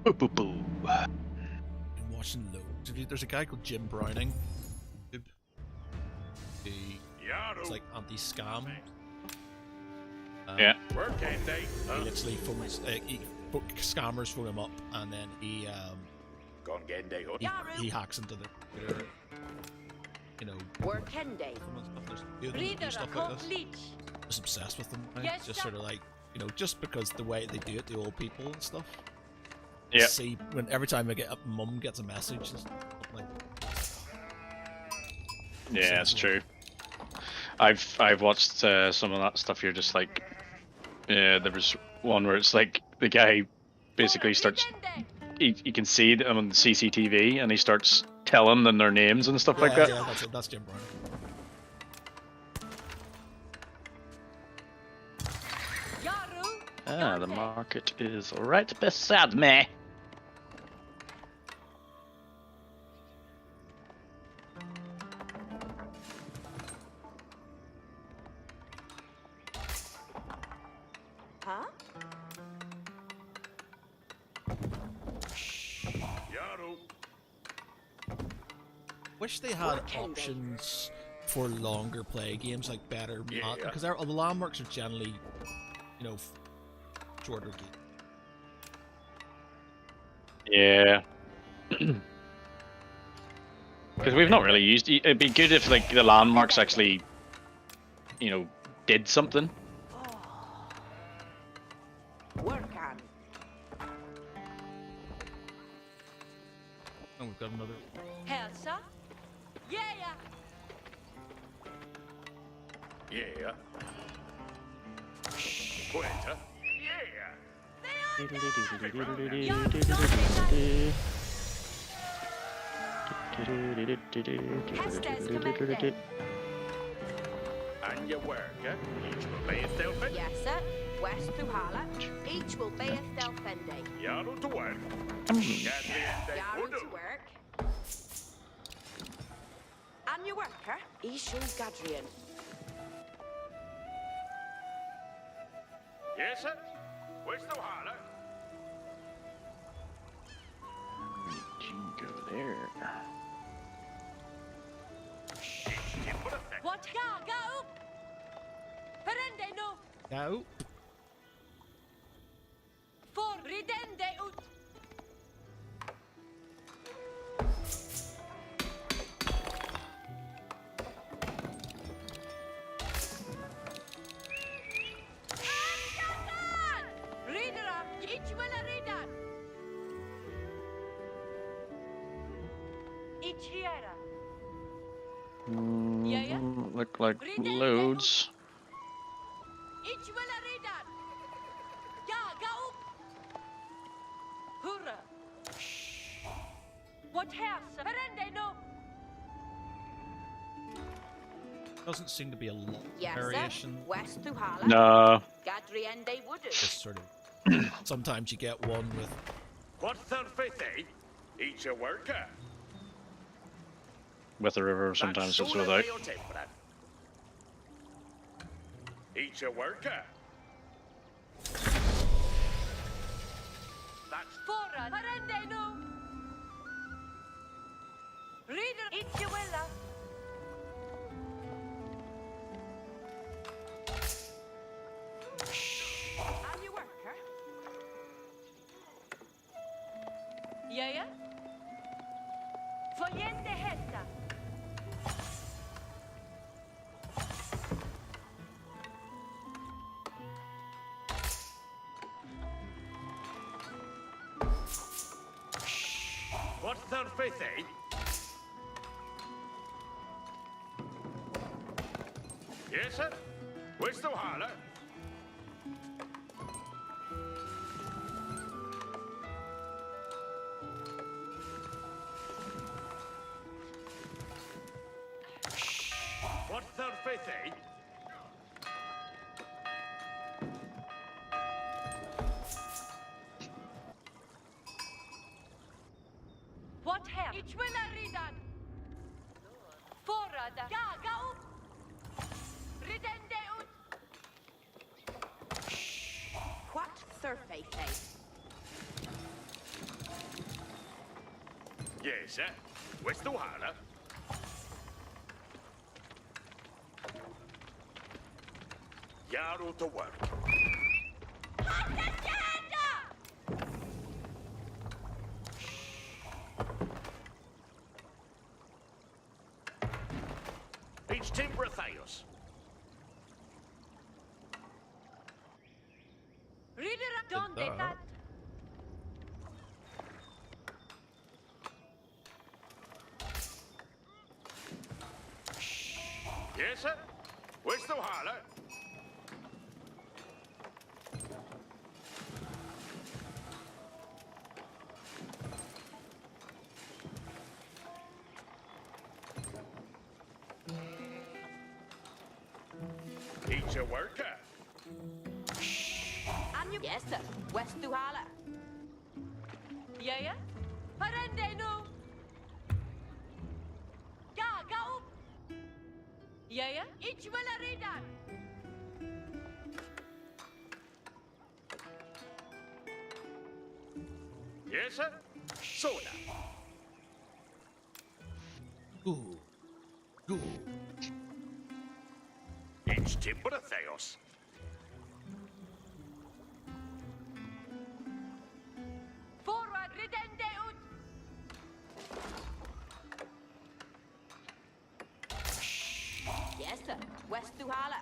Boo boo boo. I'm watching loads. There's a guy called Jim Browning. It's like anti-scam. Yeah. He literally phones. Scammers phone him up, and then he hacks into the computer. You know. There's stuff like this. Just obsessed with them. Right? Just sort of like, you know, just because the way they do it, the old people and stuff. Yeah. See, when every time I get up, Mum gets a message. Like, yeah, it's true. I've watched some of that stuff. You're just like, yeah, there was one where it's like the guy basically starts. You can see them on the CCTV, and he starts telling them their names and stuff like that. Yeah, that's Jim Brown. Ah, the market is right beside me. Huh? Wish they had options for longer play games, like better, because the landmarks are generally, you know, shorter games. Yeah. Because we've not really used. It'd be good if like the landmarks actually, you know, did something. Work on. Oh, we've got another. Helsa? Yeah. Yeah. Puerta? And your worker, each will be a Stelfend. Yes, sir. West to Hala. Each will be a Stelfendi. Yarrow to work. Yarrow to work. And your worker, Ishun Gadrian. Yes, sir. West to Hala. Jingo there. What? Go! Perende no. No. For ridende ut. Ridera, each will a reader. Each here. Yeah. Look like loads. Each will a reader. Go! Hurrah! What house? Perende no. Doesn't seem to be a lot of Yes, variation. sir. West to Hala. No. Gadriende Wooded. Just sort of. Sometimes you get one with. What Thurfithe? Each a worker. With a river, sometimes it's without. Each a worker. That's Fora. Perende no. Reader. Each you will. And your worker. Yeah. Follende hesta. what Thurfithe? Yes, sir. Where's the Hala? What Thurfithe? What hell? Each will a reader. Forrada. Go! Ridende ut. What surface? Yes, where's the water? Yarrow to work. Each timber Theos. Reader, donde that? Yes, sir. Where's the water? Each a worker. Yes, sir. West Duhala. Yeah? Parende no. Ga up. Yeah? Ich will a reader. Yes, sir. Soda. Ooh. Ooh. Each timber Theos. Forward, redende ut. Yes, sir. West Duhala.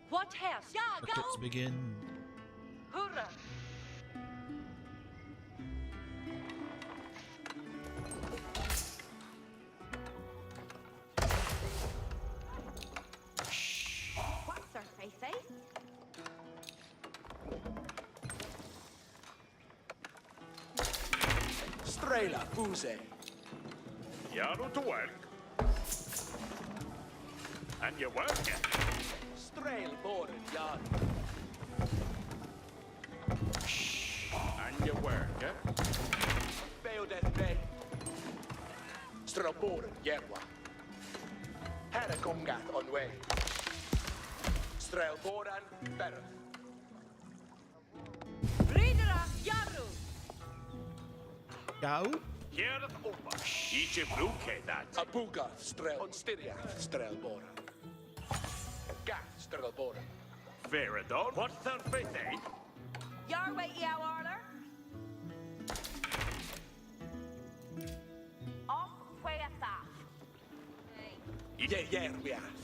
What house? Ja, Let us go. begin. Hurrah. What's our face? Strela, Fuse. Yarrow to work. And you work it. Strail, Boren, Yard. And you work it. Beodet Bay. Straboren, Yerwa. Harakongat on way. Strail Boran, Berth. Reader, Yaru. Go. Yarrow over. Each a bruke that. Abuga, Strail, on Styria, Strail Boran. Gath, Strail Boran. Veradon. What's their faith, eh? Your way, Yow Arler. Off, way a thaf. Yerwiath.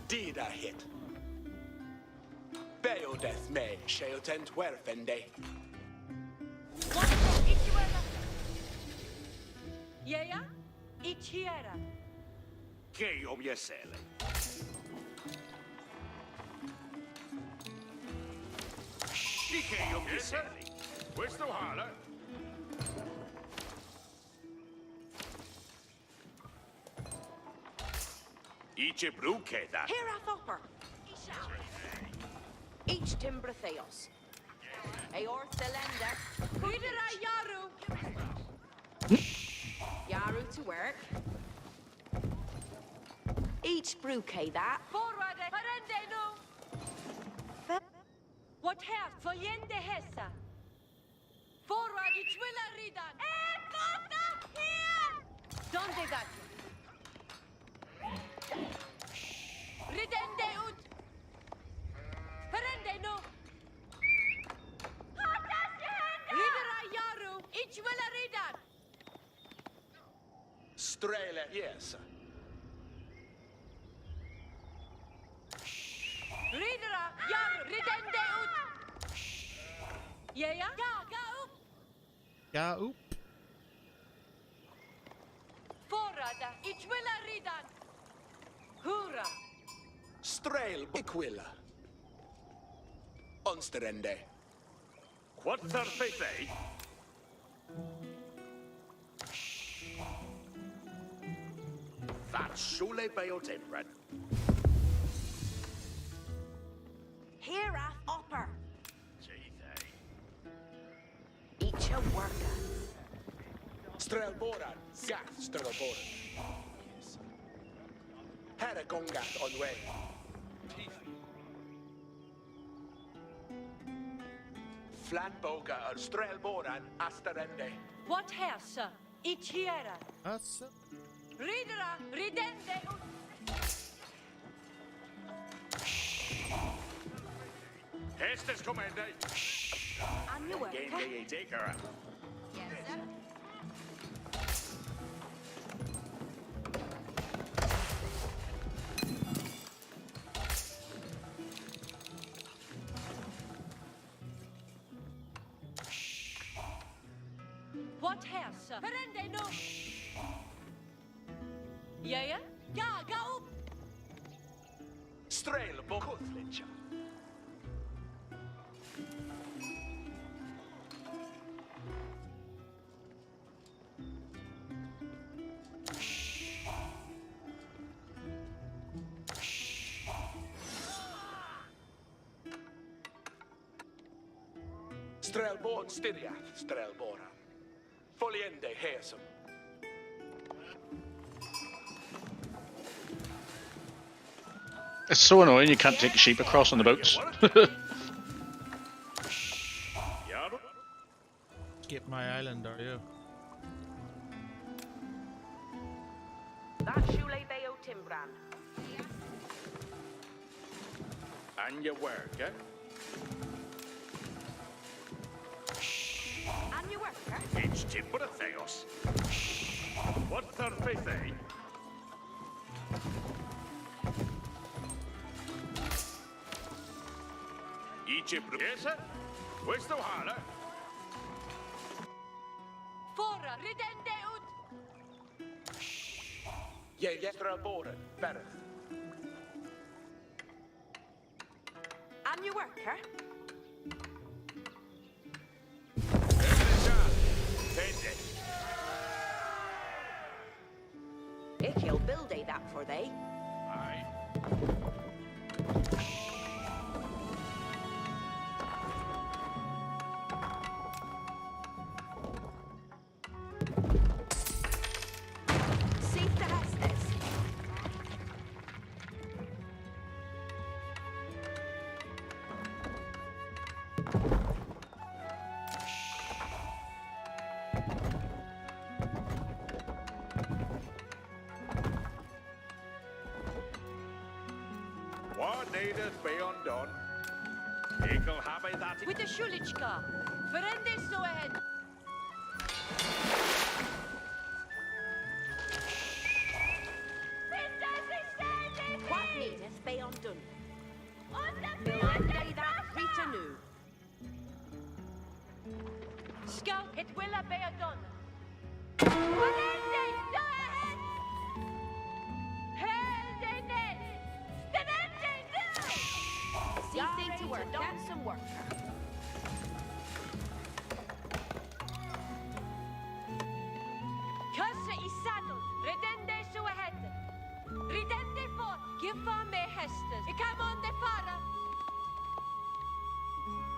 Dida hit. Beodeth May, Sheotent Werfende. Yeah? Ich here. Che om je sele. Che om je sele. Where's the water? Each a bruke that. Here a thopper. Each timber theos. Eor cylinder. Reader a Yaru. Yaru to work. Each bruke that. Forward, parende no. What have for yende hessa? Forward, each will a readan. Here! Donde that? Ridende ut. Parende no. Reader a Yaru. Each will a readan. Strela, yes. Reader a Yaru. Ridende ut. Yeah? Ga up. Go. Forrada. Each will a readan. Hurra. Strail, Biquilla. Onsterende. What's their faith, eh? That's Shule Beotimbrad. Here a upper. Teeth, eh? Each a worker. Strail Boran, Gath, Strail Boran. Yes. Harakongat on way. Flanboga or Strelboran Asterende. What hersa? Ichiera. That's Ridera, ridende. Estes comende. On your work. Game day taker. Yes, sir. What hersa? Verende no. Ja, ja? Ja, ga op. Strelbo Kuthlicha. Strelborn Styriath, Strelboran. Foliende Hesum. It's so annoying you can't take sheep across on the boats. Jarl. skip my island, are you? That Shule Bayo Timbran. And your work, eh? And you work, huh? It's timber of Theos. What's their faith, eh? Egypt. Yes, sir? Where's the Hala? Fora, ridende ut. Yeah, Strelboran, Bereth. And you work, huh? He'll build that for they. Aye. See if the has this. What needeth be undone? Eagle have I that. With the Shulichka. Verende so ahead. What needeth be undone? Verende that Rita knew. Scout, it will be done. Verende so ahead. Held in it. Verende no. See thing to work. Done some work. Kusse i saddle. Redende så ahead. Redende for. Give for me hestes. Ik kan on the fara.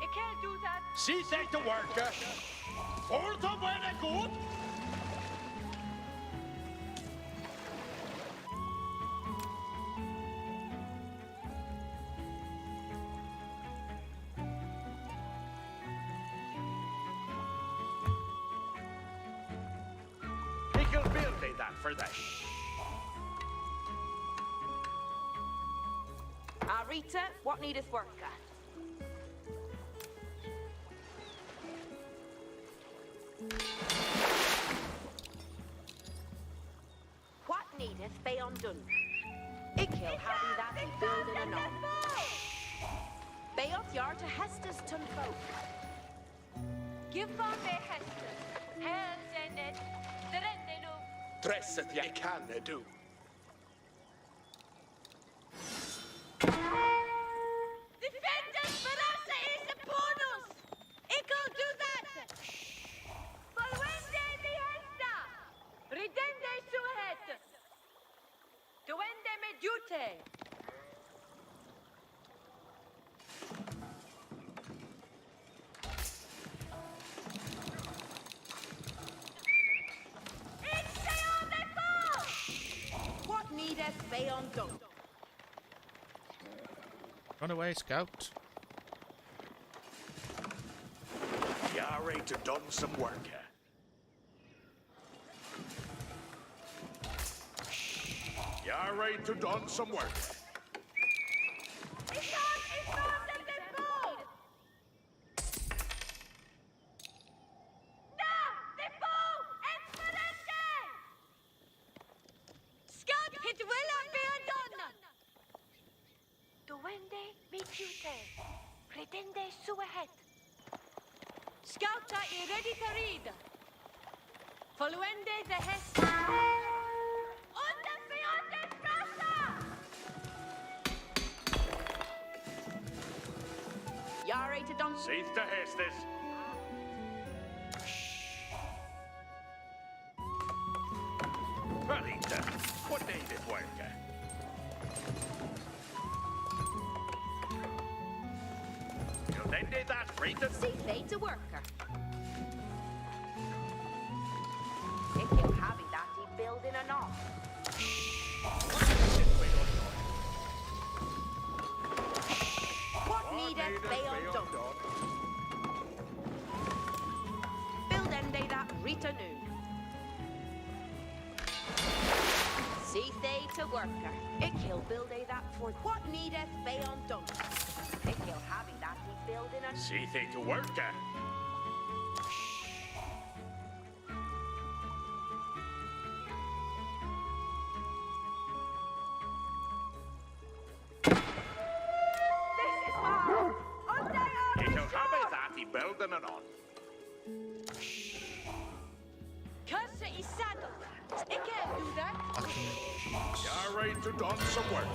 Ik kan do that. See take the work, eh? For the way good. Eagle build that for that. Rita, what needeth worker? What needeth be undone? Ikill happy that he building anon. Beoth yard to Hestus ton folk. Give on me Hestus. Hells in it. The rendenu. Tresset jag kan do. Defenders Barassa is upon us! Ikill do that! Volvende mi hesta! Ridende su het! Duende me dute! What needeth be undone? Run away, scout. You're ready to done some work. You're ready to done some work. Duende mitjute. Pretende suahet. Scouta I ready to read. Folloende the hest. Onda fiande frasa! Yare to don. Seeth to Hestes. Rita, what needed work? You'll then do that, Rita. See fate a worker. If you having that, he building an off. What needeth Bayon done? Build ende that Rita noon. See they to worker. Ik he'll build a that for what needeth Bayon done. Ik he'll having that he building an Seeth it to work. This is mine. It'll have that he building it on. Curse is saddle. It can't do that. You're ready to done some work.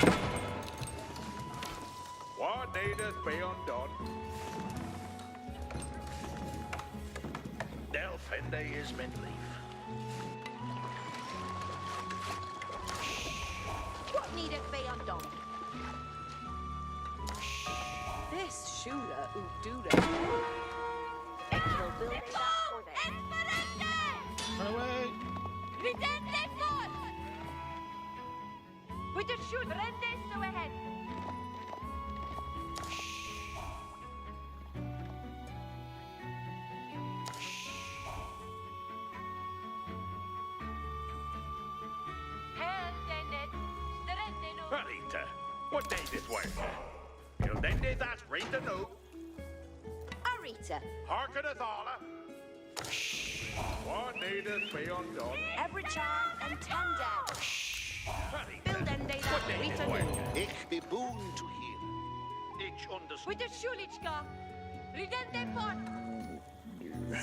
What needeth be undone? Delphinde is midleaf. What needeth be undone? This shooter who do that. It will build it for them. Run away! With the shoot, rende so ahead. Rita, what needeth work? You'll then do that, Rita, no. Arita, Hearkeneth alla. What needeth be undone? every charm and tender. Build and they What that needeth Rita work? knew. Ich be boon to hear. Ich understand. With the shulichka, ridende pot.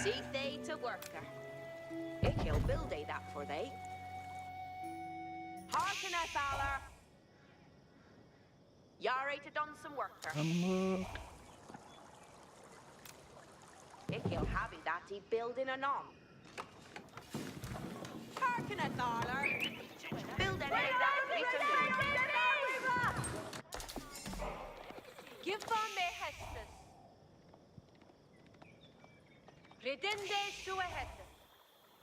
See they to worker. Ik he'll build a that for they. Hearken at Valor. Yare to done some worker. Ik he'll having that he building an on. Hearken at Valor. Build and they that Rita Give on me hestes. Redende sua hestes.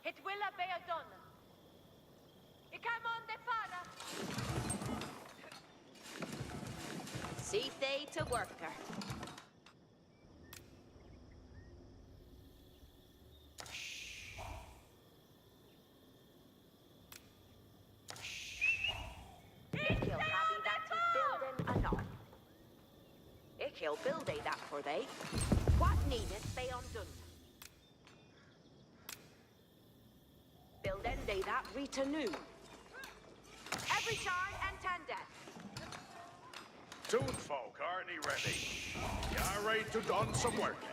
Het will be a donna. Ik come on the father. See they to worker. Ik he'll having that he building anon. Ik he'll build a that for they. What needeth they undone? Build end they that Rita knew. Every shine and tender. Tune folk, aren't he ready? You're ready to done some work.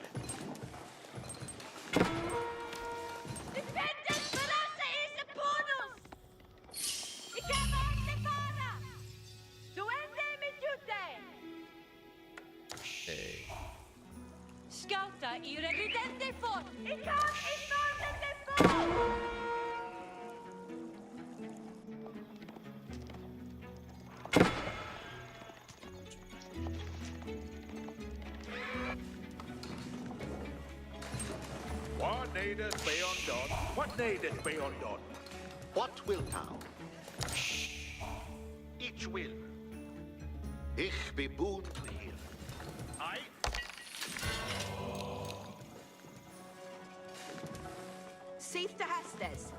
Defended Verasa is upon us! Ik heb aan de vader! Duende met jute! Scouta i revidente fort! Ik kan in noorden de fort! What needeth be undone? What needeth be undone? What wilt thou? Ich will. Ich be boon to hear. Aye. Seith to Hestes.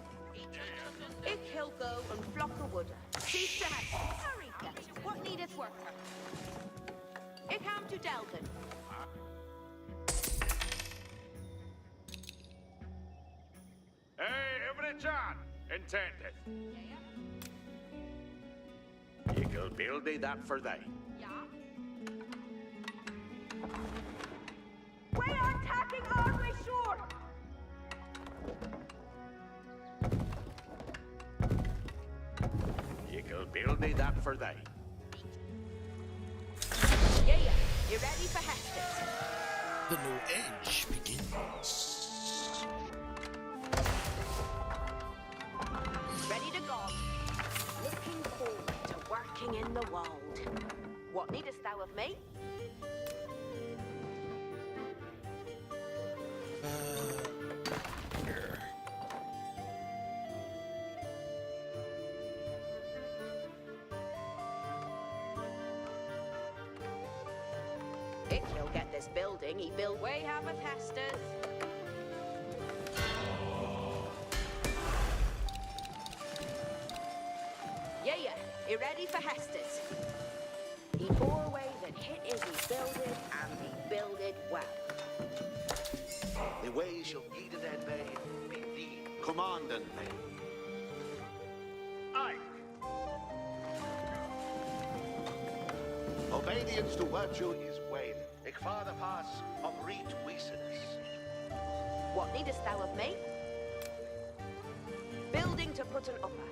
Ik Hilgo and Flocker Wood. Seith to Hestes. Harika, what needeth worker? Ik am to Delden. Hey, every John, intended. Eagle build thee that for thee. Ja. We are attacking Arway Shore! Eagle build thee that for thee. Yeah, you ready for Hestes? The no edge begins. Ready to go. Looking forward to working in the world. What needest thou of me? Here. If he'll get this building, he build way haveth Hestes. Yeah, he ready for Hestes. He bore away that hit is he builded, and he builded well. The way shall guide that way, be thee commandant me. Aye. Obedience to virtue is way. Ik vader pass of reed weasels. What needest thou of me? Building to put an upper.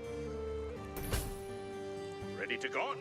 Ready to go?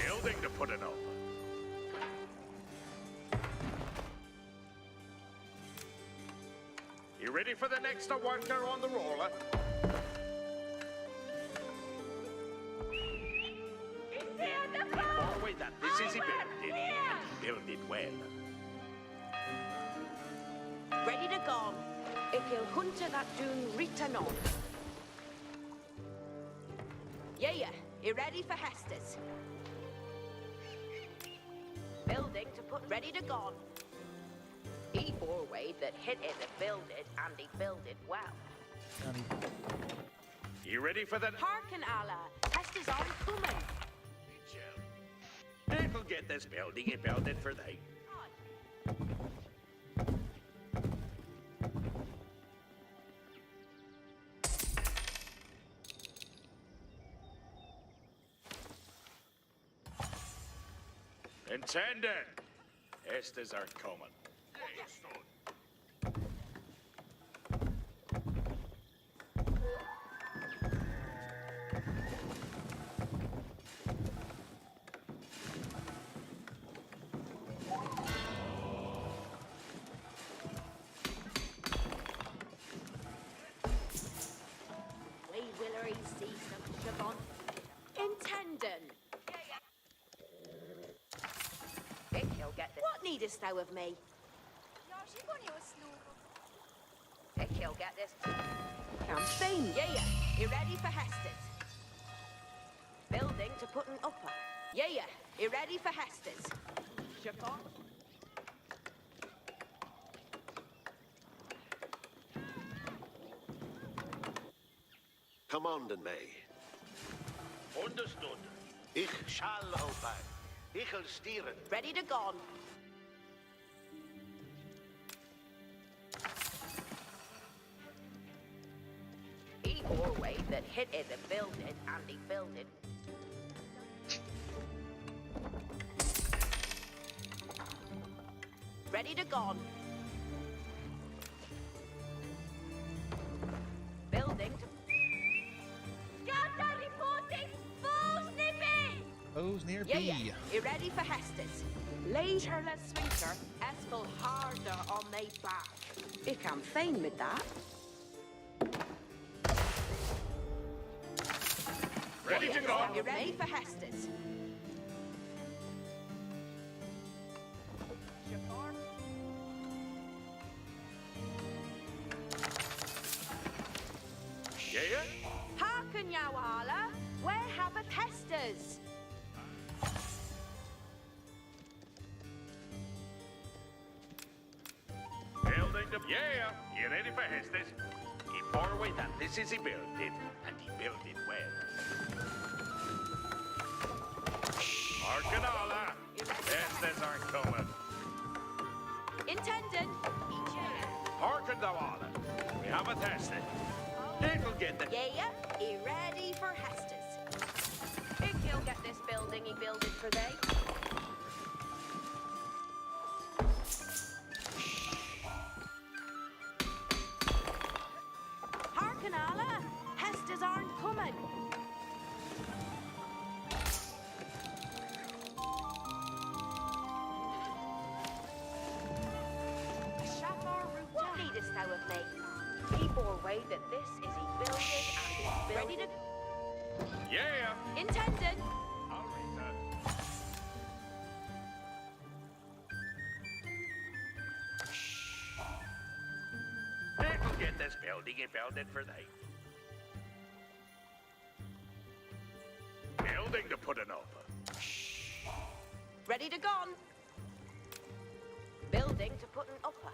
Building to put it over. You ready for the next worker on the roller? Oh, wait, that this is he built it, and he built it well. Ready to go. Ik wil hunter that doen written on. Yeah, you ready for Hestes? Building to put ready to go. He bore away that hit it and builded, and he builded well. You ready for the... Hearken, Allah. Hestes on coming. It'll get this building and build it for thee. Intended. Estes are coming. We Willery see some Siobhan. Intendant. Ik he'll get this. What needest thou of me? Ik he'll get this. Campaign. Yeah, you ready for Hestes? Building to put an upper. Yeah, you ready for Hestes? Siobhan. Commandant me. Understood. Ich shall obey. Ich'll steer it. Ready to go. He bore away that hit it and builded, and he builded. Ready to go. Building to... Scout reporting! Foes nippy! O's near Yeah, B. you ready for Hestes? Later, let's swinter. Espel harder on they back. Ik am fine with that. Ready to go. You ready for Hestes? Yeah? Harken, Yawala. Where have a Hestes? Building the... Yeah, you ready for Hestes? He forward that this is he built it, and he built it well. Arcanala, Hestes aren't coming. Intended. Hearken thou all. We have a tested. It'll get the... Yeah, he ready for Hestes. Think he'll get this building he builded for they. Harken, Alla. Hestes aren't coming. Shafar Ruta. What needest thou of me? He bore way that this is he builded and he ready to... Yeah. Intended. I'll read that. It'll get this building he built it for they. Building to put an over. Ready to gone. Building to put an upper.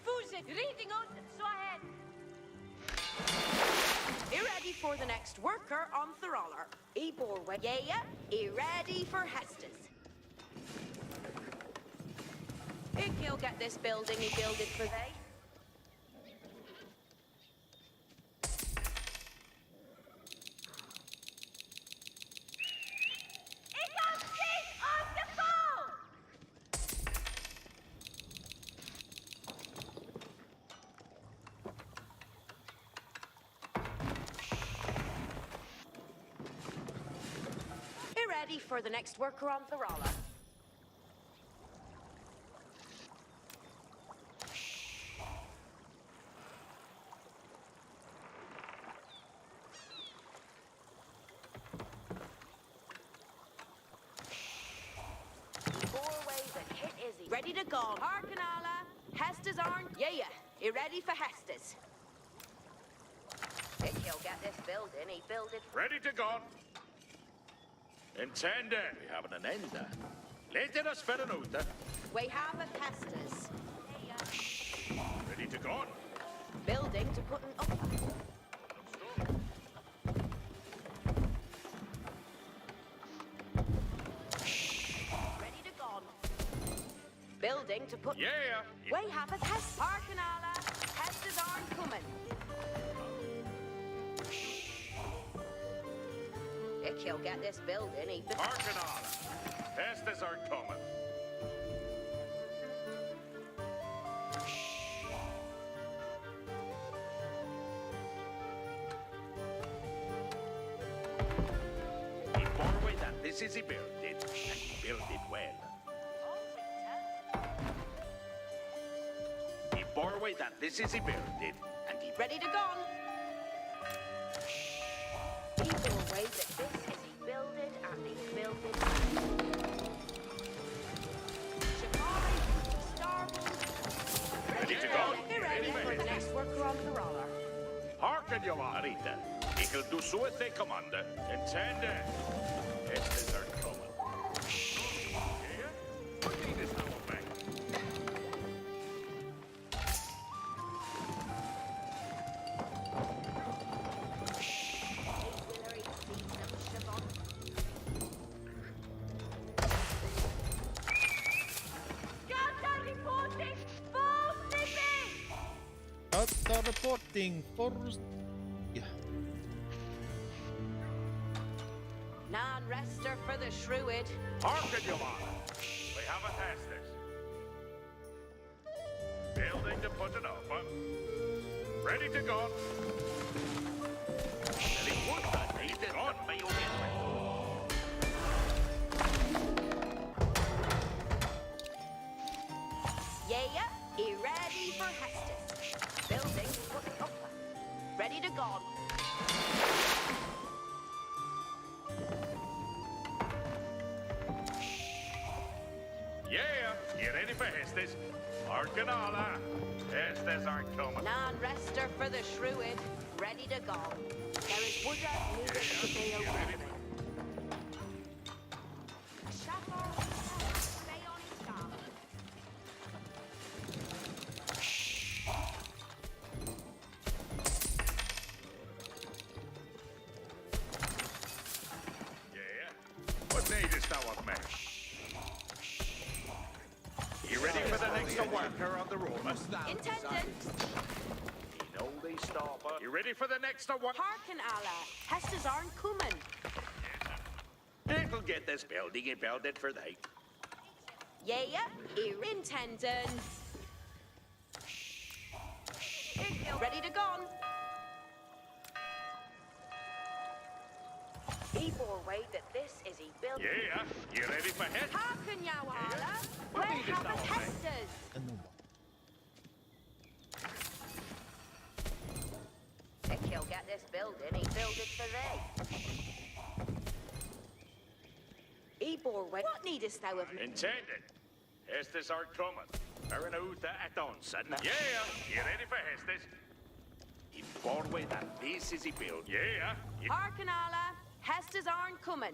Fusik, reading out, so ahead. You ready for the next worker on Throller? E bore way. Yeah, he ready for Hestes. Think he'll get this building he builded for they. Ready for the next worker on Throlla. Ready to go. Arcanala. Hestes aren't. Yeah. You ready for Hestes? Think he'll get this building. He built it. Ready to go. Intended. We have an enda. Later us för en ute. We have a Hestes. Ready to go. Building to put an upper. Ready to go. Building to put... Yeah. We have a Hestes. Arcanala. Hestes aren't coming. He'll get this building. He... Arcanala. Hestes aren't coming. He forward that this is he built it, and he built it well. He forward that this is he built it, and he... Ready to go. He bore way that this is he builded and he builded. Shikari, Starboard. Ready to go. Get ready for the next worker on the roller. Hearken, you Arita. Ikkel do så att they commander. Intended. Hestes are coming. Yeah? What need is now back? Data reporting for... Yeah. Non-rester for the Shrewd. Hearken, you We have a Hestes. Building to put an offer. Ready to go. Ready would that be on by your Yeah, he ready for Hestes. Building to put an upper. Ready to go. Estes. Arcanala. Estes aren't coming. Non-rester for the Shrewid, ready to go. There is wood out needed to be a weapon. Shafar, stay on his guard. Yeah? What needest thou of me? You ready for the next worker on the roller? Intendant, You know they stopper. You ready for the next one? hearken Allah. Hestes aren't coming. They'll get this building and build it for they. Yeah, here intendant. Ready to go. He bore way that this is he built. Yeah? You ready for hit? Hearken, Yawala. What Where needest have thou the of me? Hestes? And no Think he'll get this building, he build it for thee. He bore way. What needest thou of me? Intended. Estes are coming. Aranuta at onset. Yeah, you ready for Estes? He bore way that this is he build. Yeah, Hearken, Allah. Hestes aren't coming.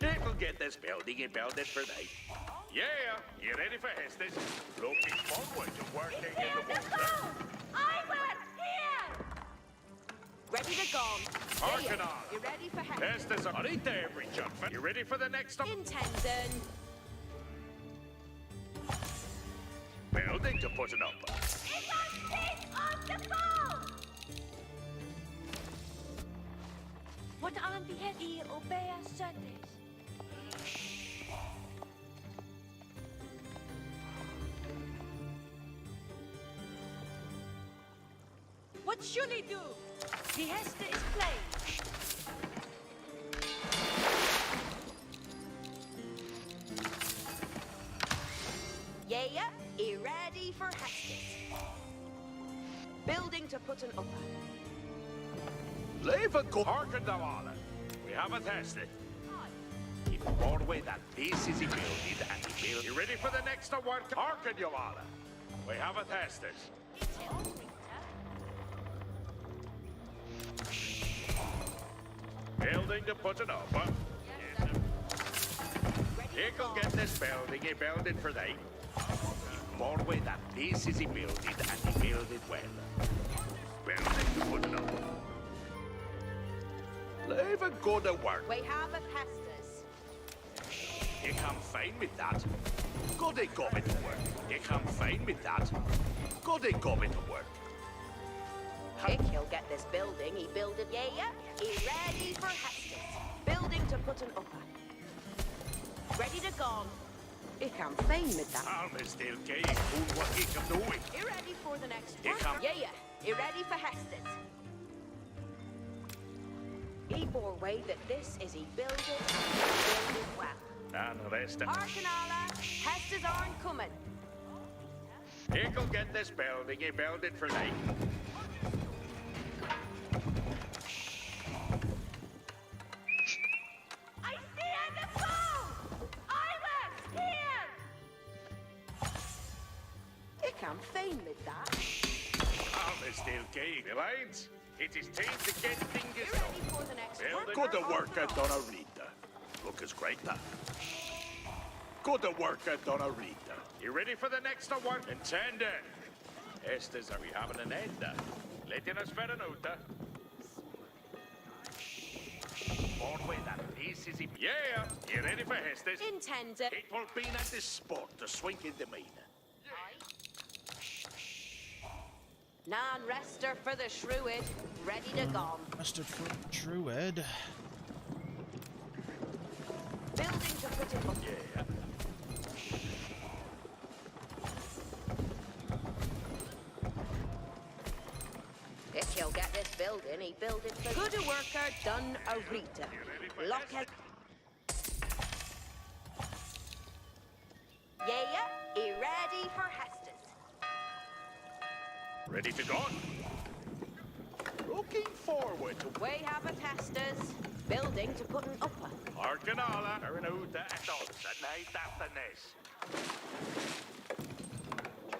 they'll get this building and build it for they. Yeah, you ready for Estes? Looking forward to working in the water. I went here! Ready to go. Hearken Yeah, Allah. you ready for Hestes? Estes are right there, every gentleman. You ready for the next one? Intendant. Building to put it up. It's on stage on the phone! What on the head I obey Sundays? What should he do? The Hester is playing. Yeah, he ready for Hestes. Building to put an upper. Leave and go. Hearken thou on. We haven't tested. He brought away that this is he builded and he built. You ready for the next work? Hearken, you all. We haven't tested. Building to put it up, huh? Yes, sir. He can get this building, he built it for they. He brought away that this is he builded and he built it well. Building to put it up. Leave and go to work. We have a Hestes. You come fine with that. Go they go to work. You come fine with that. Go they go to work. Hick, he'll get this building. He build it, yeah. He ready for Hestes. Building to put an upper. Ready to go. He can fame with that. I'm still gay. Who what he can doing? He ready for the next He one? come- Yeah. He ready for Hestes. He bore way that this is he build it and he build it well. And the rest of Arcanala, Hestes aren't coming. He'll get this building. He built it for they. I see on the phone! I was here! He can feign with that. I'm still gay. The lines. It is time to get You things ready done. for the next Building. one? Go to work at Donna Rita. Look is great, that. Go to work at Donna Rita. You ready for the next one? Intended. Estes, are we having an end? Letting us verenuta. On way that this is it. Yeah, you ready for Estes? Intended. It will be at this sport to swing in the main. Non-rester for the Shrewid. Ready to go. Mr. Druid. Building to put it up. Yeah. If he'll get this building, he build it for good worker done a Rita. Lock it. Yeah, he ready for Hestes. Ready to go? Looking forward to We have a Hestes. Building to put an upper. Arcanala, Aranuta, and Odds at night after this.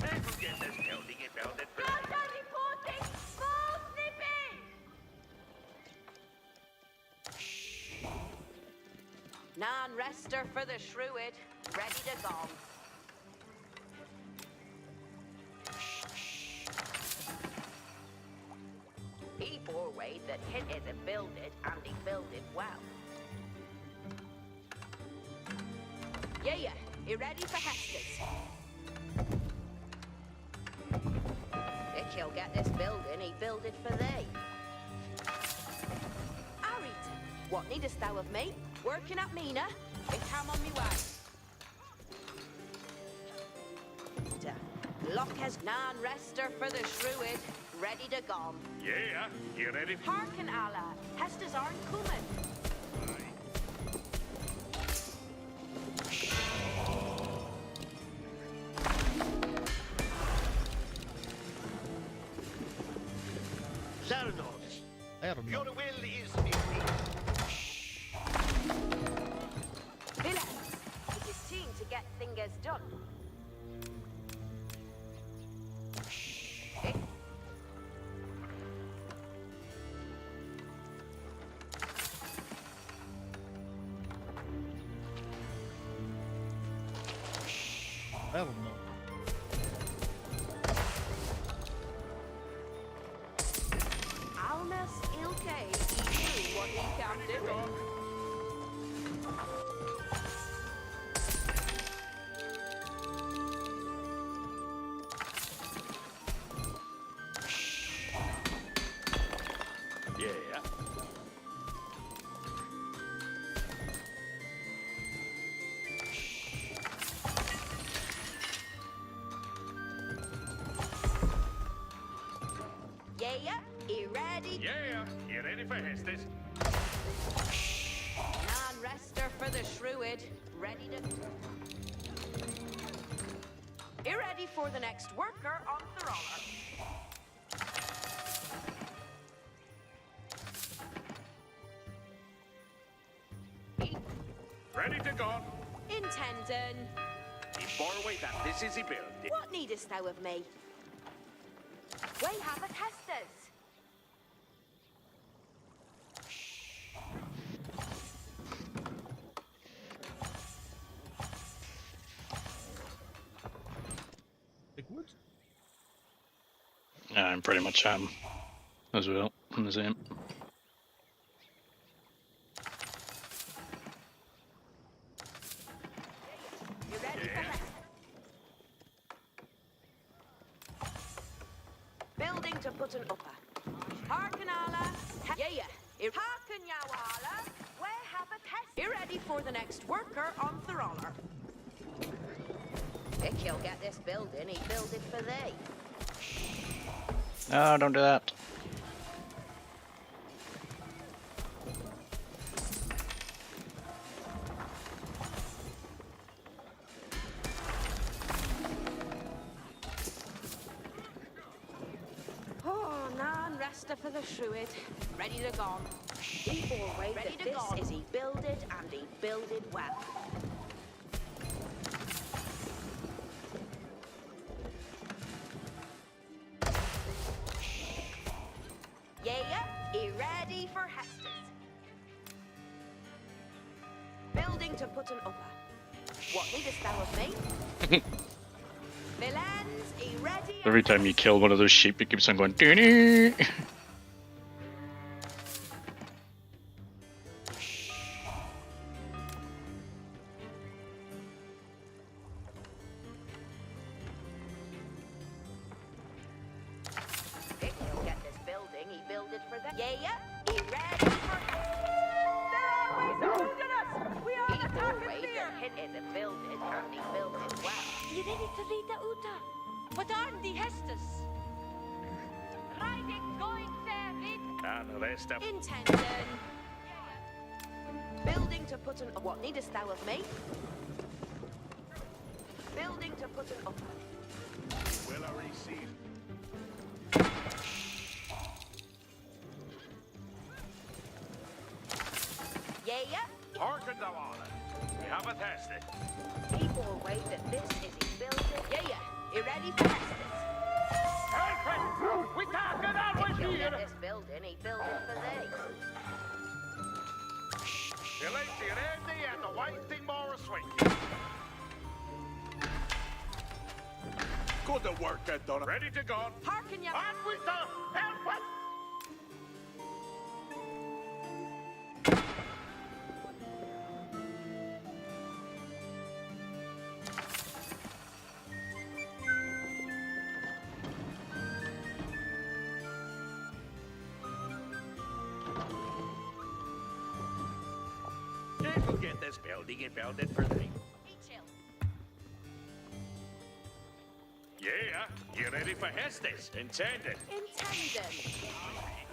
They will get this building and build it for Guards reporting! Full snipping! Non-rester for the Shrewd. Ready to go. He foreway that hit is a builded and he builded well. Yeah, he ready for Hestus. If he'll get this building, he build it for thee. Arrington, what needest thou of me? Working at Mina? It come on me way. Lock has non-rester for the Shrewd, ready to go. Yeah, you ready? Hearken, Allah, Hestus aren't coming. Zalnos, I don't know. your will is near me. Villains, it is time to get things done. Eh? I don't know. Almas Ilke, he knew what he can do. Yeah. Yeah, he ready? Yeah, you ready for Hestus? Non-rester for the Shrewd, ready to... You ready for the next worker on the roller? Ready to go. Intending. In forway that this is the building. What needest thou of me? We have a Hestus. Big wood? Yeah, I'm pretty much as well. I'm the same. You ready for Hestus? Building to put an upper. Hearken, Allah. Yeah. Hearken, Yawala. We have a Hestus. You ready for the next worker on the roller? If he'll get this building, he build it for thee. No, don't do that. Oh, non-rester for the Shrewd. Ready to go. He foreway Ready that to this go. is he builded and he builded well. Yeah, he ready for Hestus. Building to put an upper. What needest thou of me? Villains, he ready? Every time you kill one of those sheep, it keeps on going. Doo-doo. If he'll get this building, he build it for them. Yeah, he ready for They're always holding us! We are attacking here! Hit is a build it and he build it well. You ready to read the Uta? What are the Hestus? Riding, going there, read. And the rest of Intended. Building to put an... What needest thou of me? Building to put an upper. will I receive. Yeah. Hearken thou on it. We have a test it. People away that this is he building. Yeah. You ready for Hestus? Help! We can't get out If with you'll here! get this building, he built it for thee. You like the ready and the waiting more sweet. Good work, Donna. Ready to go. Hearken ya. On with the help us! We'll get this building and build it for thee. Be chill. Yeah, you ready for Hestus? Intended. Intended.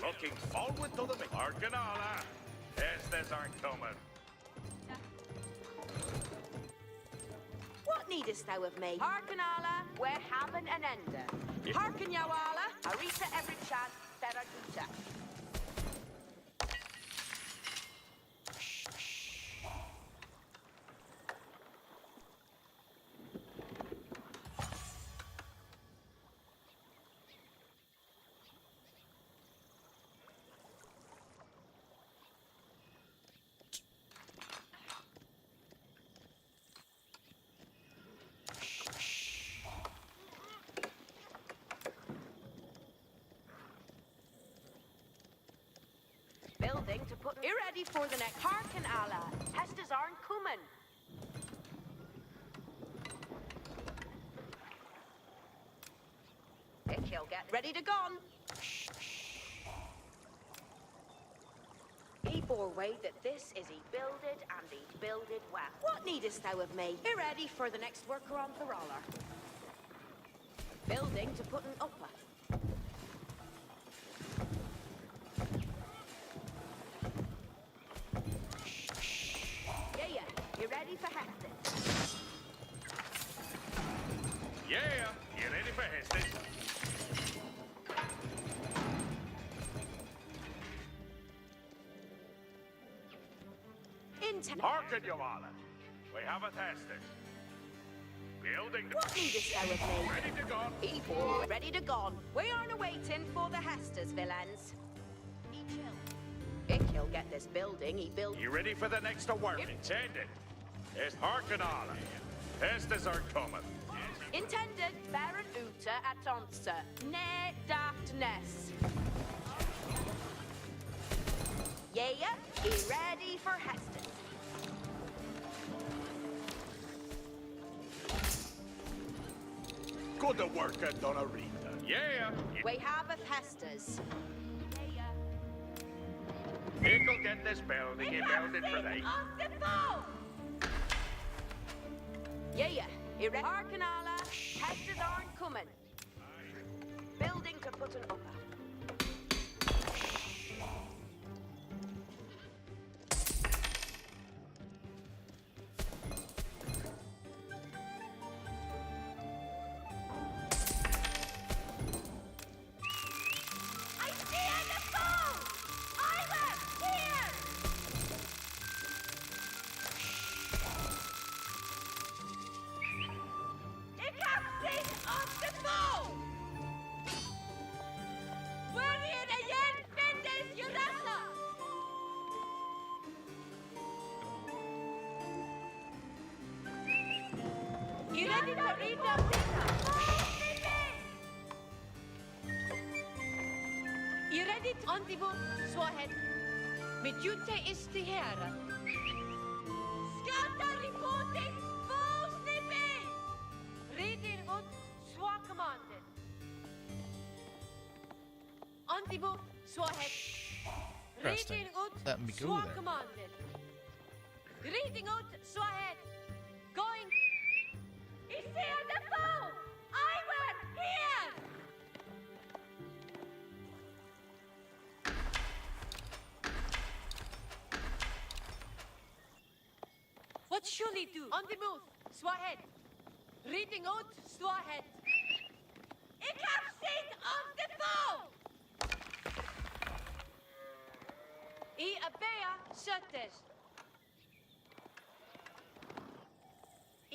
Looking forward to the Arcanala. Hestus aren't coming. What needest thou of me? Hearken alla, we're having an ender. Hearken ya alla, Arita every chance, Theraguta. Building to put. You ready for the next? Hearken alla, Hestus aren't coming. He'll get ready to gone. He bore way that this is he builded and he builded well. What needest thou of me? Be ready for the next worker on the roller. Building to put an upper. Yeah, you ready for Hestus? Yeah, you ready for Hestus? Hearken, you all. We have a tested. Building. What needest thou of me? Ready to go. People, ready to gone. We aren't waiting for the Hestus, villains. Be chill. If he'll get this building, he built. You ready for the next award? Intended. It's hearken all. Hestus are coming. Intended Baron Uta at Onsa. Ne darkness. Yeah, he ready for Hestus. Good work, Donna Rita. Yeah. We have a Hestus. He'll get this building and build it for thee. Off the phone! Yeah, he ready. Arcanala, Hestus aren't coming. Building to put an upper. I see on the phone! I was here! Ik heb zin op de phone! Wil je de jen vinden, Jurassa? You ready to read the You ready to Antibo Swahed? Med Jutta is the here. Scatter reporting, full snipping! Reading out Swa commanded. Antibo Swahed. Interesting. Reading out Let me go Swa there. commanded. Reading out Swahed. Going. Is here the phone! I was here! What should he do? On the move. Swahed. Reading out Swahed. Ik heb zin op de phone! I Abea Suttes.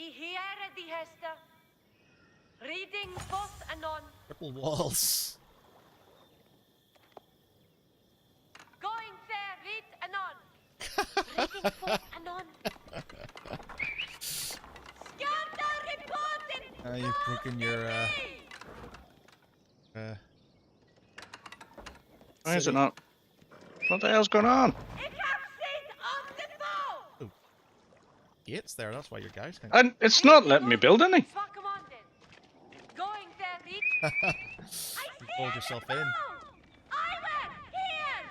I here the Hester. Reading both anon. Triple walls. Going there, read anon. Reading both anon. Skelter reporting. You've broken your Why is it not? What the hell's going on? Ik heb zin on the phone. gates there. That's why your guys can't. And it's not letting me build any. Going there, read. You pulled yourself in. I went here.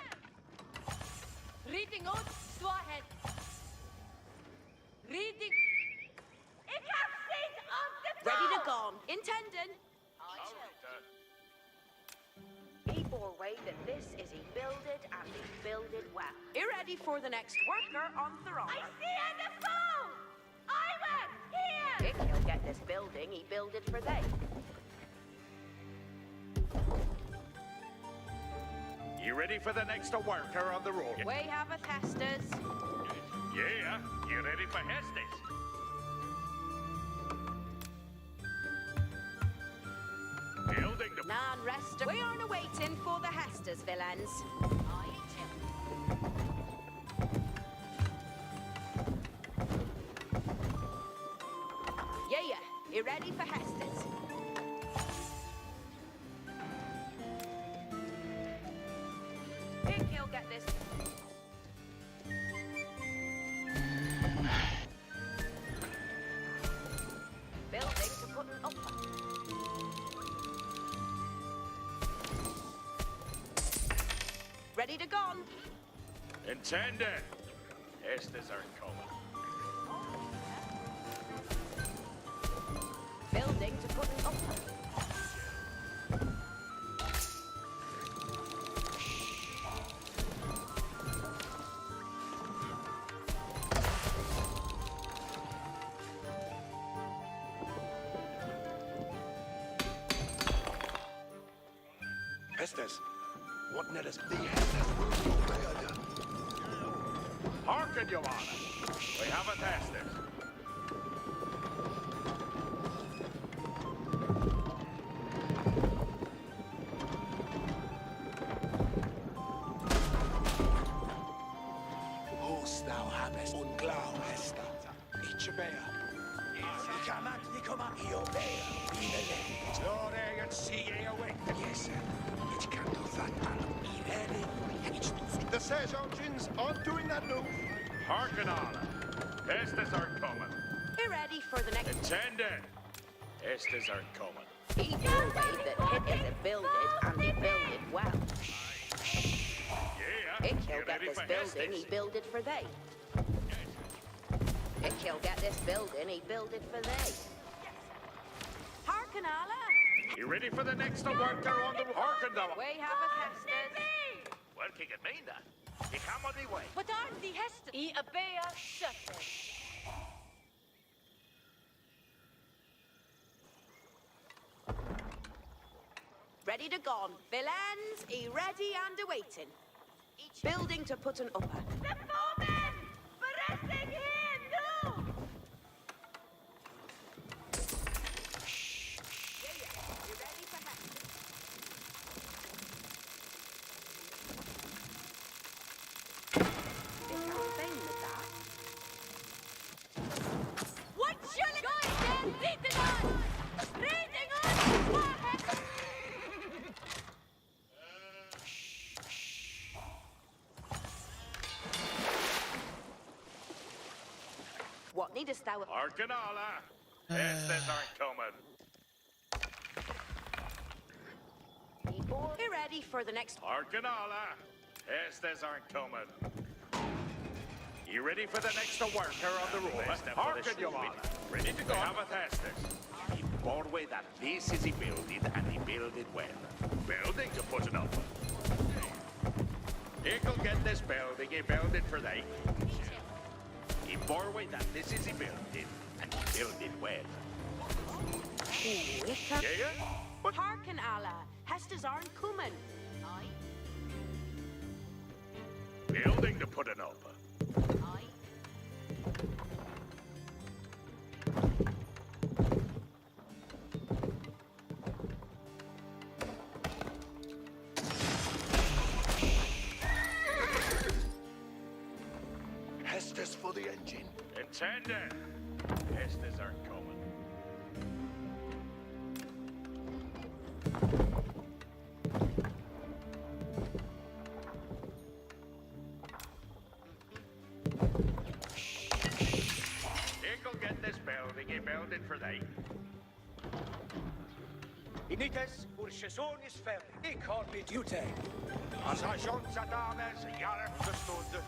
Reading out, Swahead. Reading. Ik heb zin on the Ready to phone. go. Intending. He bore way that this is he builded and he builded well. He ready for the next worker on the road. I see on the phone. I went here. If he'll get this building, he builded for they. You ready for the next worker on the road? We have a testers. Yeah, you ready for Hestes? Building the... Non-rester. We aren't waiting for the Hesters, villains. Yeah, you ready for Hesters? Think he'll get this. Building to put an upper. Ready to go. Intended. Hestes are coming. Building to put an upper. Hestes. What netters? The Hestes will be murdered. Hearken, Your Honor. We have a Hestes. Host thou habest unglau Hesta. Ichebea. Ikamak nikoma iobea. Inele. Slore and see ye away. Yes, sir. Ich kann doch that man. Irene. Ich tust. The Serge engines aren't doing that move. Hearken, Honor. Hestes are coming. He ready for the next. Intended. Hestes are coming. He bore way that it is a builded and he builded well. Yeah, If he'll you get ready this for building, he Hestes? builded for they. If he'll get this building, he builded for they. Hearken, Allah. You ready for the next worker on the... Hearken, thou... We have a testers. Working at me, that. You come on the way. But aren't the Hester? I abea certain. Ready to go. Villains, he ready and awaiting. Building to put an upper. The foeman! Berresting here, no! You ready for Hester? They can't fail with that. What shall it go? Reading on! Reading on! Swahead! What needest thou? Hearken, Allah. Hestes aren't coming. Be ready for the next. Hearken, Allah. Hestes aren't coming. You ready for the next worker on the road? Hearken, Your Honor. Ready to go. We have a Hestes. He bore way that this is he builded and he builded well. Building to put it up. He'll get this building, he builded for they. He bore way that this is he builded and he builded well. Yeah? But Hearken, Allah. Hesters aren't coming. building to put it up. Intended. Estes aren't coming. He'll get this building. He built it for thee. Inites ursasonis fer corpi dute. Sergeant Adames, Jarek understood.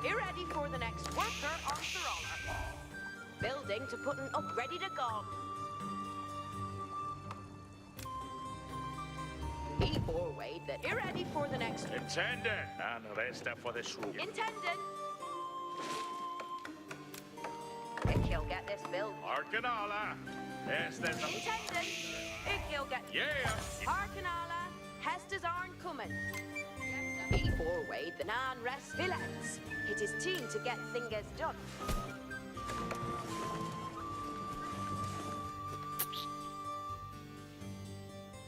Be ready for the next worker on the roller. Building to putting up, ready to go. E4 Wade that you're ready for the next Intended. And the rest are for this room. intended. Think he'll get this build. Arcanala. Estes. Intended. Think he'll get Yeah. Arcanala. Hestas aren't coming. E4 Wade the non-rest villains. It is team to get things done.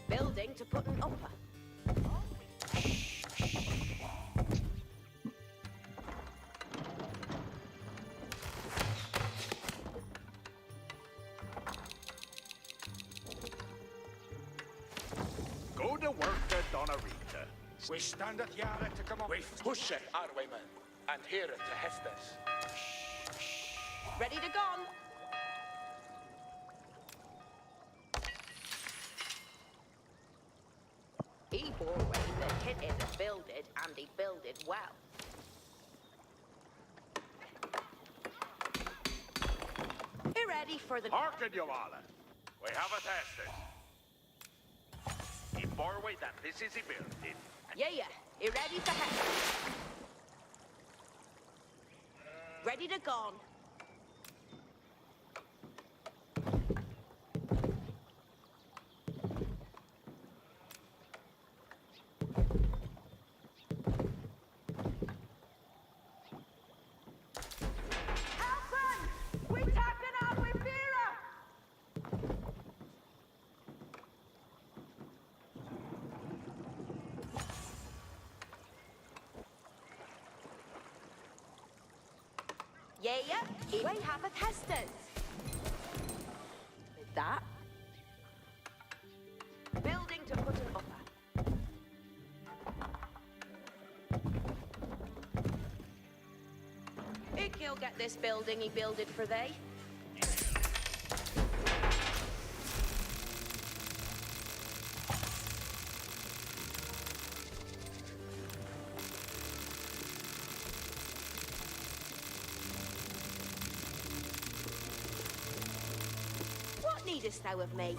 Building to put an upper. Go to work at Donarita. We stand at Yara to come up. We push it, Arwayman, and hear it to Hestes. Ready to go. E4 Wade that hit it and builded, and he builded well. Be ready for the Hearken, you all. We have a tested. He bore away that this is a building. Yeah. You ready for head? Ready to go. Happen! We tapping out with Vera! Yeah. We have a testers. With that. Building to put an upper. He'll get this building, he builded for they. What needest thou of me?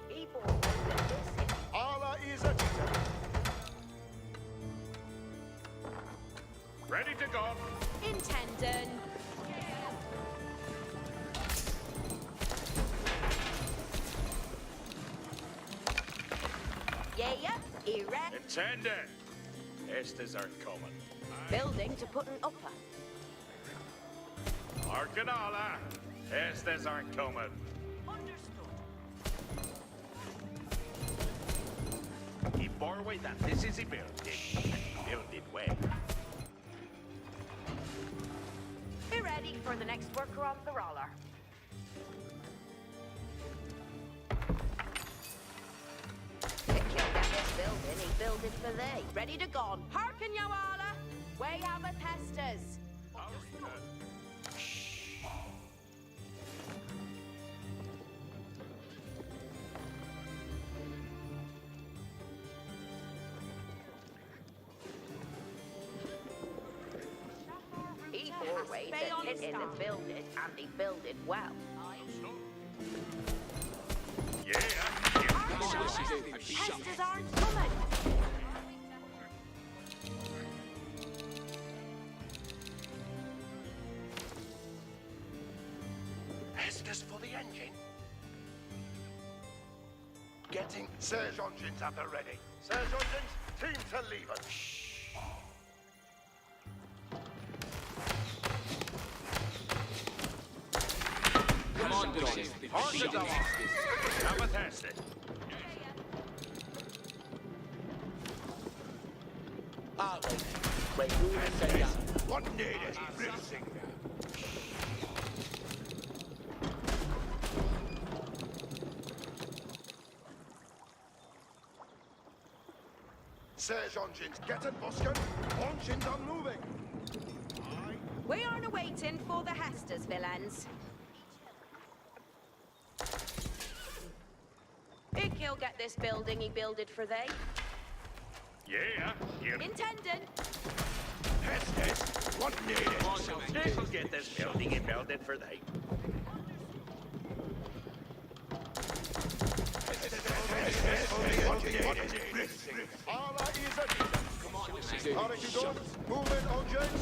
Evil, this is Allah is a teacher. Ready to go. intended. Yeah, erect. Intended. Estes aren't coming. Building to put an upper. Arcanala. Estes aren't coming. Understood. He bore away that this is a building. Build it well. Be ready for the next worker on the roller. He'll get this building, he builded for thee. Ready to go. Hearken, Yawala. We have a testers. E4 Wade that hit it and build it, and he builded well. Yeah. Testers aren't coming. Estes for the engine. Getting Surge engines at the ready. Surge engines, team to leave us. Have a tested. What need is blessing? Serge engines, get it, Boscan. Engines are moving. We aren't waiting for the Hesters, villains. He'll get this building he builded for they. Yeah, here. Intended. Hestes, what need is? He'll get this building he builded for they. Allah is a come on, how you go? Move in, engines.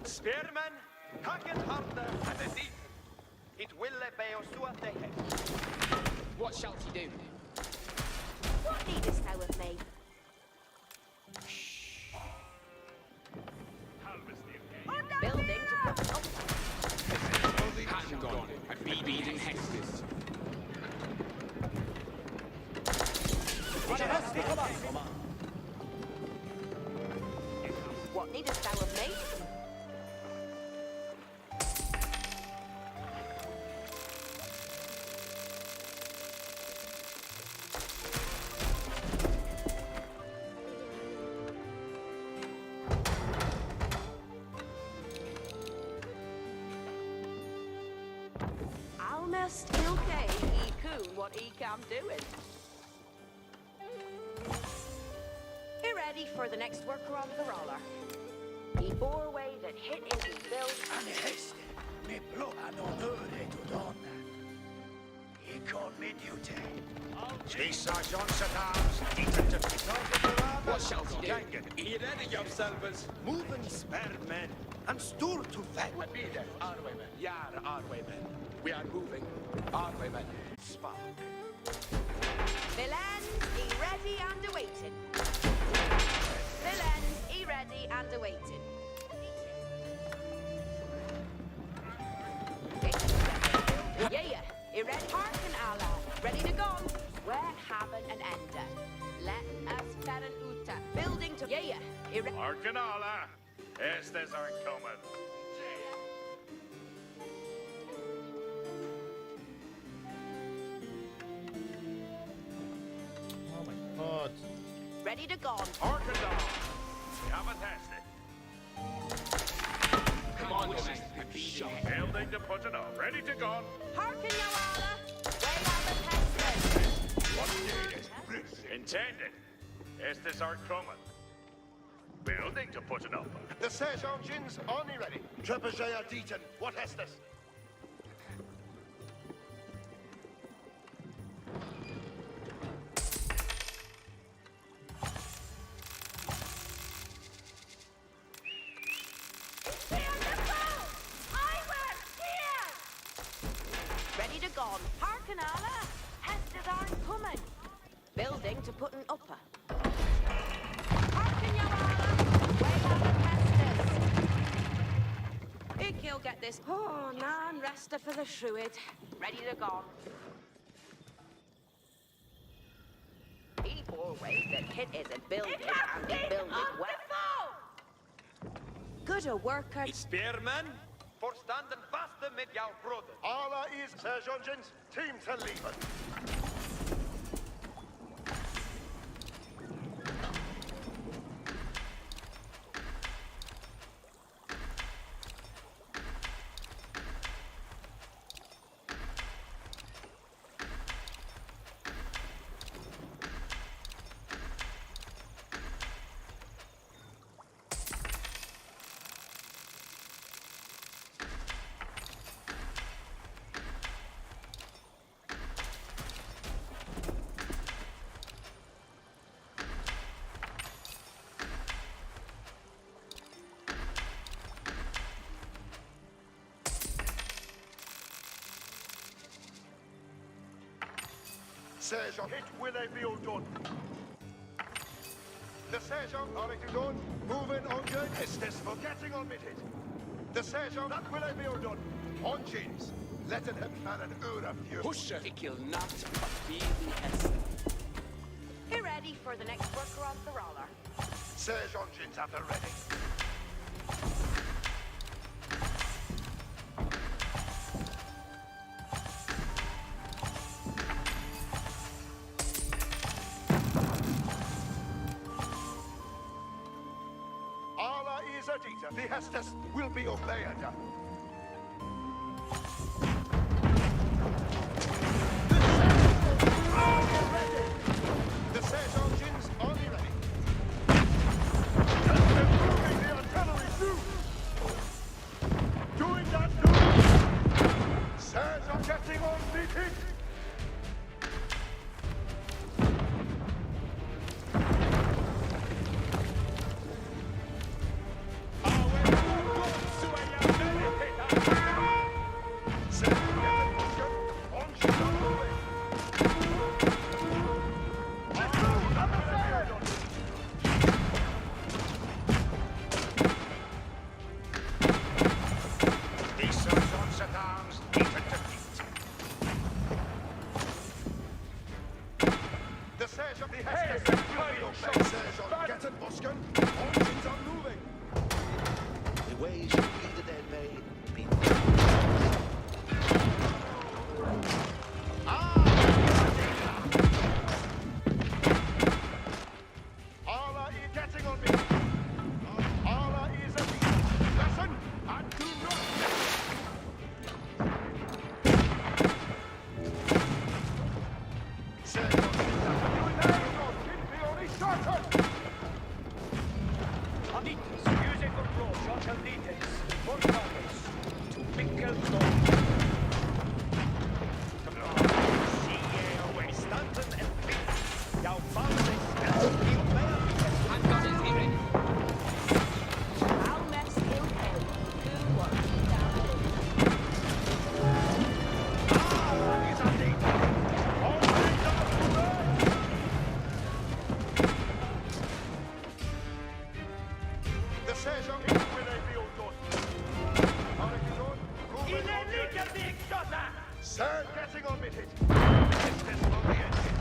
Spearman, hacken harder at the deep. It will be suate. What shall he do? What needest thou of me? Building to put up. Hand gone, and be beating Hestus. What needest thou of me? Almost okay, he coon what he can do it. He ready for the next worker on the roller. He bore away that hit his build. And Heste, me blow an honore to donna. He called me duty. Chase sergeants at arms, eaten to be What shall he do? Be ready yourselves. moving spared men, and stool to fat. Be there, Arwaymen. Yar, Arwaymen. We are moving. Arwaymen. Spark. Villains, he ready and awaiting. Villains, he ready and awaiting. Yeah, he ready. Hearken, Allah. Ready to go. We're having an ender. Let us ferren uta. Building to. Yeah, he ready. Arcanala. Estes are coming. Oh my god. Ready to go. Arcanala. We haven't tested. Come on, women, and be beating Hestus. Building to put it up. Ready to go. Hearken, Yawala. We haven't tested. What need is Intended. Estes are coming. Building to put it up. the Serge engines, only ready. Trebuchet are Deaton, what Hestes? Ready to go. Hearken, Allah. Hestes aren't coming. Building to put an upper. Hearken, Yawala. We haven't Hestes. He'll get this. Oh, nan, resta for the shruid. Ready to go. He bore away that hit is a building and he builded well. Good a worker. Spearman, for standing fast mid your brother. Allah is Serge engines, team to leave it. Sergeant, it will they be all done. The sergeant, are they done? Moving engine, Estes for getting omitted. The sergeant, that will they be all done. Engines, Let it have fallen ur of you. Pusher, ik will not verbieten essen. Be ready for the next worker on the roller. Sergeant Jins at the ready. Allah is a teacher. The Hestus will be obeyed. The Sergeant Jins are ready. They're moving the artillery too. Doing that, Sergeant getting on meeting. The ways you lead the dead may be. Allah is getting on me. Allah is a lesson and do not Adites, music control, short adites, portales, to pickle away, stunted and big. Thou foundest, I'm gonna be ready. I'll mess him head. Do what he does. is a leader. All things are good. The Sergeant is with a field gun. How are you doing? Moving on the Sir, getting on with it. Distance on the engine.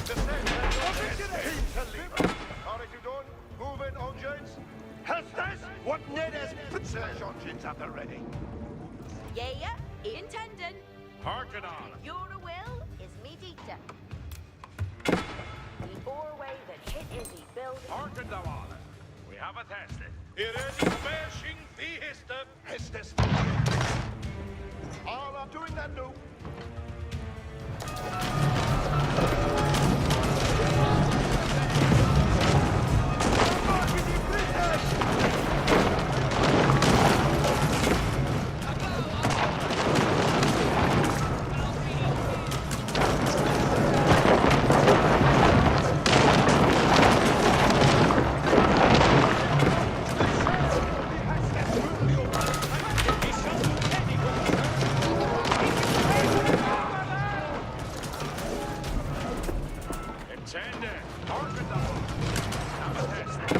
The Sergeant is to leave. How are you doing? Moving on, James. Hestes, what net is Sergeant Jins at the ready. Yeah, intended. Hearken on. Your will is me dicta. The doorway that hit Izzy building. Hearken thou on. We have a tested. It is smashing the Hester. Hestes. All I'm doing that now. Intended. Hearken thou. Have a tested.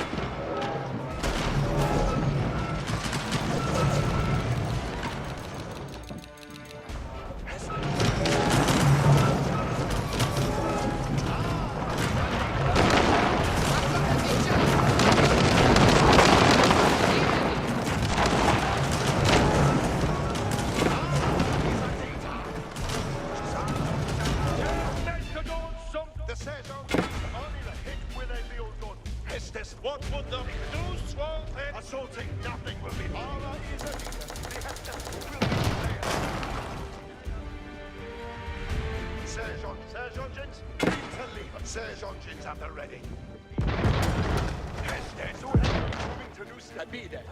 The Sergeant only the hit with a field gun. Hestes, what would the do swell head? Assaulting nothing will be. Allah is a leader. The Hestes will be there. Sergeant Jins, to leave. Sergeant Jins at the ready. Hestes, who has moving to New Stabide.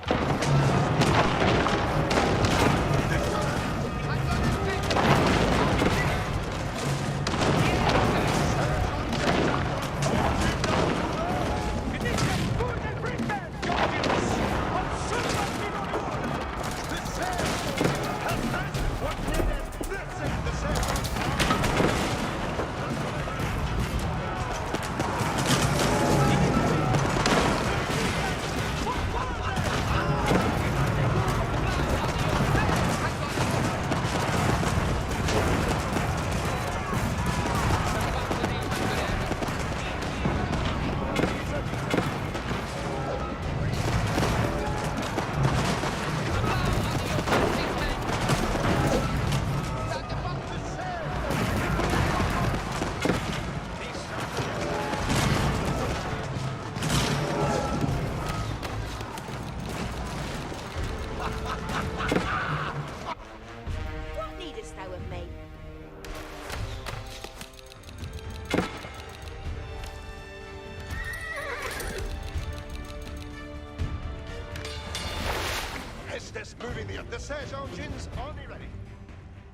The Siege engines only ready.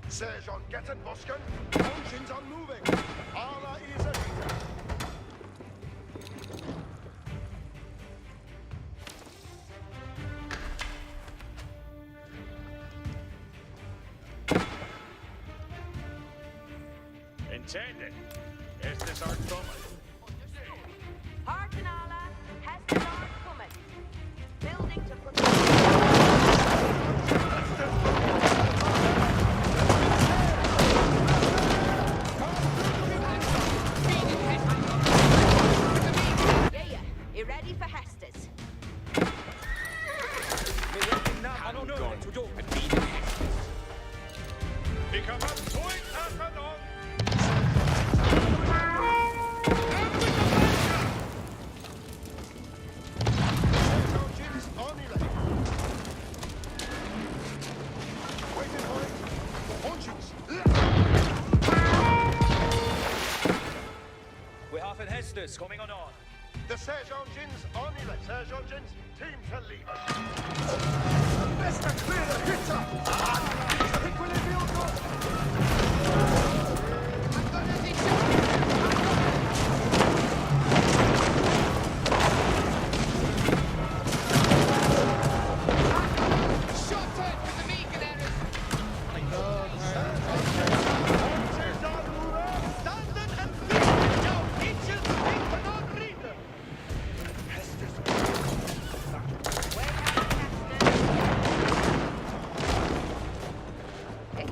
Siege on getting Busken. Engines on moving. Alla is a leader. Intended. Estes aren't coming. Hearken alla, Heston aren't coming. Building to put yeah, you ready for Hestes? I don't know what to do. I'm beating Estes. Become a point and on. We have an Hestus coming on. The Siege engines only ready. Siege engines, team to lead. Mr. Clear the hitter! I think we'll be all good.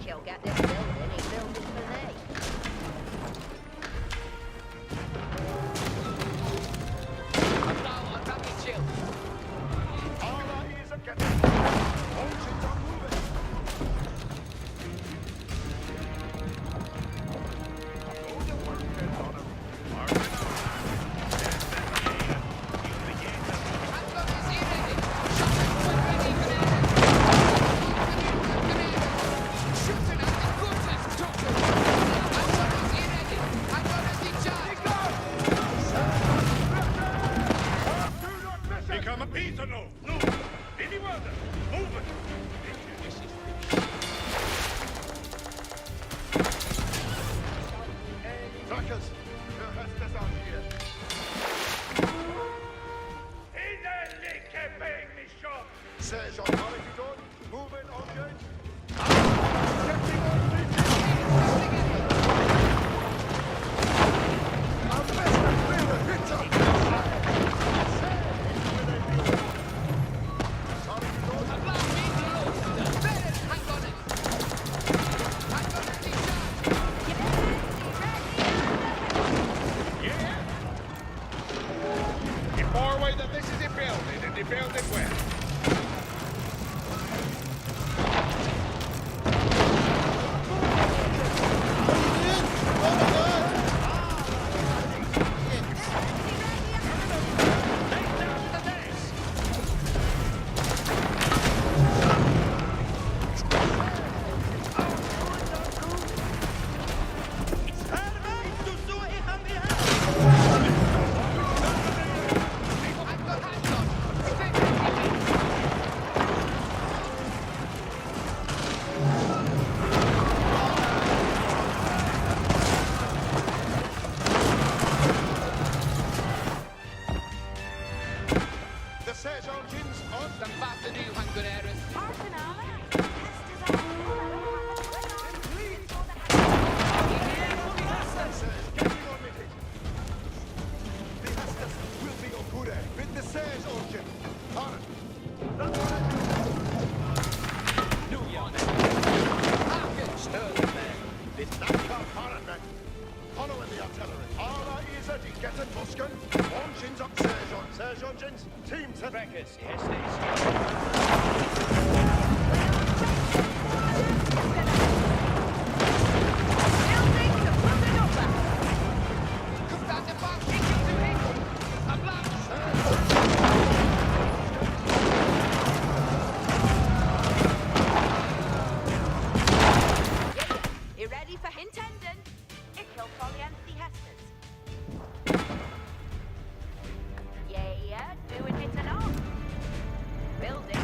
He'll get this building, he built it for me. Alla is a getting. Engines are moving. Oh, the work is on him. Become a piece of no. Anyone. Move it. Trackers, der Rest ist auch hier. In der Linke bang me shot. Siege on quality done. Moving engines. Getting on meeting. A Mr. Clear the hitter! In more way that this is a building and they build it well. The Siege engines on. Hearken alla, Hestes aren't Getting on with it. The Estes will be Okure with the Siege engine. Hard. That's what I do. With that car Hard, man. Following the artillery. Alla is ready. Getting Busken. Engines up. Siege engines. Team to Records, Hestus. building to put it up. You ready for intendant? It killed Polyanthe Hestus. Yeah, doing it and all. Building.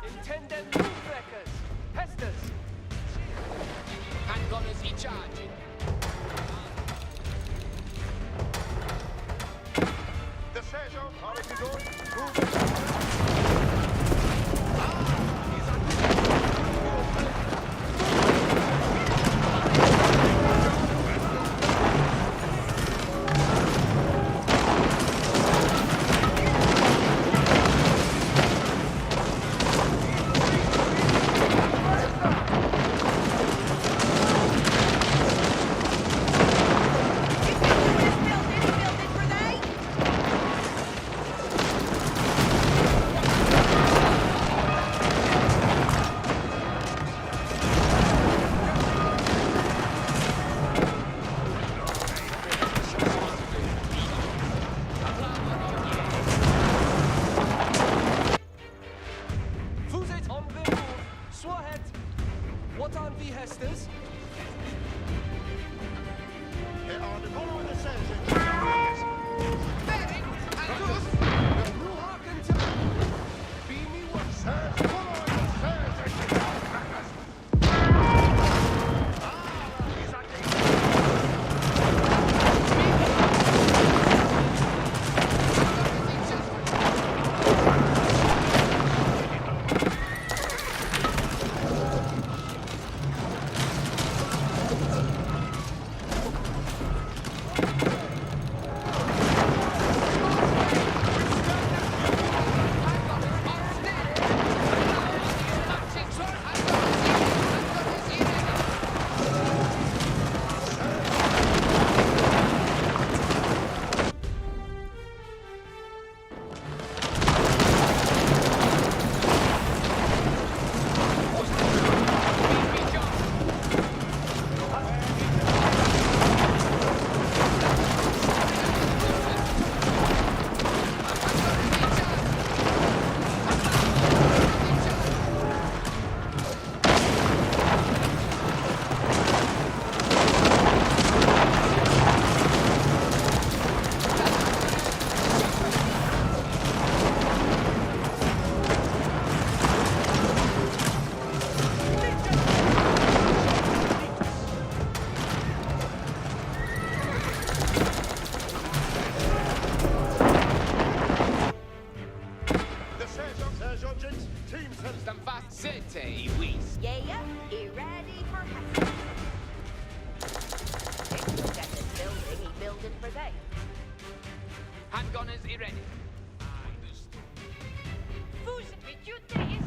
Intendent Moonbreakers. Hestus. Handgunners in charge. The sergeant, how is it going? Move it. Fuzit on the move. Swahead. What on the Hestus? Get on the follow the sergeant. Who hearken to be me once? Serge, follow the sergeant. The sergeant, team sends Stand fast, city, Weiss. Yeah, he ready for Hestus. If he'll get this building, he build it for they. Handgunners ready. Who's with you? There is.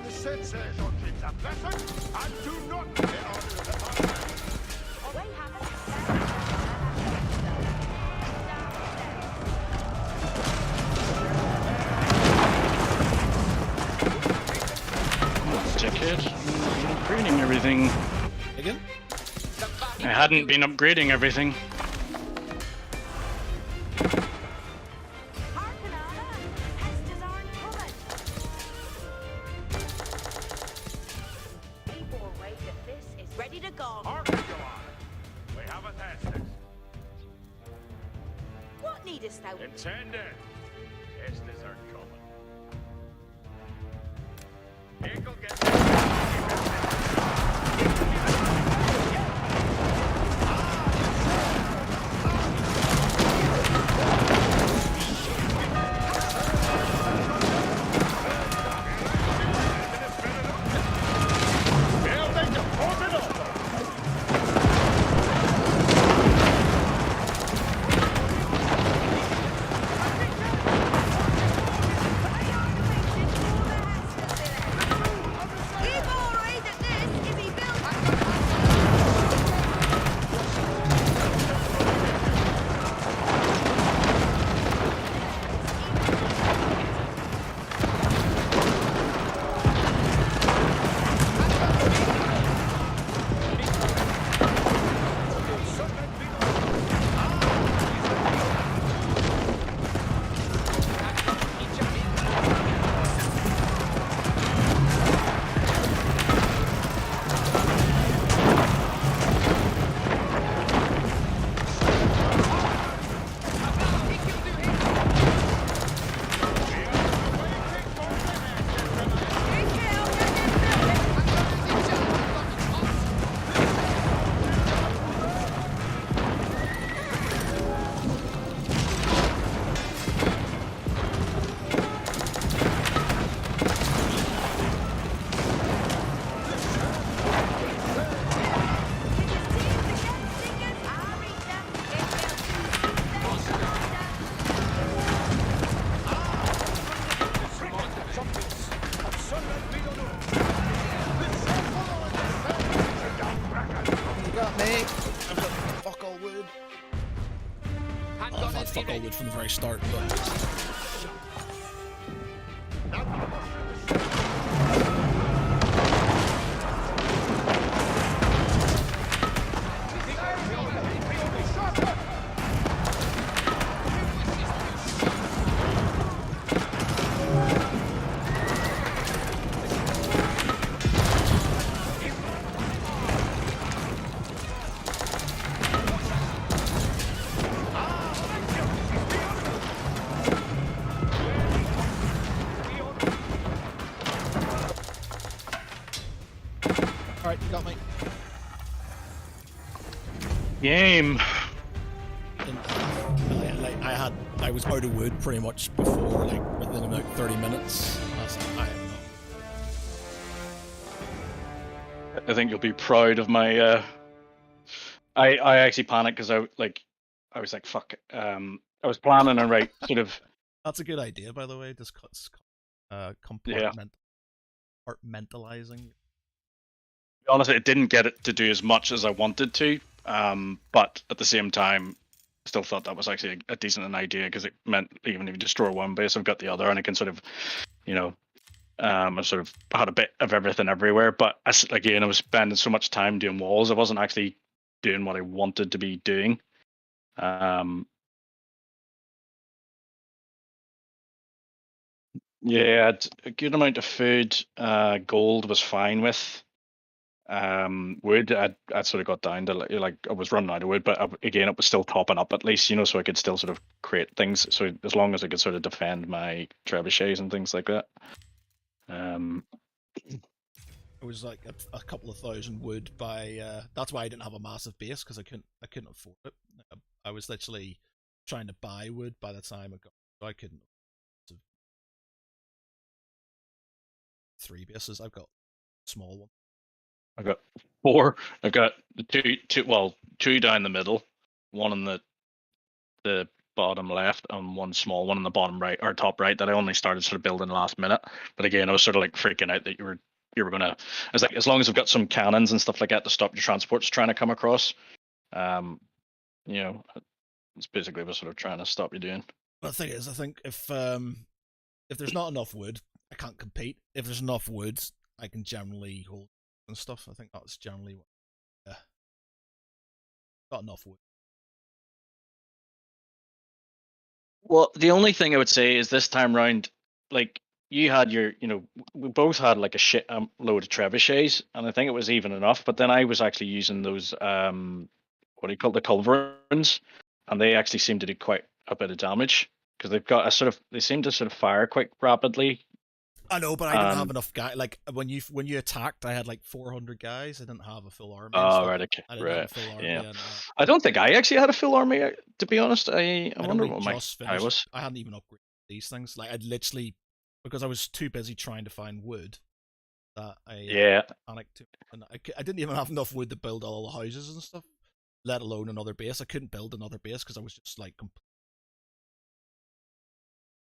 The said sergeant gives a blessing, and do not in order to the master. We haven't Dickhead. Upgrading everything. Again? I hadn't been upgrading everything. Harkenada, Hestas aren't coming. People wait that this is ready to go. Hearken, Your Honor. We have a test. What needest thou? Intended. Estes are coming. Eagle get Fuck all wood from the very start, but alright, you got me. Game. And, I was out of wood pretty much before, like within about 30 minutes. I was like, I am not. I think you'll be proud of my. I actually panicked because I was like fuck. I was planning on sort of. That's a good idea, by the way. Just compartmentalizing. Honestly, it didn't get it to do as much as I wanted to, but at the same time, I still thought that was actually a decent idea because it meant even if you destroy one base, I've got the other, and I can sort of, I sort of had a bit of everything everywhere. But I was spending so much time doing walls, I wasn't actually doing what I wanted to be doing. Yeah, a good amount of food. Gold was fine with. Wood, I'd sort of got down to like I was running out of wood, but again, it was still topping up at least, so I could still sort of create things. So as long as I could sort of defend my trebuchets and things like that. It was like a couple of thousand wood by. That's why I didn't have a massive base because I couldn't afford it. I was literally trying to buy wood by the time I got. So I couldn't. 3 bases. I've got a small one. I've got 4. I've got two down the middle, one in the bottom left and one small one in the bottom right or top right that I only started sort of building last minute. But again, I was sort of like freaking out that you were gonna. I was like, as long as I've got some cannons and stuff like that to stop your transports trying to come across, you know, it's basically what I was sort of trying to stop you doing. But the thing is, I think if there's not enough wood, I can't compete. If there's enough wood, I can generally hold and stuff. I think that's generally what. Yeah. Got enough wood. Well, the only thing I would say is this time round, like you had your, we both had like a shit load of trebuchets, and I think it was even enough. But then I was actually using those, what do you call the culverins, and they actually seem to do quite a bit of damage because they've got a they seem to sort of fire quite rapidly. I know, but I didn't have enough guys. Like when you attacked, I had like 400 guys. I didn't have a full army. Oh, right, okay, I didn't have a full army. Yeah. And, I don't think I actually had a full army. To be honest, I wonder what I was. I hadn't even upgraded these things. Like I'd literally, because I was too busy trying to find wood, that I panicked too. And I didn't even have enough wood to build all the houses and stuff, let alone another base. I couldn't build another base because I was just like.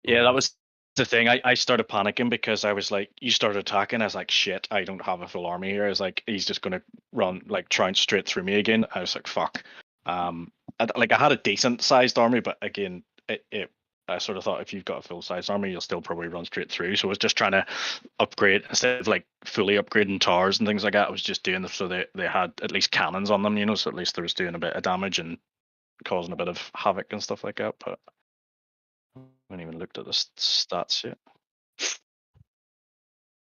Yeah, that was the thing. I started panicking because I was like, you started attacking. I was like, shit, I don't have a full army here. I was like, he's just gonna run like trying straight through me again. I was like, fuck. I had a decent sized army, but again, I sort of thought if you've got a full sized army, you'll still probably run straight through. So I was just trying to upgrade instead of like fully upgrading towers and things like that. I was just doing so they had at least cannons on them, so at least they was doing a bit of damage and causing a bit of havoc and stuff like that. But I haven't even looked at the stats yet.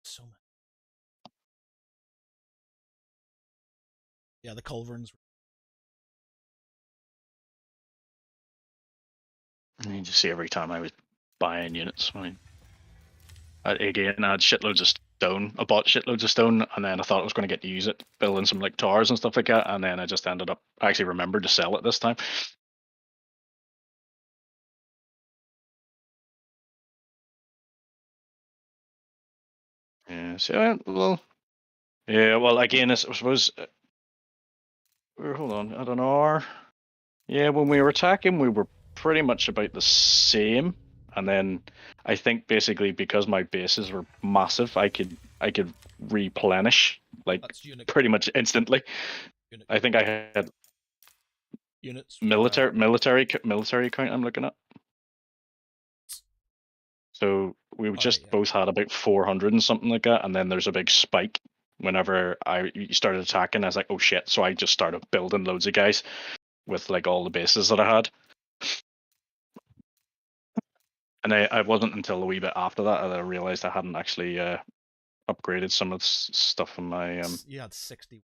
So many. Yeah, the culverins. You just see every time I was buying units. Again, I had shitloads of stone. I bought shitloads of stone, and then I thought I was going to get to use it, building some like towers and stuff like that, and then I just ended up. I actually remembered to sell it this time. Yeah. So well, again, I suppose. Hold on, I don't know. Yeah, when we were attacking, we were pretty much about the same, and then I think basically because my bases were massive, I could replenish like pretty much instantly. I think I had units military count I'm looking at. So we just both had about 400 and something like that, and then there's a big spike whenever you started attacking. I was like, oh shit! So I just started building loads of guys with like all the bases that I had. And I wasn't until a wee bit after that that I realized I hadn't actually upgraded some of the stuff in my. You had 60.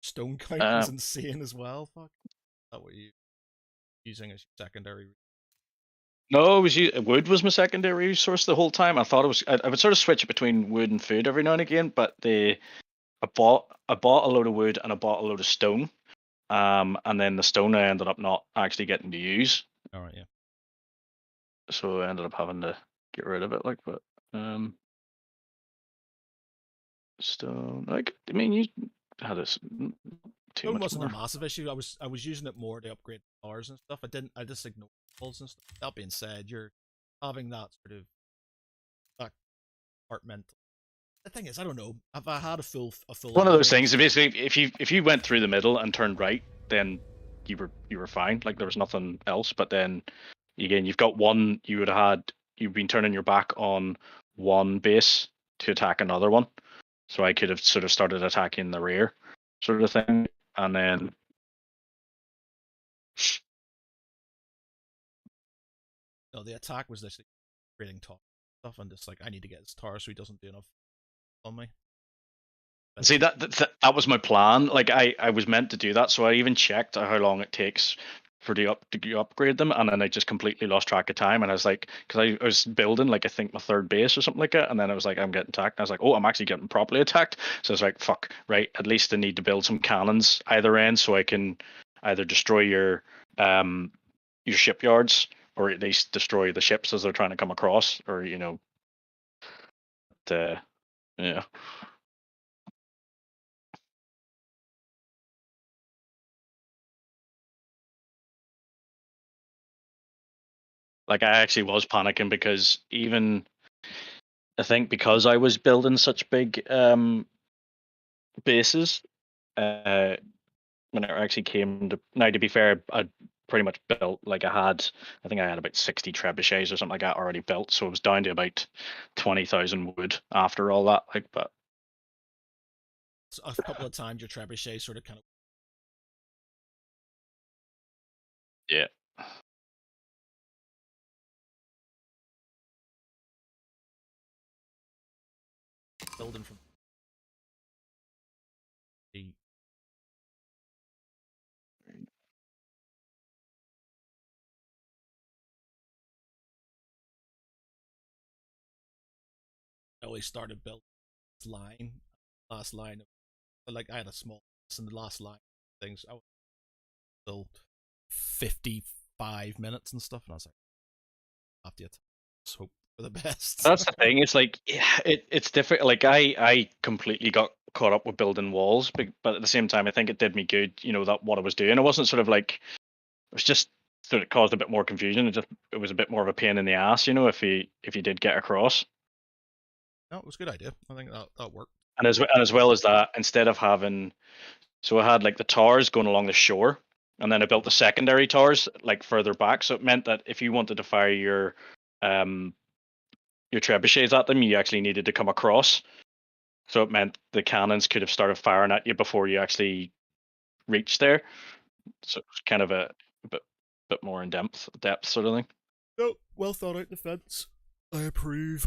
Stone count was insane as well. Fuck. Is that what you using as your secondary? No, wood was my secondary resource the whole time. I thought it was. I would sort of switch it between wood and food every now and again, but I bought a load of wood and I bought a load of stone, and then the stone I ended up not actually getting to use. All right, yeah. So I ended up having to get rid of it, but stone. Like, I mean, you had this. Stone wasn't a massive issue. I was using it more to upgrade cars and stuff. I just ignored walls and stuff. That being said, you're having that sort of that apartment. The thing is, I don't know. If I had a full one of those things. Basically, if you went through the middle and turned right, then you were fine. Like there was nothing else. But then again, you've got one. You've been turning your back on one base to attack another one. So I could have sort of started attacking the rear, sort of thing, and then. No, the attack was literally creating top stuff and just like I need to get his tower so he doesn't do enough on me. See that was my plan. Like I was meant to do that, so I even checked how long it takes for to upgrade them, and then I just completely lost track of time. And I was like, because I was building like I think my third base or something like that, and then I was like, I'm getting attacked. And I was like, oh, I'm actually getting properly attacked. So I was like, fuck, right. At least I need to build some cannons either end, so I can either destroy your shipyards, or at least destroy the ships as they're trying to come across, or yeah. Like I actually was panicking because even I think because I was building such big bases, when it actually came to now, to be fair, I pretty much built like I think I had about 60 trebuchets or something like that already built, so it was down to about 20,000 wood after all that. Like, but So a couple of times your trebuchet sort of kind of yeah. building from the I always started building this line, last line of, but like I had a small in the last line of things. I was still 55 minutes and stuff, and I was like, after you just hope for the best. That's the thing. It's like it's different. Like I completely got caught up with building walls, but at the same time, I think it did me good. You know that what I was doing. It wasn't sort of like it was just sort of caused a bit more confusion. It was a bit more of a pain in the ass. You know, if you did get across. No, it was a good idea. I think that worked. And as well as that, instead of having, so I had like the towers going along the shore, and then I built the secondary towers like further back. So it meant that if you wanted to fire your trebuchets at them, you actually needed to come across. So it meant the cannons could have started firing at you before you actually reached there. So it was kind of a bit more in depth sort of thing. No, well thought out defense. I approve.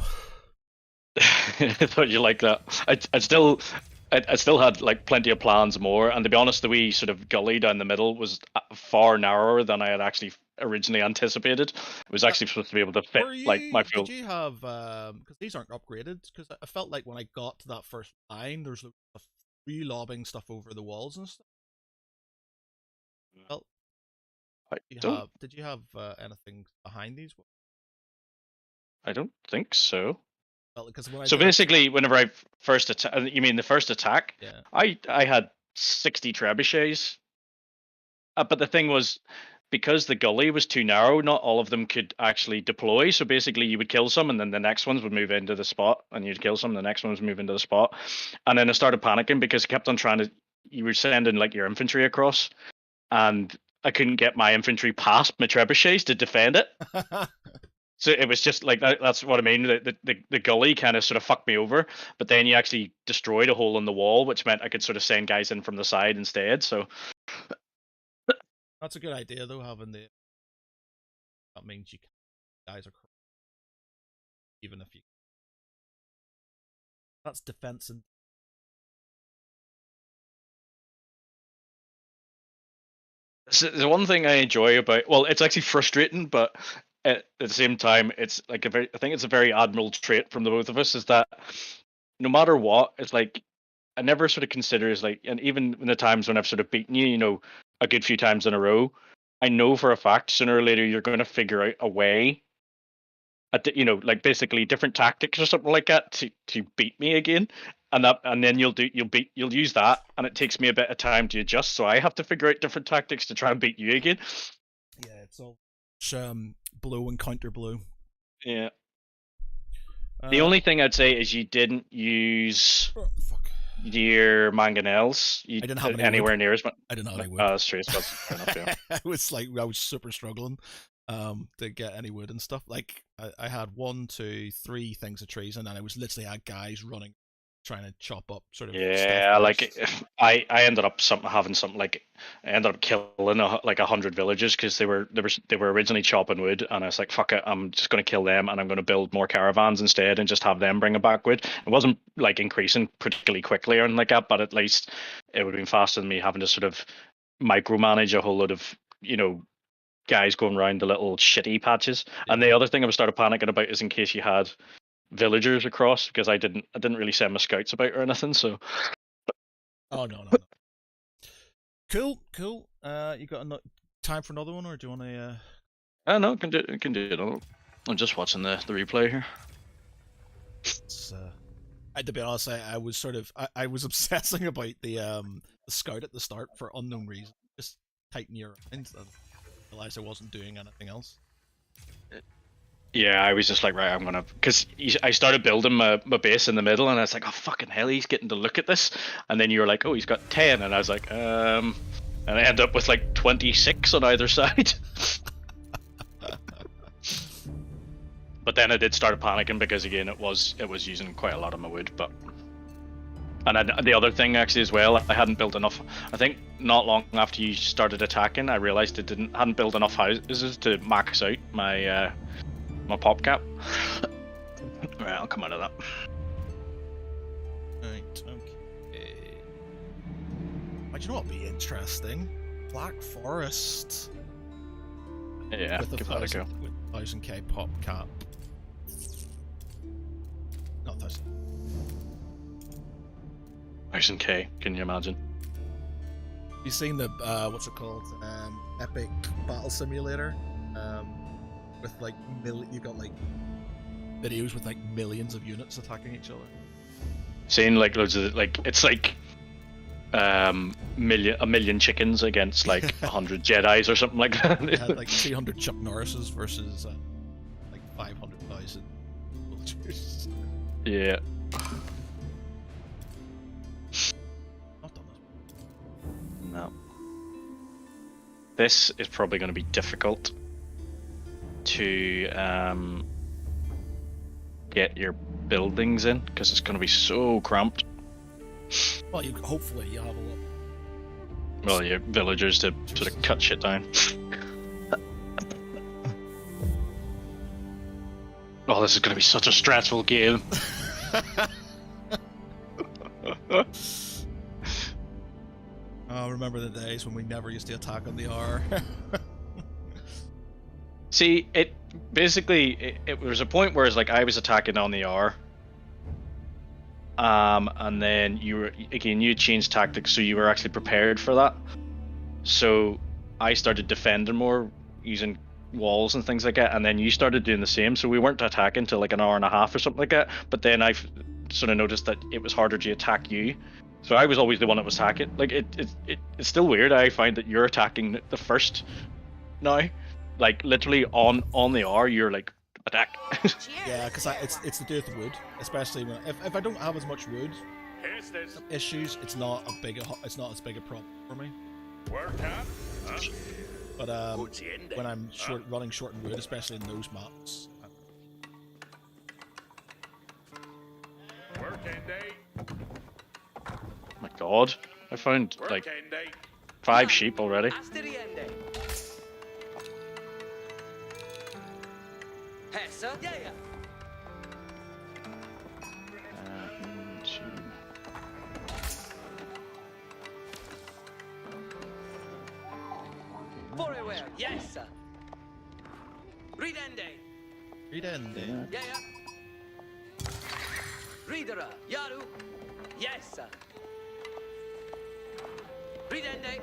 I thought you liked that. I still had like plenty of plans more, and to be honest, the wee sort of gully down the middle was far narrower than I had actually originally anticipated. It was actually supposed to be able to fit like my field. Did you have because these aren't upgraded? Because I felt like when I got to that first line, there's re-lobbing stuff over the walls and stuff. Well, did you have anything behind these? I don't think so. Well, because when so basically, whenever I first attack, you mean the first attack? Yeah. I had 60 trebuchets, but the thing was, because the gully was too narrow, not all of them could actually deploy. So basically, you would kill some, and then the next ones would move into the spot, and you'd kill some, and the next ones would move into the spot. And then I started panicking because I kept on trying to. You were sending like your infantry across, and I couldn't get my infantry past my trebuchets to defend it. So it was just like that's what I mean. The gully kind of sort of fucked me over, but then you actually destroyed a hole in the wall, which meant I could sort of send guys in from the side instead. So that's a good idea, though. Having that means you guys are even if you that's defense and the one thing I enjoy about it's actually frustrating, but at the same time, it's like I think it's a very admirable trait from the both of us is that no matter what, it's like I never sort of consider as like, and even in the times when I've sort of beaten you, you know, a good few times in a row, I know for a fact sooner or later you're going to figure out a way, you know, like basically different tactics or something like that to beat me again, and then you'll use that, and it takes me a bit of time to adjust, so I have to figure out different tactics to try and beat you again. Yeah, it's all blow and counter blow. Yeah. The only thing I'd say is you didn't use your mangonels. You I didn't have anywhere near as much. I didn't have any wood. That's true. So that's fair enough, yeah. I was super struggling to get any wood and stuff. Like I had 1, 2, 3 things of trees, and then I was literally had guys running, trying to chop up sort of. Yeah, like I ended up having something like I ended up killing like 100 villagers because they were originally chopping wood, and I was like, fuck it, I'm just going to kill them, and I'm going to build more caravans instead, and just have them bring it back wood. It wasn't like increasing particularly quickly or anything like that, but at least it would have been faster than me having to sort of micromanage a whole lot of, you know, guys going around the little shitty patches. Yeah. And the other thing I was started panicking about is in case you had villagers across, because I didn't really send my scouts about or anything. So no. Cool. You got time for another one, or do you want to no, can do it. I'm just watching the replay here. To be honest, I was sort of I was obsessing about the scout at the start for unknown reasons, just tightening your lines, and realized I wasn't doing anything else. Yeah, I was just like, right, I'm gonna, because I started building my base in the middle, and I was like, oh fucking hell, he's getting to look at this, and then you were like, oh, he's got 10, and I was like, and I end up with like 26 on either side. But then I did start panicking because again, it was using quite a lot of my wood, but. And the other thing actually as well, I hadn't built enough. I think not long after you started attacking, I realized I hadn't built enough houses to max out my my pop cap. Right, I'll come out of that. Right, okay. Do you know what'd be interesting? Black Forest. Yeah, with give that a go. With 1000k pop cap. Not 1000. 1000k, can you imagine? You seen the what's it called? Epic Battle Simulator? With like you got like videos with like millions of units attacking each other. Seeing like loads of like it's like a million chickens against like 100 Jedis or something like that. They had like 300 Chuck Norrises versus like 500,000 villagers. Yeah. No. This is probably going to be difficult to get your buildings in because it's going to be so cramped. Well, hopefully you have a lot. Well, your villagers to sort of cut shit down. Oh, this is going to be such a stressful game. Oh, remember the days when we never used to attack on the R. See, it basically it was a point where it's like I was attacking on the R, and then you changed tactics, so you were actually prepared for that. So I started defending more using walls and things like that, and then you started doing the same. So we weren't attacking till like an hour and a half or something like that. But then I've sort of noticed that it was harder to attack you. So I was always the one that was attacking. Like it's still weird. I find that you're attacking the first now, like literally on the R. You're like attack. Yeah, because it's to do with the wood, especially when if I don't have as much wood issues, it's not as big a problem for me. But when I'm running short in wood, especially in those maps. Oh my god, I found like 5 sheep already. Yes, sir. Ridende. Ridende. Yeah, yeah. Reader, Yaru. Yes, sir. Ridende.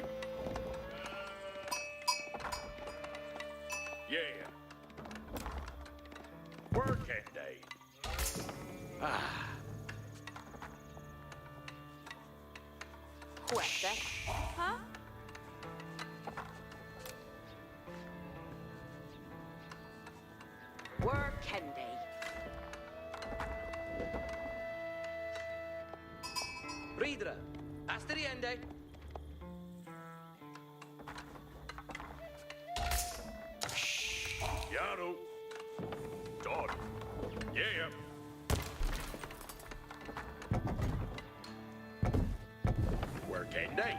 Yeah. Working day. Ah. Questa. Huh? Working day. Reader. Asteriende. Yaru. Dog. Yeah. Working day.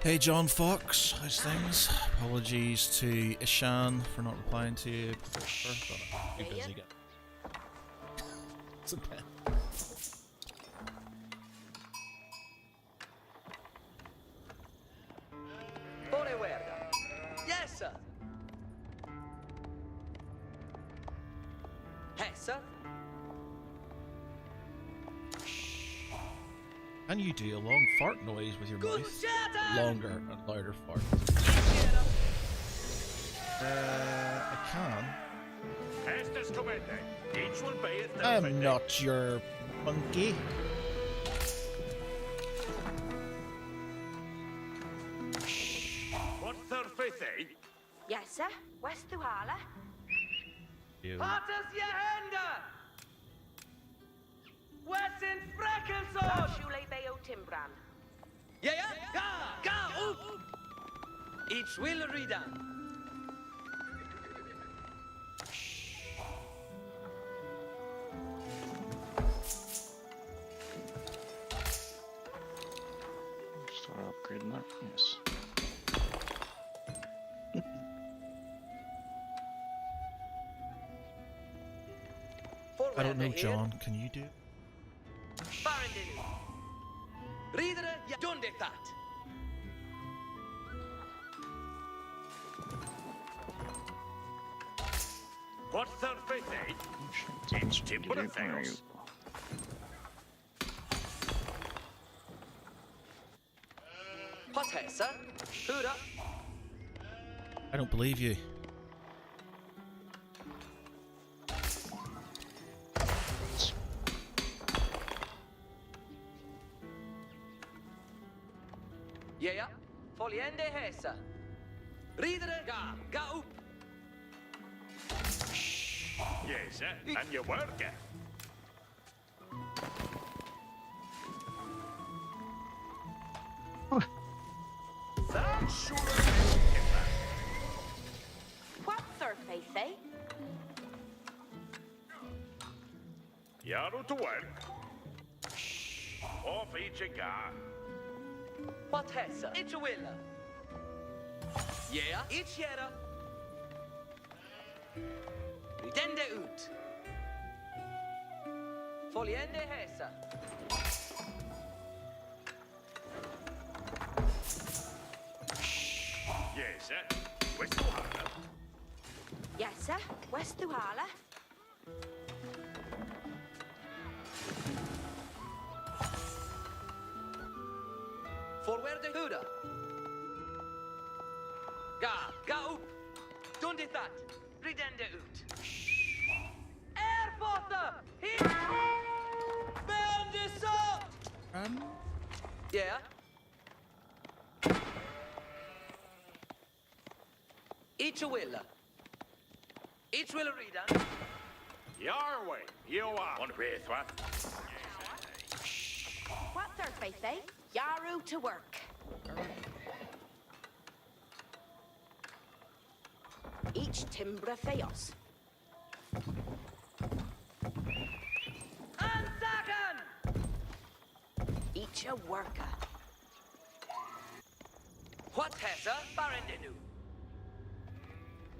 Hey John Fox, how's things? Apologies to Ishan for not replying to you before, but I'm too busy getting. It's a bit. Yes, sir. Hey, sir. Can you do a long fart noise with your mouth? Longer and louder fart. I can. I'm not your monkey. What's their faith, eh? Yes, sir. West Duhala. You. Patas je hände! West in Freckelsson! Shule Bayo Timbran. Ja, ja, ga, upp! Each will redan. Start upgrading that. Yes. I don't know, John. Can you do? Barendenu. Riedere, ja, done that. What's their faith, eh? It's timber affairs. What hesa? Hurra. I don't believe you. Ja, ja. Följande hesa. Riedere, ga upp. Yes, and you work it. That's sure What's their faith, eh? You're to work. Off each a guy. What hesa? It's a willa. Ja, it's jera. Ridende ut. Följande hesa. Yes, West Duhala. Yes, sir. West Duhala. Forward hurra. Ga upp. Done that. Ridende ut. Airfota! Hit! Bound this up! Yeah. Each a willa. Each will read on. Your way. You are. One way, what? What's their faith, eh? Yaru to work. Each Timbra Theos. Ansagan! Each a worker. What hesa? Barendenu.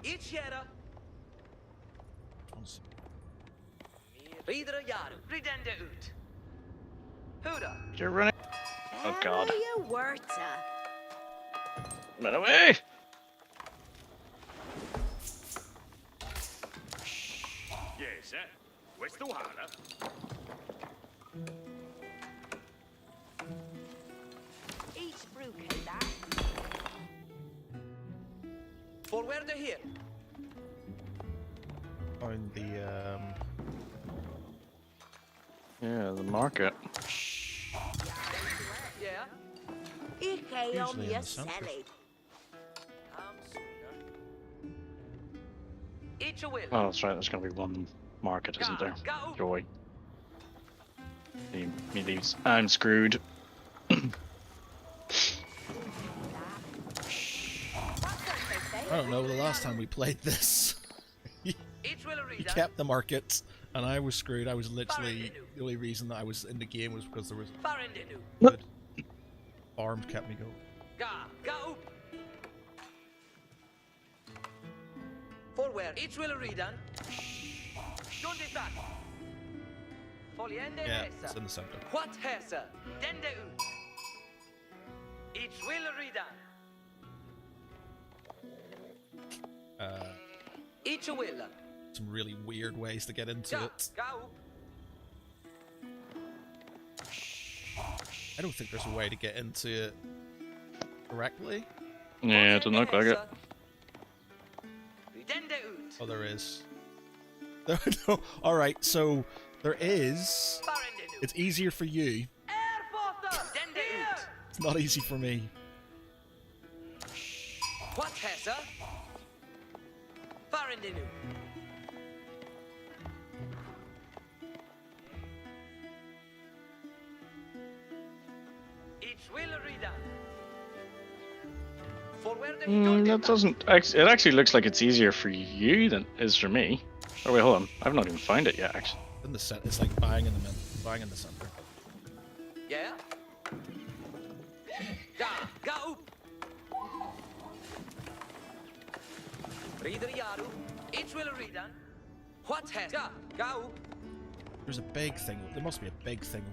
Each yera. Riedere jaru. Ridende ut. Hurra. You're running. Oh God. Area Werta. Run away! Yes, West Duhala. Each brew came that. Forward here. On the Yeah, the market. Yeah. Ike on Usually in your the center. celly. Each a will. Oh, that's right. There's gonna be one market, isn't there? Go. Joy. Me leaves. I'm screwed. I don't know. The last time we played this, Each will he read kept the market, and I was screwed. I was literally the only reason that I was in the game was because there was Barendenu. good farm kept me going. Ga up. Forward. Each will read on. Done that. Följande Yeah, it's hesa. in the center. What hesa? Dende ut. Each will read on. Each a will. Some really weird ways to get into it. Ga up. I don't think there's a way to get into it correctly. Yeah, it doesn't look like it. Ridende ut. Oh, there is. No, all right. So there is. Barendenu. It's easier for you. Airfota. Dende ut. It's not easy for me. What hesa? Farindinu. It's will read that. For where the That doesn't. It actually looks like it's easier for you than it is for me. Oh wait, hold on. I've not even found it yet. Actually. In the center, it's like bang in the middle, bang in the center. Yeah? Ga up. Reader Yaru, it's will read that. What has ga up. There's a big thing. There must be a big thing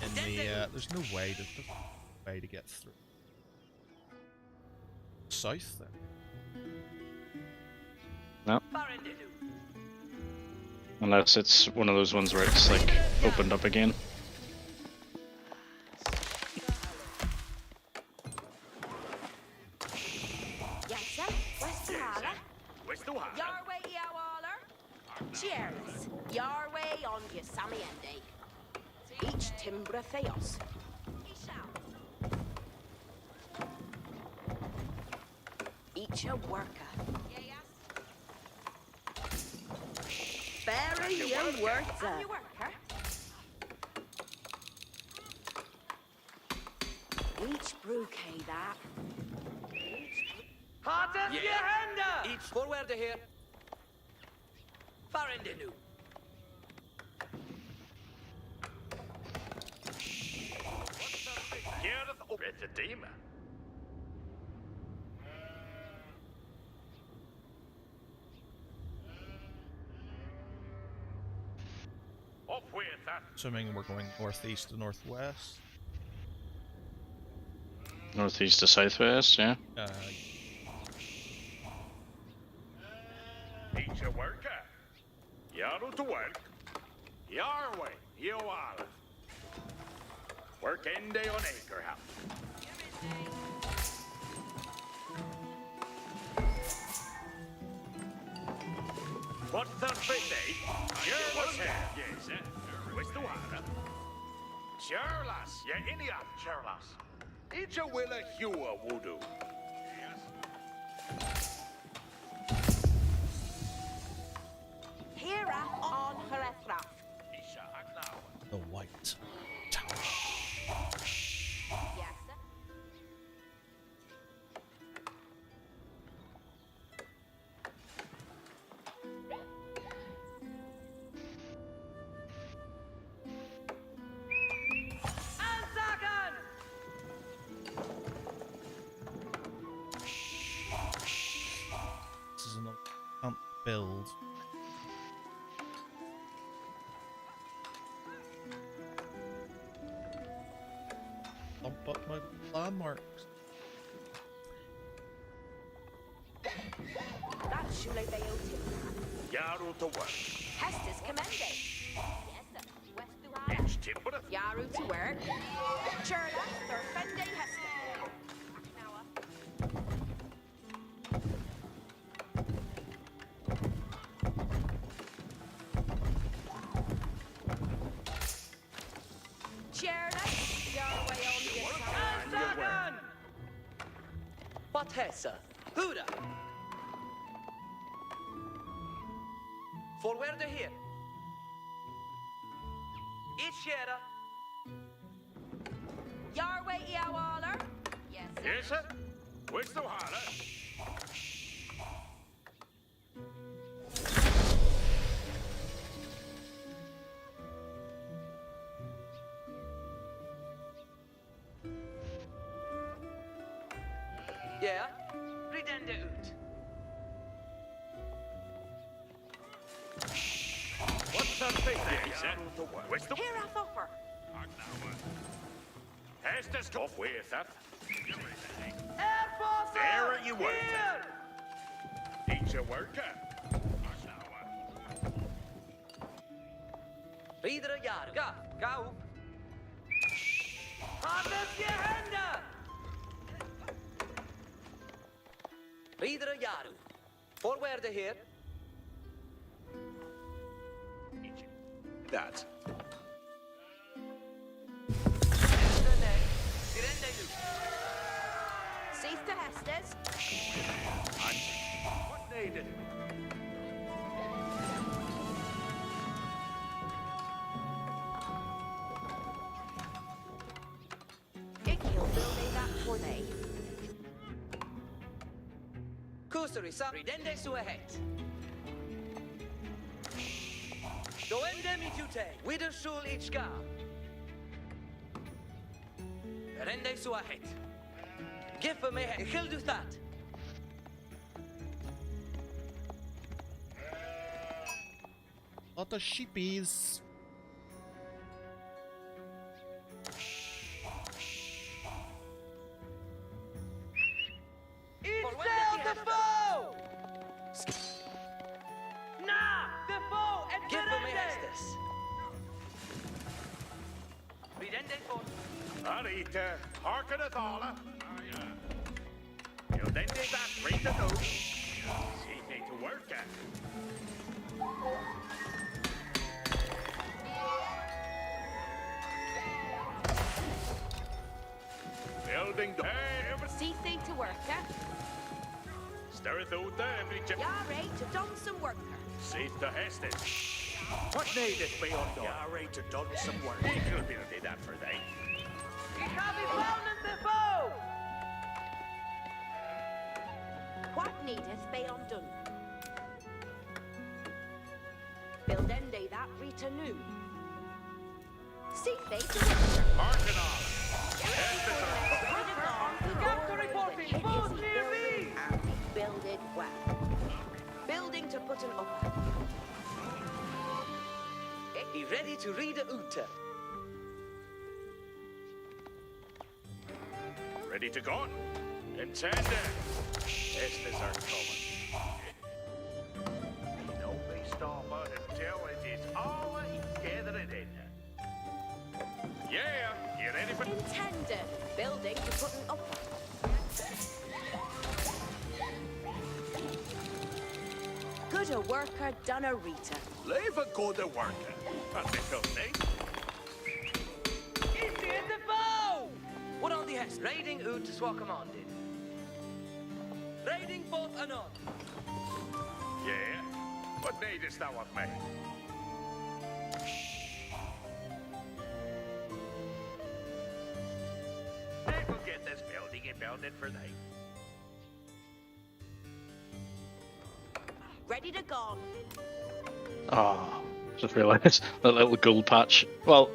in the. There's no way. There's no way to get through. South then. No. Farindinu. Unless it's one of those ones where it's like opened up again. Yes, sir. Westuhala. Westuhala. Yarway Yawaller. Cheers. Yarway on Yasamiende. Each Timbra Theos. Each a worker. Very young worker. Each brewkay that. Harten je handen! Iets voorwaarts heer. Farindinu. Gerrit op het thema. Up with that. Assuming we're going northeast to northwest. Northeast to southwest, yeah. Each a worker. Yaru to work. Yarway, you are. Work end day on Acreham. What's the fit day? Sure, what's here? Yes, sir. What's the water? Sure, lass. Yeah, any up, sure, lass. Each a will a hua voodoo. Hera on Herefraf. The White Tower. Yes, sir. Anzagan! This is another can't build. Bump up my landmarks. That's Shule Beotim. Yaru to work. Hestus Commende. Yes, sir. Westuhala. Each timber. Yaru to work. Churla, Thurfende Hestus. Churla, Yarway on Yasamiende. Anzagan! What hessa? Huda! For where the here? It's Shera. Yarway Yawaller. Yes, sir. Yes, sir. What's the water? Yeah? Redende ut. What's the fit day? Yes, sir. What's the Hera Thopper. Has to stop with that. Airforce! There you were. Here! Each a worker. Reader Yaru. Ga up. Harness je handen! Reader Yaru. Voorwaarts heer. That. See Faith to Hestes. What needed? Ikil building that for thee. Kusuri sa ridende suahet. Doende mitute, widershul ichka. Rende suahet. Giffe me gildu that. Lot of sheepies. It's the foe! Nah! The foe and Giffe me hestes. Ridende for. Arita, hearkeneth alla. You'll then do that, read the note. See me to work at. Building the... See thee to work, Stirreth out there every chip. Yare to done some work. See the Hestes. What needeth be undone? Yare to done some work. He could be did that for thee. Ich habe found the foe! What needeth be undone? Buildende that Rita new. See thee to work. Hearken all. Hestes are Captain reporting, foes near me! And he builded well. Building to put an upper. He ready to read a uta. ready to go. Intended. Hestes are coming. Don't be stopping until it is all gathered in. Yeah, you ready for... Intended. Building to put an upper. Good a worker, done a Rita. Leave a good worker. That's it, me. It's in the bow! What on the hest? Raiding ut to swap commanded. Raiding both anon. Yeah? What needest thou of me? They will get this building and build it for thee. Ready to go. Oh, just realised that little gold patch. Well,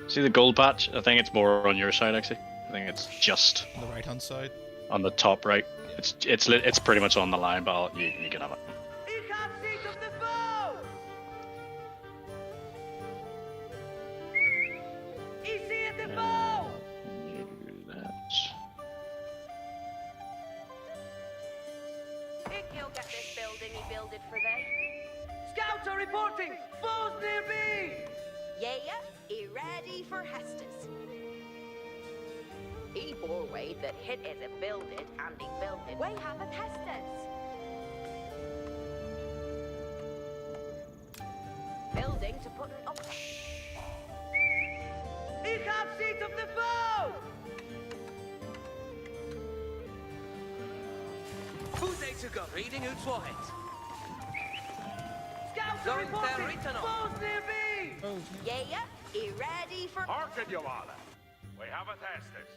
see the gold patch? I think it's more on your side actually. I think it's just On the right hand side. on the top right. It's pretty much on the line, but you can have it. Ich hab seat of the foe! Ich sehe the foe! You do that. He'll get this building, he builded for thee. Scouts are reporting! Foes near me! Yeah, he ready for Hestes. He bore way that hit is a builded and he builded. We have a Hestes. Building to put an up. Ich hab seat of the foe! Who's they to go? Reading who's what? Scouts are reporting! Foes near me! Yeah, he ready for... Hearken, you all. We have a Hestes.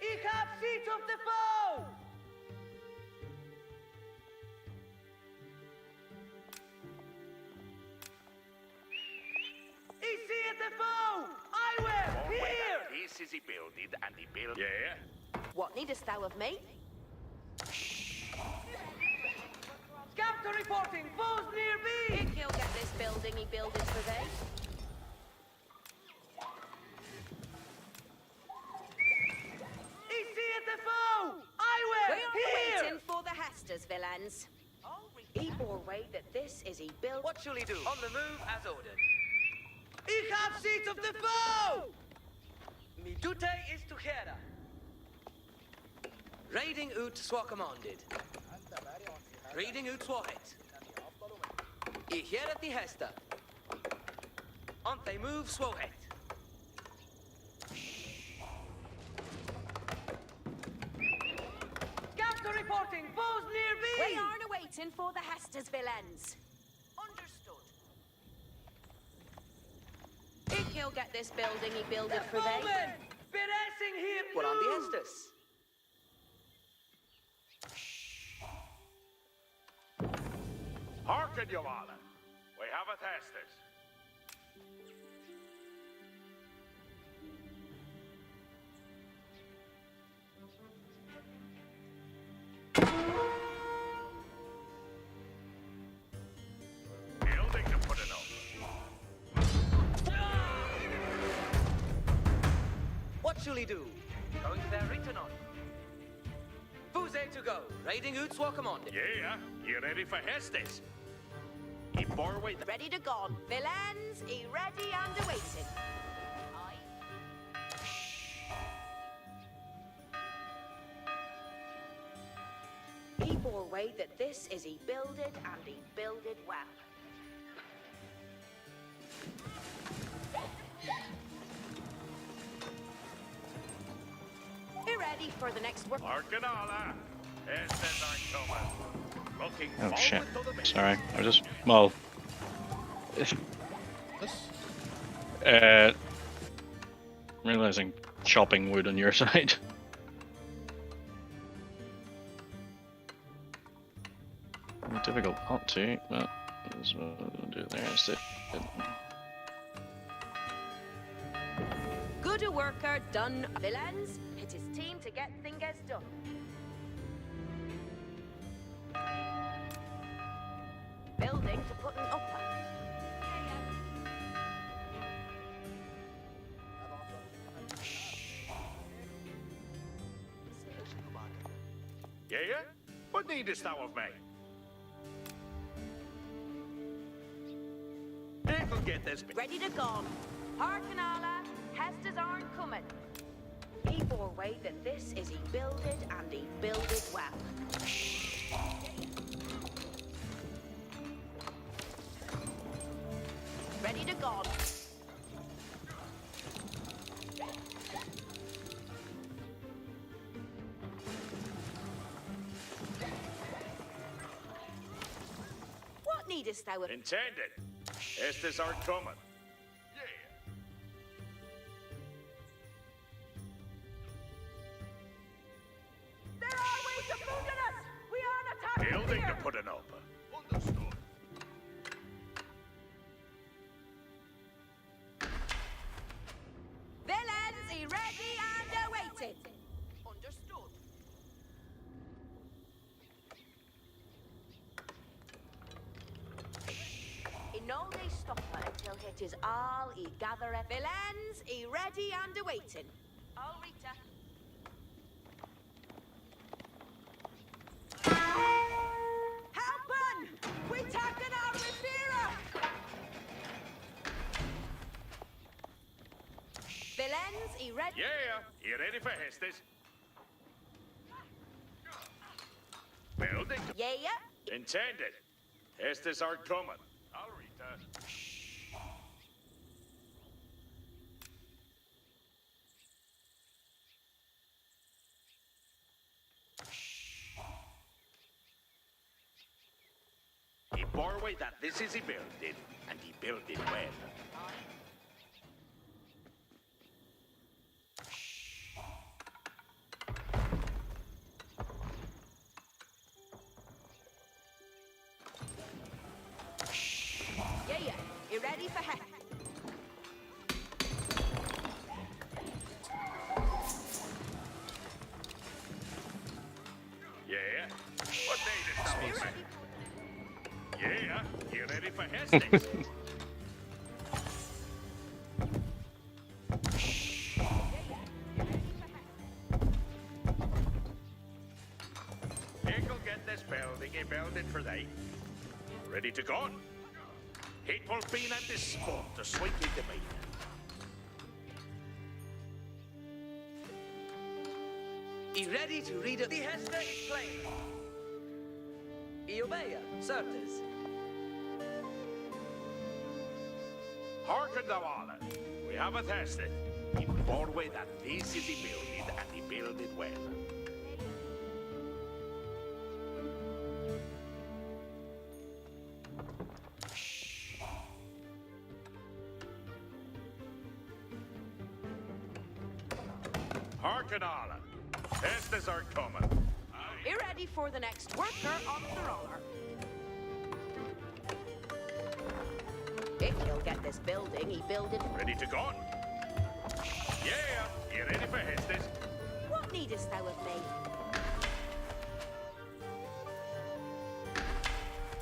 Ich hab seat of the foe! Ich sehe the foe! I will! Here! This is he builded and he built. Yeah? What needest thou of me? Scouts are reporting! Foes near me! He'll get this building, he builded for thee. Ich sehe the foe! I will! We are Here! waiting for the Hestes, villains. He bore way that this is he built. What shall he do? On the move as ordered. Ich hab seat of the foe! Mi dute is to Hera. Raiding ut swa commanded. Raiding ut swahet. I heret the hesta. On they move swahet. reporting foes near We me. aren't waiting for the Hester's villains. Understood. If he'll get this building he builded for they. Bowman! Beressing here. We're on the Estes. Hearken, Your Honor. We have a Estes. Building to put it over. What shall he do? Going there written on. Fuse to go. Raiding Oots walk on. Yeah, you ready for Estes? He bore away the... Ready to gone. Villains, he ready and awaiting. He bore way that this is he builded and he builded well. He ready for the next work. Hearken, Allah. Estes aren't coming. Looking Oh shit. forward to the meeting. Sorry. I just well. This? Realizing chopping wood on your side. Difficult not to, but that's what I'll do there instead. Good a worker done. Villains, it is team to get things done. Building to put an upper. Yeah? What needest thou of me? It'll get this... Ready to gone. Hearken Allah, Hester's aren't coming. He bore way that this is he builded and he builded well. Ready to gone. What needest thou of... Intended. Estes aren't coming. Yeah. There are ways of moving us! We aren't attacking Building here! to put an upper. Understood. Villains, he ready and awaiting. Understood. He no they stop until it is all he gathereth. Villains, he ready and awaiting. All Rita. Help! We taken our Rivera! Villains, he ready? Yeah, you ready for Estes? Building to... Yeah. Intended. Estes aren't coming. I'll return. He bore away that this is he builded, and he built it well. Yeah. You ready for heck? Yeah? What day is that? Yeah, you ready for Estes? He'll get this building, he built it for thee. Ready to go? It will be at this spot to swing into me. He ready to read it. The Hester is plain. Eobeya, certes. Hearken thou all. We have a tested. He bore away that this is he builded, and he built it well. Harken alla. Estes are coming. Be ready for the next worker on the roller. If he'll get this building, he build it. Ready to go? Yeah, you ready for Estes? What needest thou of me?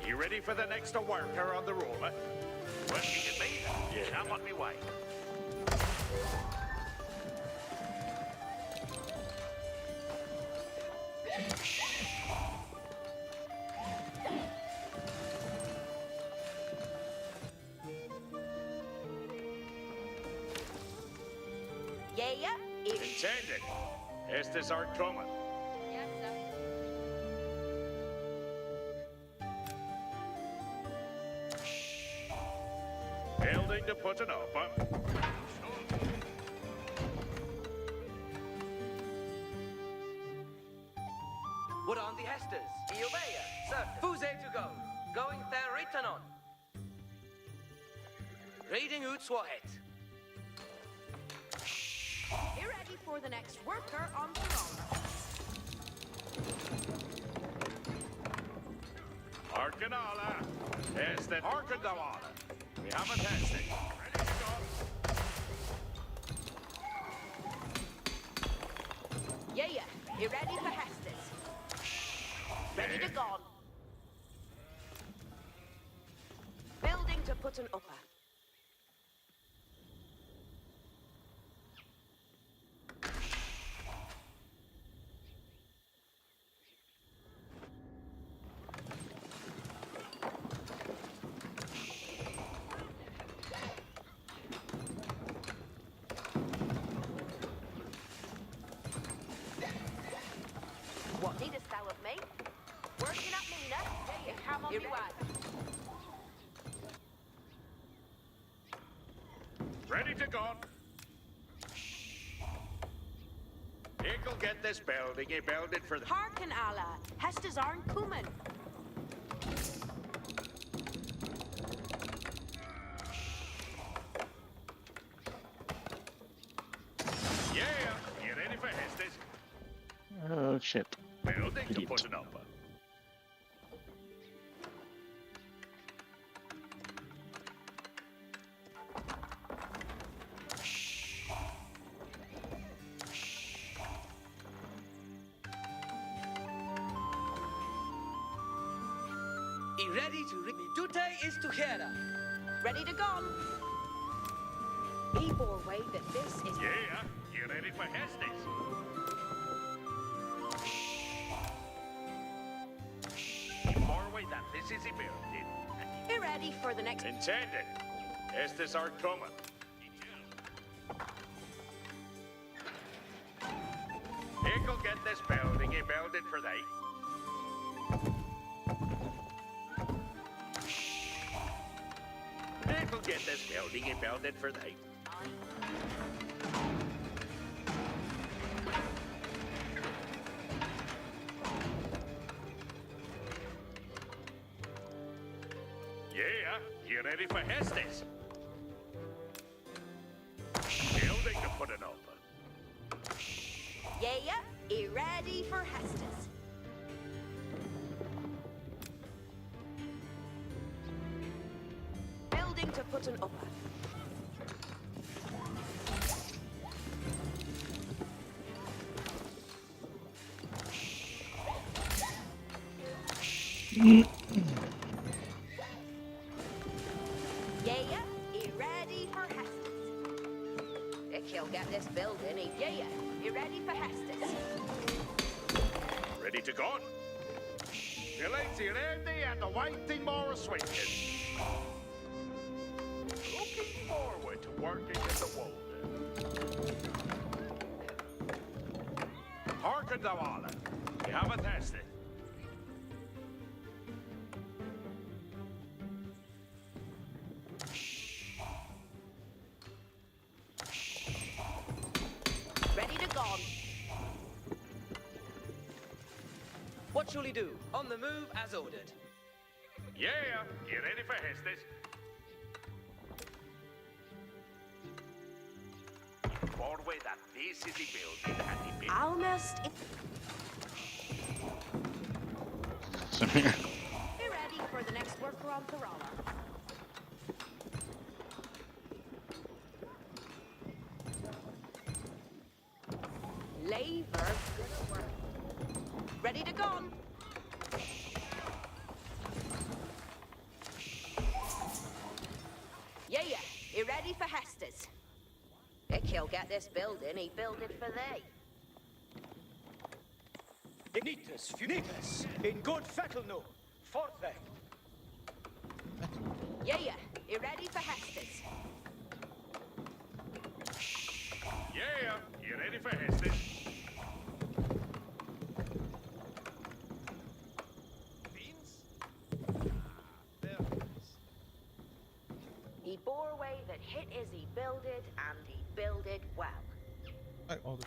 You ready for the next worker on the roller? When can you be? Yeah, I'm on my way. Yeah, Intended. Estes are coming. Yes, sir. Building to put an up. What on the Hestes? Iobeya, sir. Who's there to go? Going there written on. Reading ut swahet. be ready for the next worker on the roller. Harken alla. Estes harken the alla. We haven't tested. Ready to go. Yeah, be ready for Hestes. Ready to go. Building to put an upper. What needest thou of me? Working up Mina? Yeah, you come on me way. Ready to go. He'll get this building. He built it for the... Harken Allah, Hestes aren't coming. Yeah, you ready for Hestes? Oh shit. Building to Idiot. put an up. I ready to read. Me dute is to hera. Ready to go. He bore way that this is... Yeah, you ready for Hestes? Far away that this is a building. Be ready for the next... Intended. Estes are coming. He'll get this building. He built it for they. He'll get this building. He built it for they. Yeah, you ready for Hestes? Building to put it over. Yeah, he ready for Hestes. Building to put an upper. Yeah, he ready for Hestes. If he'll get this building, he ready for Hestes. Ready to go? Villagers ready and the waiting more switches. Looking forward to working in the world. Harken the walla. You haven't tested. Ready to go. What shall he do? On the move as ordered. Yeah, you ready for Hestes? Far away that this is the building and the building. Almost. So here. Be ready for the next worker on Kerala. Labour. Ready to go. Yeah, you ready for Hestes? If he'll get this building, he build it for thee. Dignitas, funitas, in good fettle no, forth they. Yeah, you ready for Hestes? Yeah, you ready for Heston? He bore way that hit is he builded, and he builded well. Oh, all the...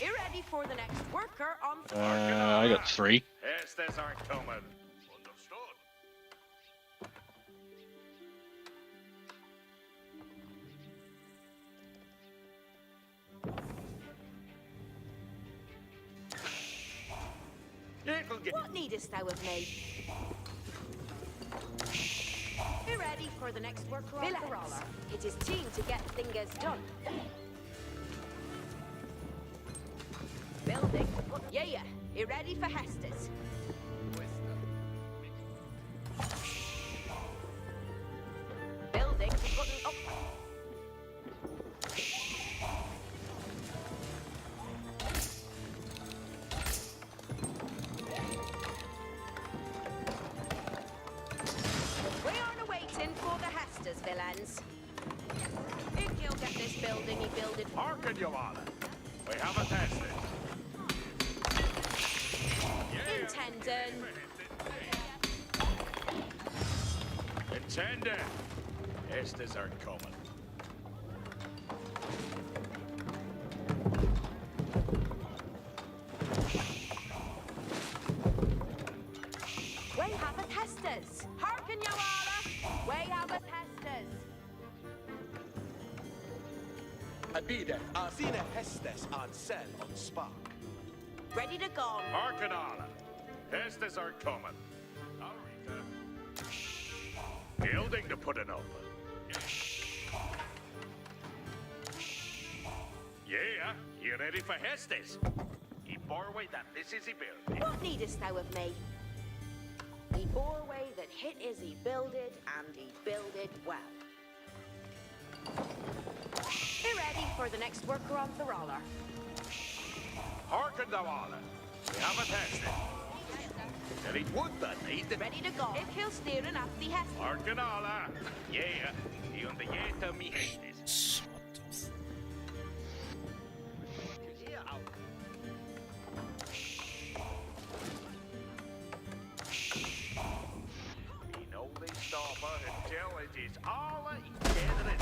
You ready for the next worker on I got 3. Hestes aren't coming. Understood. It'll get. What needest thou of me? Be ready for the next worker on Kerala. It is time to get things done. Building. Yeah, you ready for Hestes? Building. Putting up. We aren't waiting for the Hestes, villains. If you'll get this building, he build it. Hearken, Your Honor. We have a tested. Intending. Intended. Hestes aren't coming. We have a Hestes. Hearken, Your Honor. We have a Hestes. Abide, Athena Hestes on cell on spark. Ready to go. Hearken, Honor. Hestes aren't coming. Alright, building to put an open. Yeah, you ready for Hestes? He bore way that this is the building. What needest thou of me? He bore way that hit is he builded, and he builded well. Be ready for the next worker on the roller. Hearken, thou honor. We have a tested. Said it would that need the Ready to go. If he'll steer and up the Hestes. Hearken, honor. Yeah, he on the yet of me Hestes. He know they stop her until it is all gathering.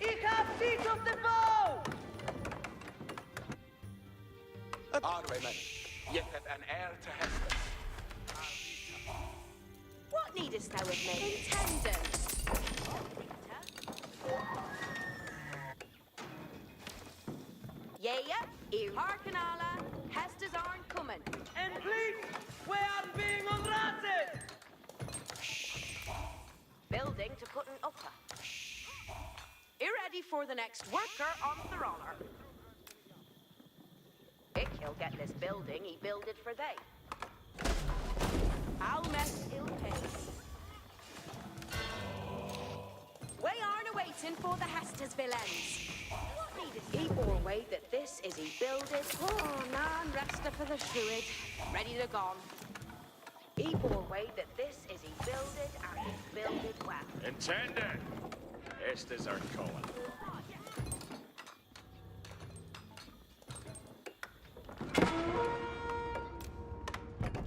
Ich hab seat of the bow! Arwayman, yet an heir to Hestes. What needest thou of me? Intendant. Yeah, hearken alla. Hestes aren't coming. And please, we are being unratted! Building to put an upper. You ready for the next worker on the roller? If he'll get this building, he build it for they. I'll mess ill pay. We aren't waiting for the Hestes villains. He bore way that this is he builded. Oh, man, resta for the shrewd. Ready to go. He bore way that this is he builded and he builded well. Intended. Hestes are coming.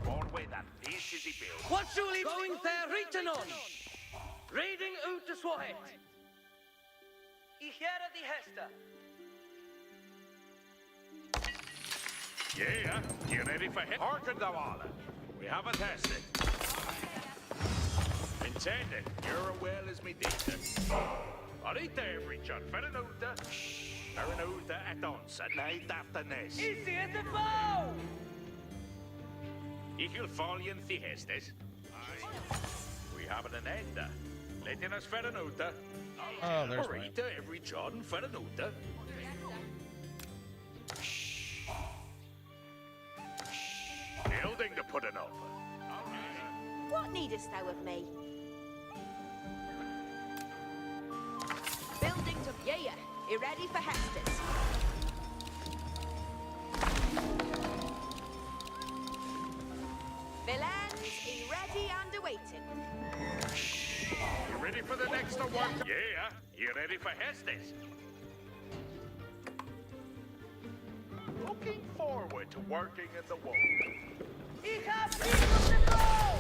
Born way that this is he built. What surely going there written on? Reading ut the Swahet. Ich höre die Hester. Yeah, you ready for hit? Hearken, thou honor. We have a tested. Intended, you're a well as me decent. Arita every John Ferranuta. Ferranuta at onset, night after nest. Easy at the bow! Equal folien Hestes. We have an end. Letting us Ferranuta. Oh, there's mine. Arita every John Ferranuta. Building to put an offer. What needest thou of me? Building to... Yeah. You ready for Hestus? Villains, be ready and awaiting. You ready for the next one? Yeah. You ready for Hestes? Looking forward to working in the war. Ich hab Seeds of the Foe!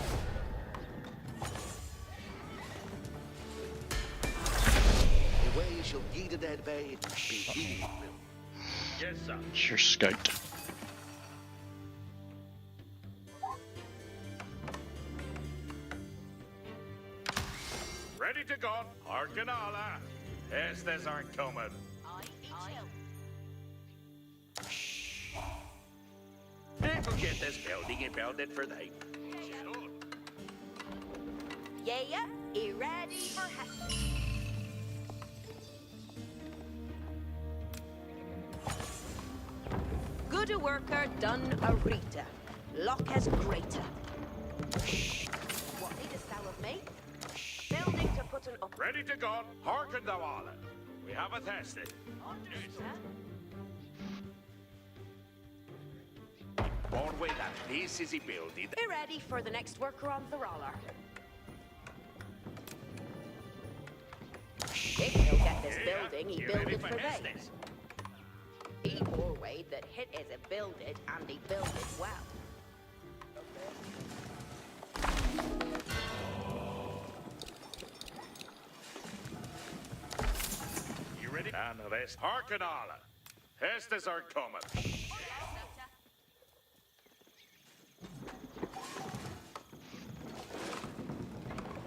The way shall ye the dead bay be healed. Yes, sir. It's your scout. Ready to go. Hearken Allah. Hestes aren't coming. It'll get this building and build it for they. Yeah. You ready for Hestus? Good a worker done a Rita. Lock as greater. What needest thou of me? Building to put an up. Ready to go. Hearken thou Allah. We have a tested. Born way that this is a building. Be ready for the next worker on the roller. If he'll get this building, he You build ready it for for they. Hestes? He bore way that hit is a build it and he build it well. You ready? And the rest. Hearken Allah. Hestes are coming.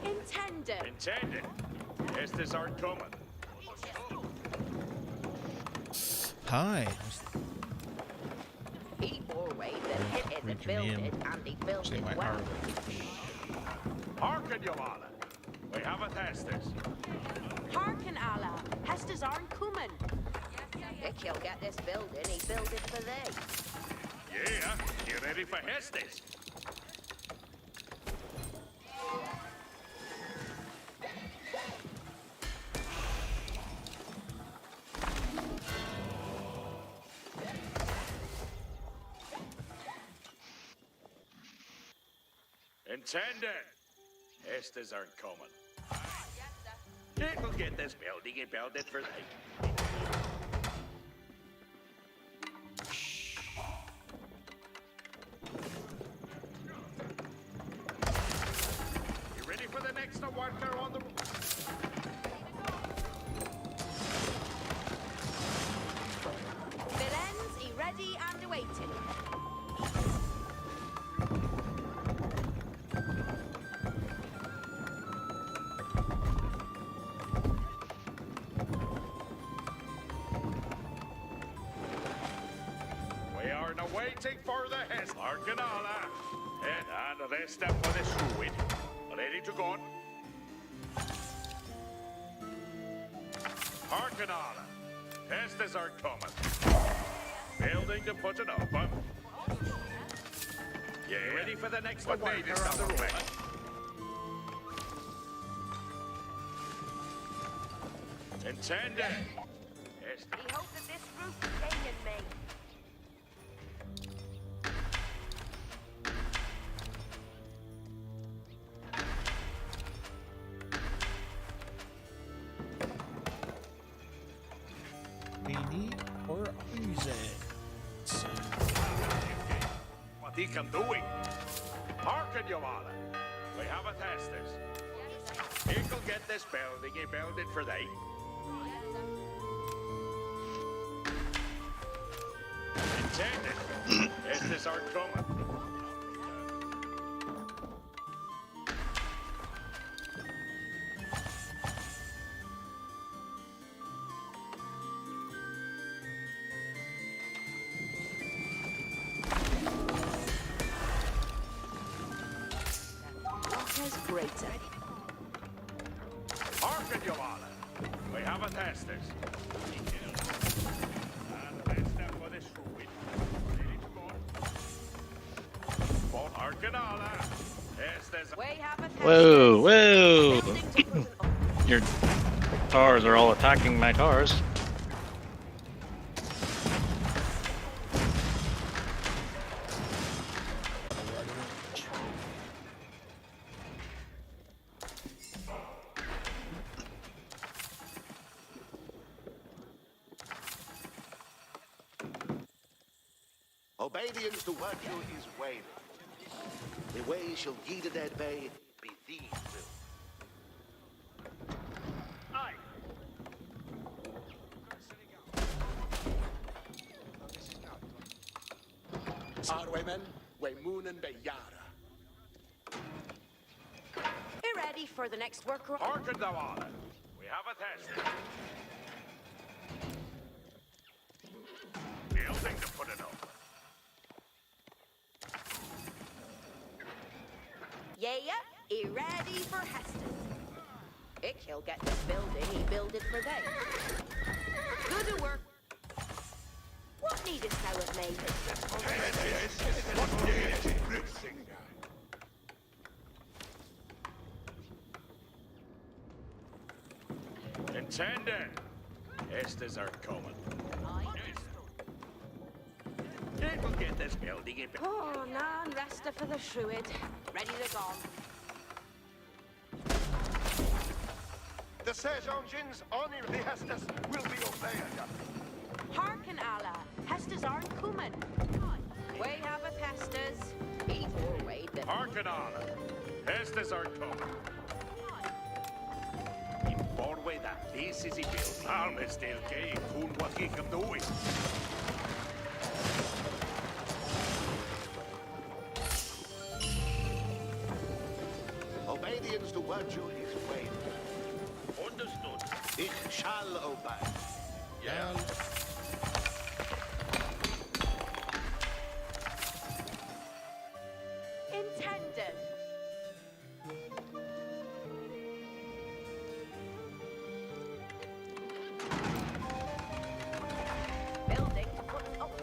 Intended. Intended. Hestes are coming. Hi. He bore way that hit is a Read your build name. it and he build Say it my well. arm. Hearken, your Allah. We have a Hestes. Hearken Allah, Hestes aren't coming. If he'll get this building, he build it for they. Yeah. You ready for Hestes? Intended. Hestes aren't coming. It'll get this building and build it for they. You ready for the next worker on the... Villains, he ready and awaiting. We are now waiting for the Hestes. Hearken Allah. And the rest up for this ruin. Ready to go. Hearken Allah. Hestes are coming. Building to put it up. Yeah. Ready for the next one? Made is on the way. Intended. Hestes. We hope that this roof is taking me. We need or use it. What he can doing? Hearken, your honor. We have a Hestes. He can get this building. He build it for they. Intended. Hestes are coming. We have a testers. And let's step for this ruin. Ready to go. For Arcanala. Estes. We have a testers. Whoa, whoa! Building to put an up. Your towers are all attacking my towers. Obedience to virtue is waived. The way shall ye the dead bay be thee will. Aye. Arwemen, we moonen be yara. Be ready for the next worker. Hearken thou all. We have a tester. Building to put it up. Yeah, he ready for Heston. He'll get this building, he builded for they. Good work. What needest thou of me? Intended. Estes are coming. It'll get this building in. Oh, nan resta for the Shrewid. Ready to go. The Sage Engines on the Hestus will be obeyed. Hearken, Allah. Hestas aren't coming. We have a Hestas. Before we the... Hearken on. Estes are coming. In Borway that this is a build. Alme still gay kun what he can do it. Obedience to virtue is waived. Understood. Ich shall obey. Yeah. Intended. Building to put an up.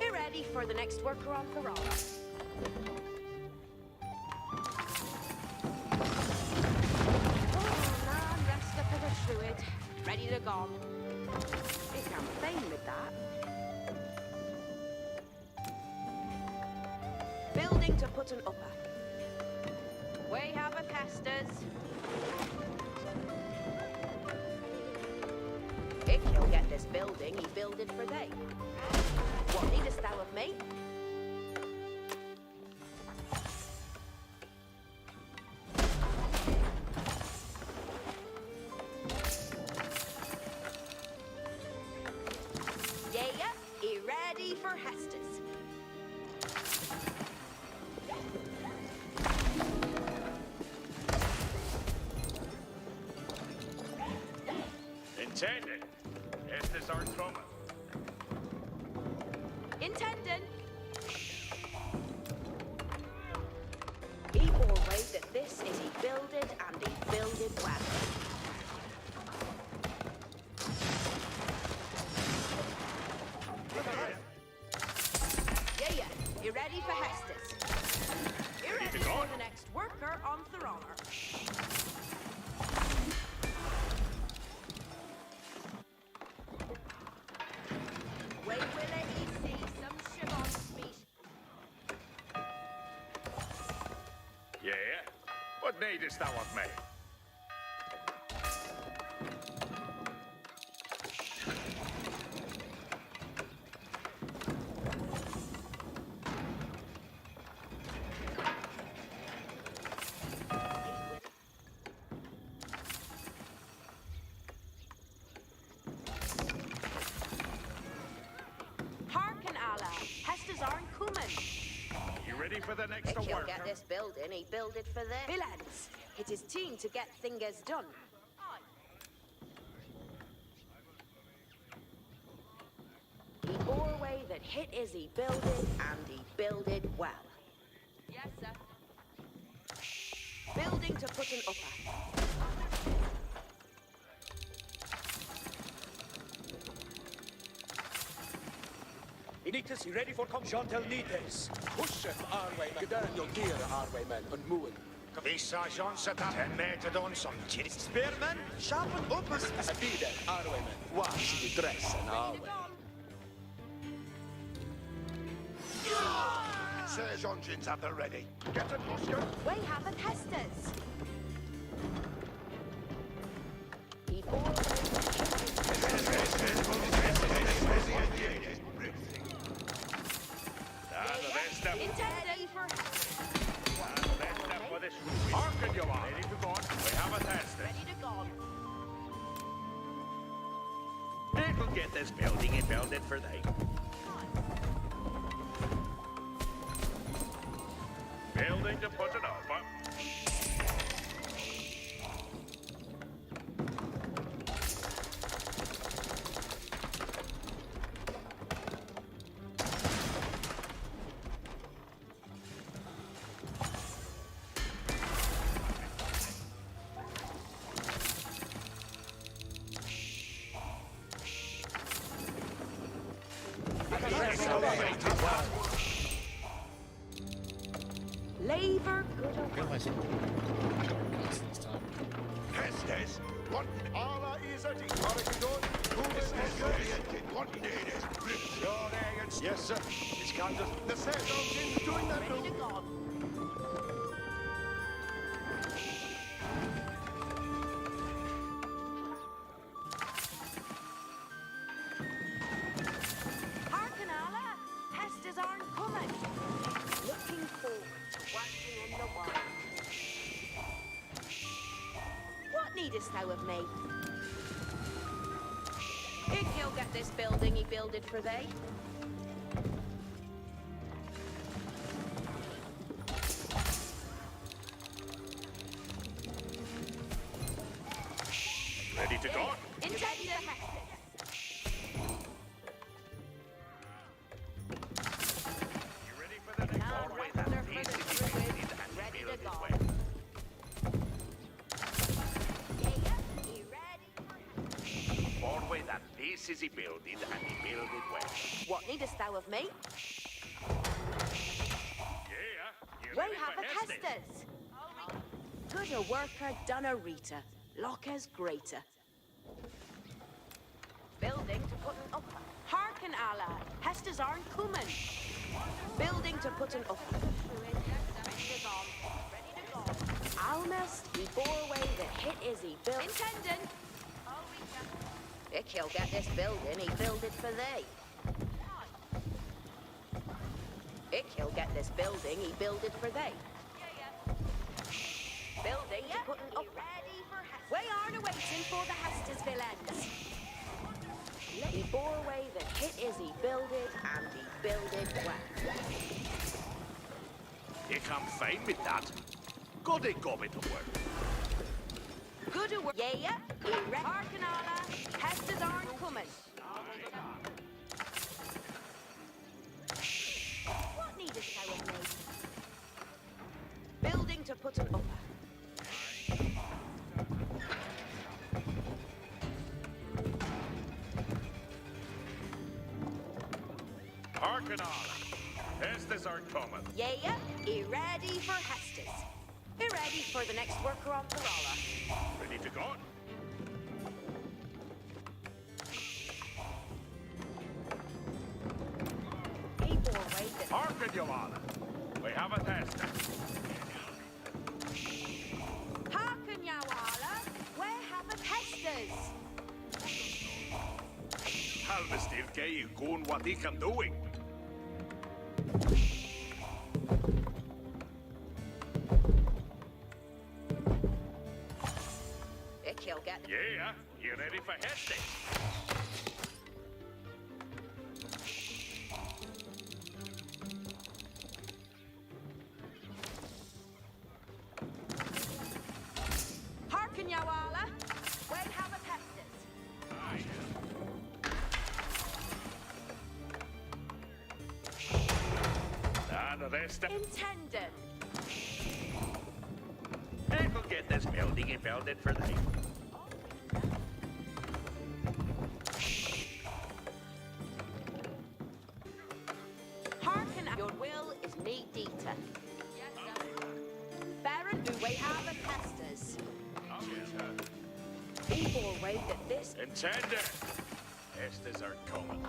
Be ready for the next worker on Corona. Ready to go. It can fame with that. Building to put an upper. We have a pesters. If he'll get this building, he builded for they. What needest thou of me? For Hestus. Intended. Estes are coming. Intended. He bore way that this is he builded and he builded well. You ready for Hestus? You ready for the next worker on Thorona? Wait, will he see some Shimon meat? Yeah? What needest thou of me? For the next He'll worker. get this building, he builded for the villains. It is team to get things done. He bore away that hit is he builded, and he builded well. Yes, sir. Building to put an upper. Initas, you ready for Jean-Tel Nites? Pusheth Arway, Gadan, Yogira Arway, man, and Moon. Vi sergeant sätter 10 meter don som tjänst. Spearman, sharpen uppers. Abide, Arway, man. Wash the dress and Arway. Sergeant at the ready. Get it, Oscar. We have a Hestus. Before intended for Hearken, you are. Ready to go. We have a test. ready to go. It'll get this building and build it for thee. Building to put it up. Labor, good or Realize it. This time. Hestes. What? Alla is a Archidon. Who is What needed? Your agents. Yes, sir. It's Candace. The sergeant's doing that. ready to go. Hearken, Allah. Hestus aren't coming. Looking forward to working in the wild. What needest thou of me? If he'll get this building, he builded for thee. Ready to go. Intended for Hestus. You ready for the next Now Forward rifles that are for piece the is druid, builded and ready to builded go. well. Yeah, he ready for Forward that piece is builded and builded well. What needest thou of me? Yeah. You We ready have for a Hestes? Hestus. Good a worker, done a Rita. Lockers greater. Building to put an upper. Hearken, Allah. Hestus aren't coming. Building to put an upper. Ready to go. Ready to go. Almost, he bore away the hit is he built. Intending. If he'll get this building, he builded for thee. If he'll get this building, he builded for thee. Building to put an upper. We aren't waiting for the Hestus villains. He bore away the hit is he builded, and he builded well. You come fine with that. Good it go to work. Good a work. Yeah, Hearken, Allah. Hestus aren't coming. What needest thou of me? Building to put an upper. Hearken all. Hestes are coming. Yeah, he ready for Hestus. He ready for the next worker on Corolla. Ready to go. He bore away the Hearken, you all. We have a test. Hearken, Yawala. We have a Hestus. Halvestir you going what he can doing. He'll get Yeah, you ready for Hestes? Hearken, Yawala. We have a Hestus. this stuff. Intended. It'll get this building and build it for thee. Hearken, your will is me dita. Baron, do we have a Pestas? People wait that this Intended. Estes are coming.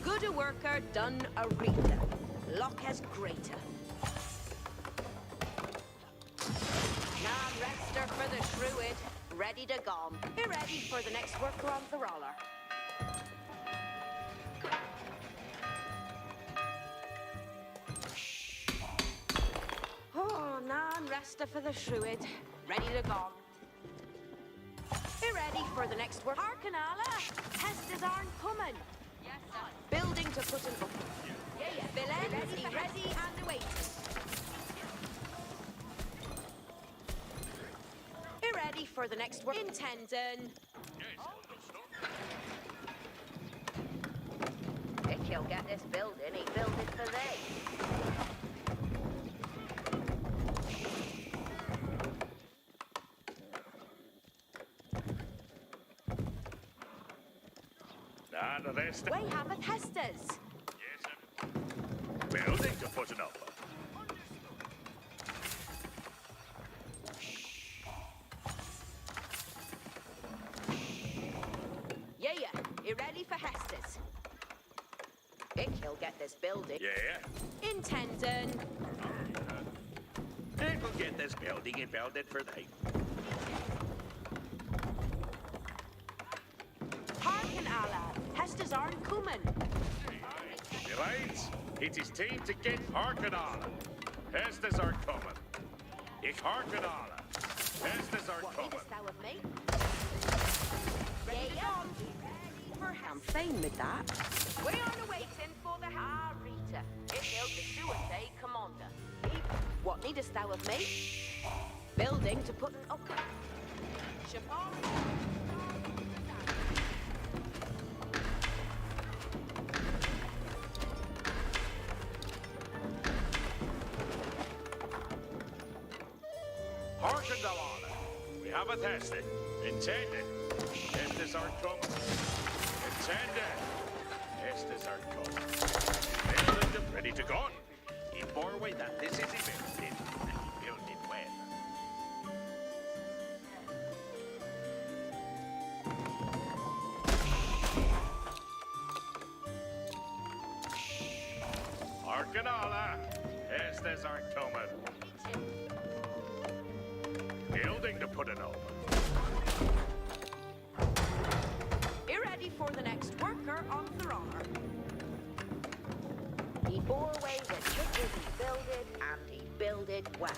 good a worker done a rita. Lock has greater. Non-rester for the Shruid. Ready to gone. Be ready for the next worker on the roller. Oh, non-rester for the Shruid. Ready to gone. Be ready for the next work. Harkanala! Pestas aren't coming. Yes, sir. Building to put an up. Yeah. Villains, be ready and awaiting. Be ready for the next work. Intending. If he'll get this building, he build it for thee. None of this stuff. We have a Pestas. Yes, sir. Building to put an offer. Yeah. You ready for Hestas? Vic, he'll get this building. Yeah. Intending. It'll get this building and build it for thee. Harken, Allah. Hestas aren't coming. Elaines, it is time to get Harkanala. Hestas are coming. Ich Harkanala. Hestas are What coming. needest thou of me? Yeah. I'm fine with that. We are waiting for the Rita. It held the Suete commander. What needest thou of me? Building to put an up. Chapeau. Hearken, Dalana. We have a tested. Intended. Estes are coming. Intended. Estes are coming. Building to ready to go. He bore away that this is he built it, and he built it well. Arcanala. Estes are coming. Building to put it over. Be ready for the next worker on the roller. He bore away the churches he builded, and he builded well.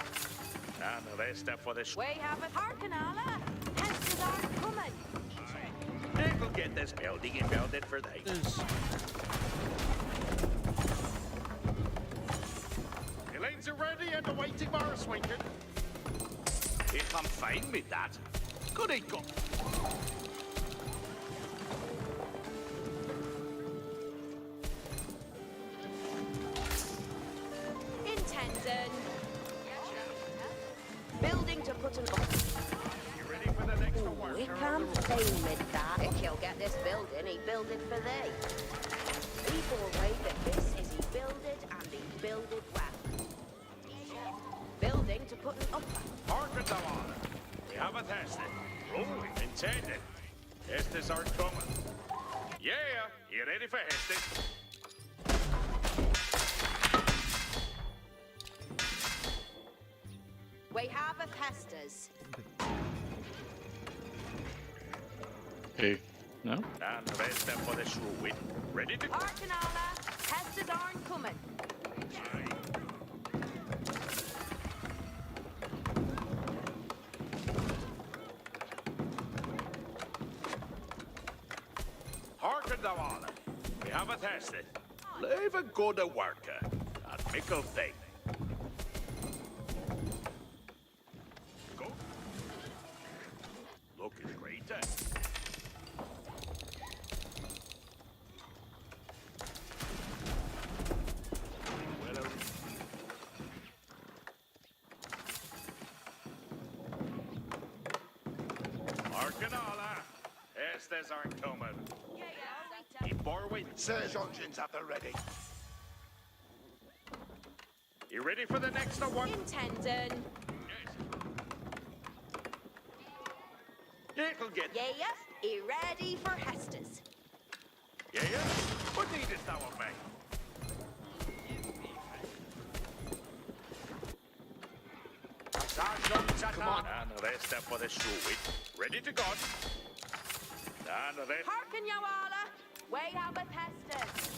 And the rest are for the We have a Harkanala. Hestas aren't coming. They will get this building and build it for thee. There's Elaines are ready and awaiting Morris Winkin. If I'm fine with that, good he go. Intended. Building to put an up. You ready for the next work? We can't fail with that. If he'll get this building, he build it for thee. He bore away that this is he builded, and he builded well. Building to put an up. Harken, Dalana. We have a tested. Rolling. Intended. Estes are coming. Yeah, you ready for Hestes? We have a Pestas. Who? No? And the rest are for the Shruid. Ready to go. Arkanala, Pestas aren't coming. Harken, Dalana. We have a tested. Leave a good worker. A mickle thing. Go. Looking great, eh? Estes are coming. Keep forward. Serge engines up and ready. You ready for the next one? Intending. It'll get. Yeah, he ready for Hestus. Yeah? What needest thou of me? Come on. And the rest up for the show it. Ready to go. And the rest. Hearken, Yawala. We have a Hestus.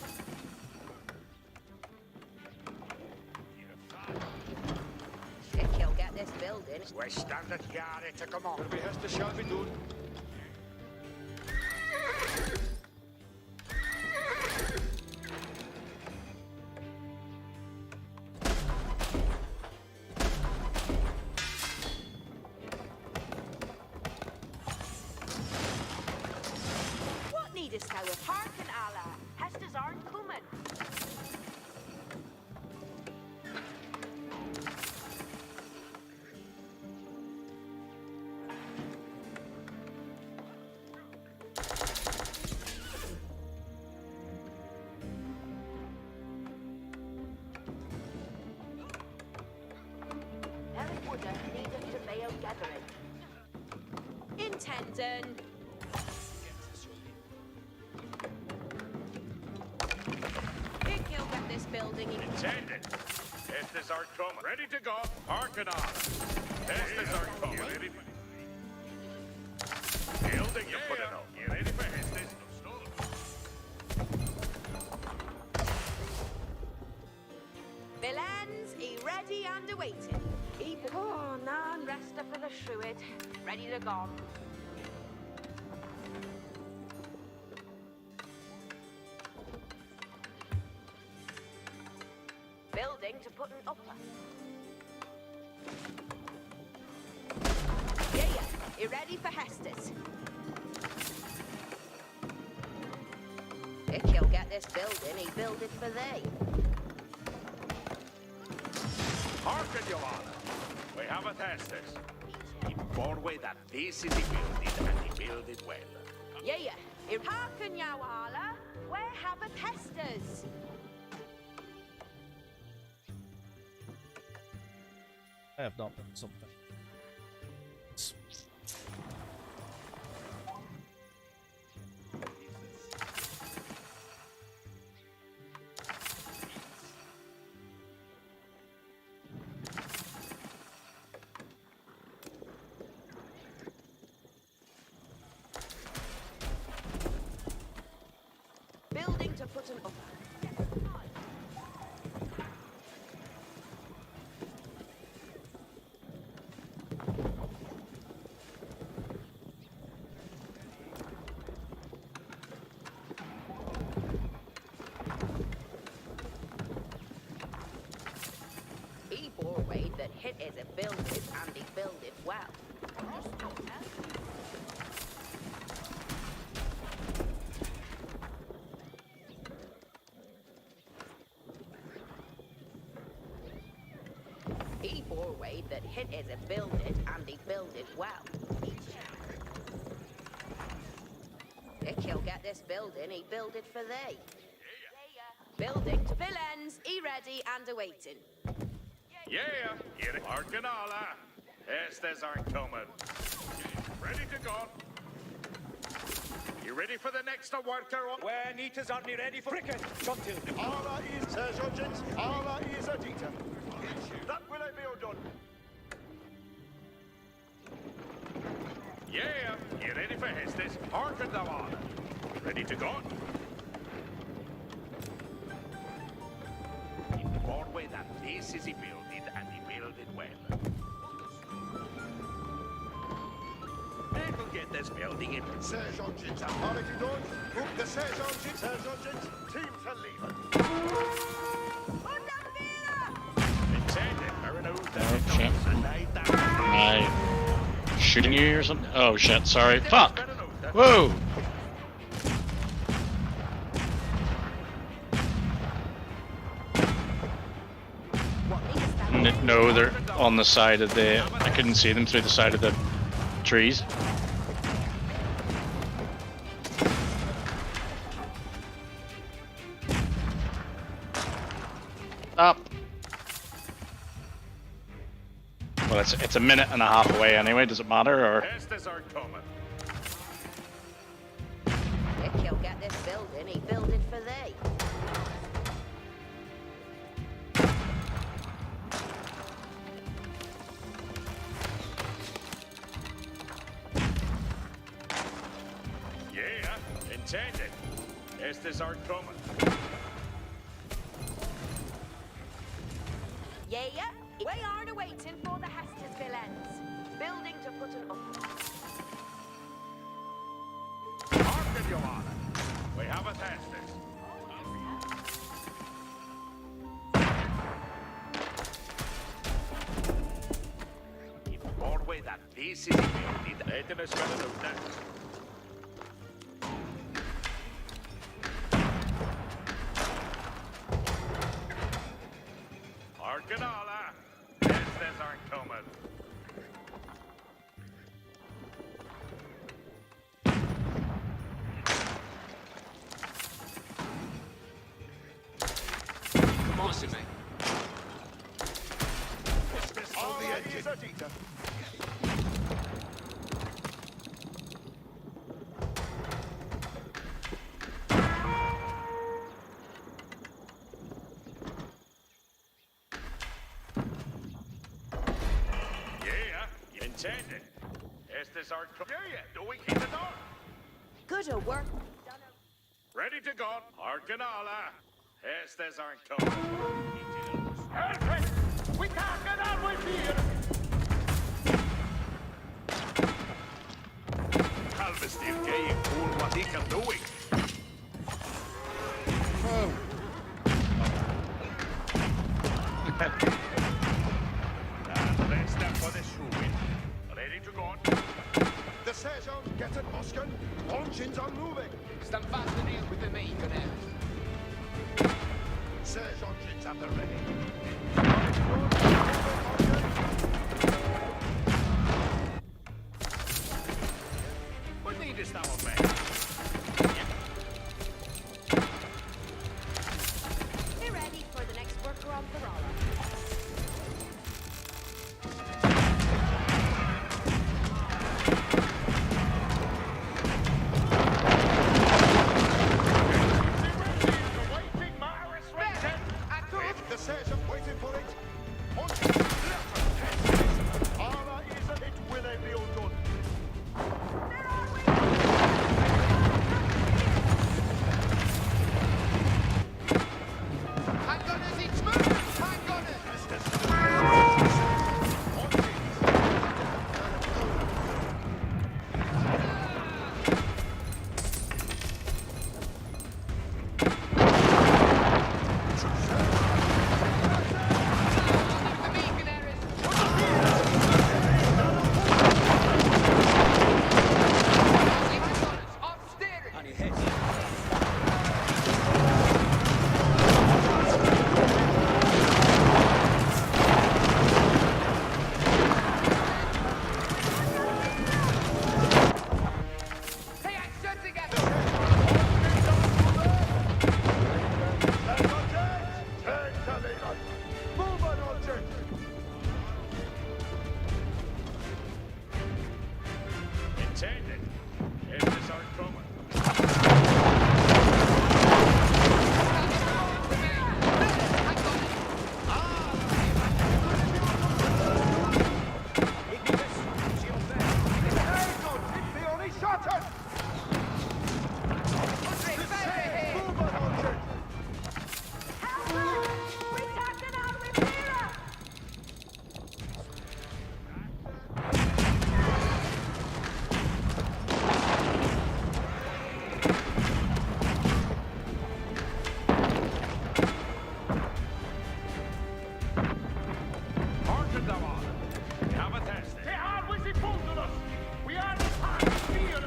If he'll get this building. We stand at yard to come on. Where we has to shall be done. What needest thou of hearken, Allah? Hestus aren't coming. Eric Woodard needed to bail gathering. Intending. Think he'll get this building. Intended. Estes are coming. Ready to go. Hearken on. Estes are coming. Ready for... Building to put it on. You ready for Estes? Villains, he ready and awaiting. Oh, nan resta for the shruid. Ready to go. Building to put an upper. Yeah, he ready for Hestus. If he'll get this building, he build it for thee. Hearken, Your Honor. We have a Estes. Inform way that this is the building and he build it well. Yeah, hearken, Yawala. Where have a Hestus? I have not done something. Building to put an upper. He bore away that hit is a build it and he build it well. He bore away that hit is a build it and he build it well. If he'll get this building, he build it for thee. Building to villains, he ready and awaiting. Yeah, here hearken alla. Estes are coming. Ready to go. You ready for the next worker? Where Nita's aren't ready for cricket. Shuntil. Allah is Serge engines. Allah is Adita. That will I be done. Yeah, you ready for Estes? Hearken thou on. Ready to go. Inform way that this is he build it and he build it well. It'll get this building in. Serge engines are already done. Book the Serge engines. Team to leave it. Intended. Oh, shit. Am I shooting you or something? Oh shit, sorry. Fuck! Whoa! No, they're on the side of the... I couldn't see them through the side of the trees. Stop. Well, it's a minute and a half away anyway. Does it matter or? Estes are coming. If he'll get this building, he build it for thee. Yeah, intended. Estes are coming. Yeah, we are waiting for the Hestus villains. Building to put an up. Hearken, Your Honor. We have a Estes. Broadway that this is building. Let us spell it out next. Hearken, Allah. Estes aren't coming. Come on, mate. All the edges are Dieter. Yeah, intended. Estes are coming. Yeah, do we keep the door? Good a work. Ready to go. Hearken, Allah. Estes aren't coming. Perfect! We can't get out with here! Halvestil gave fool what he can doing. And let's step for the shoe. Ready to go. The Sergeant gets it, Oscar. Engines are moving. Stand fast and in with the main gunner. Sergeant engines at the ready. What needest thou of me? Be ready for the next worker on Ferrara. The Sergeant waiting for it. Engines left. Allah is a it will they be all done. Hang on as it's moving! Hang on as... The main gunner is... Off steering! On your head. Hey, action together! Turn to leader. Move on, engine. Intended. Estes aren't coming. It's the only shot at. Move on, engine. We can't get out with Vera! Hearken, thou honor. We have a Estes. They are with the both of us. We are the part of fear.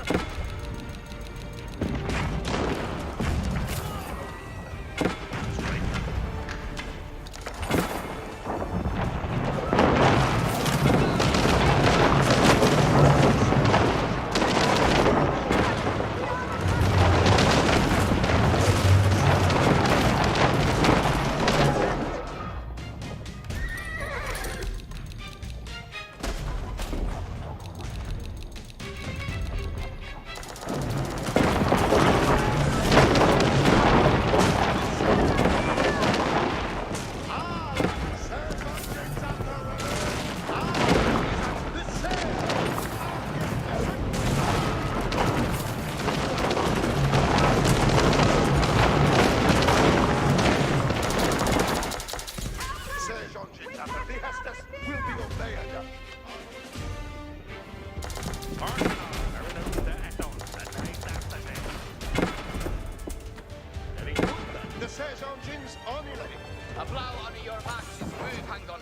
engines on ready. A blow under your marks. Move, hang on.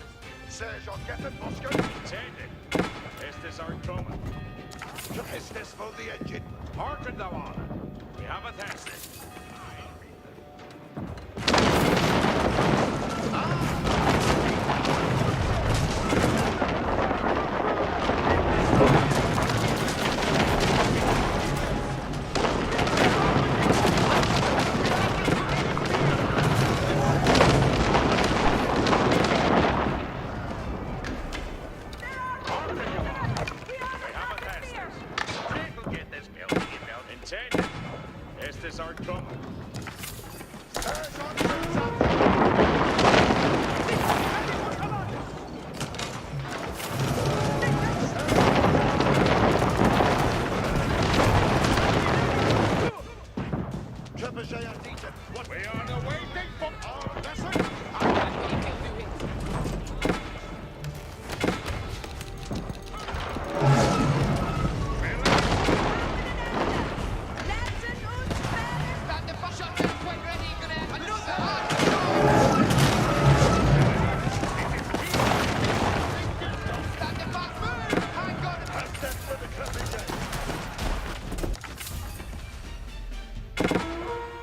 Sergeant, get it, Oscar. Intended. Estes are coming. Is this for the engine? Hearken thou on. We have a test. Intended. Estes are coming. We are the waiting for our lesson.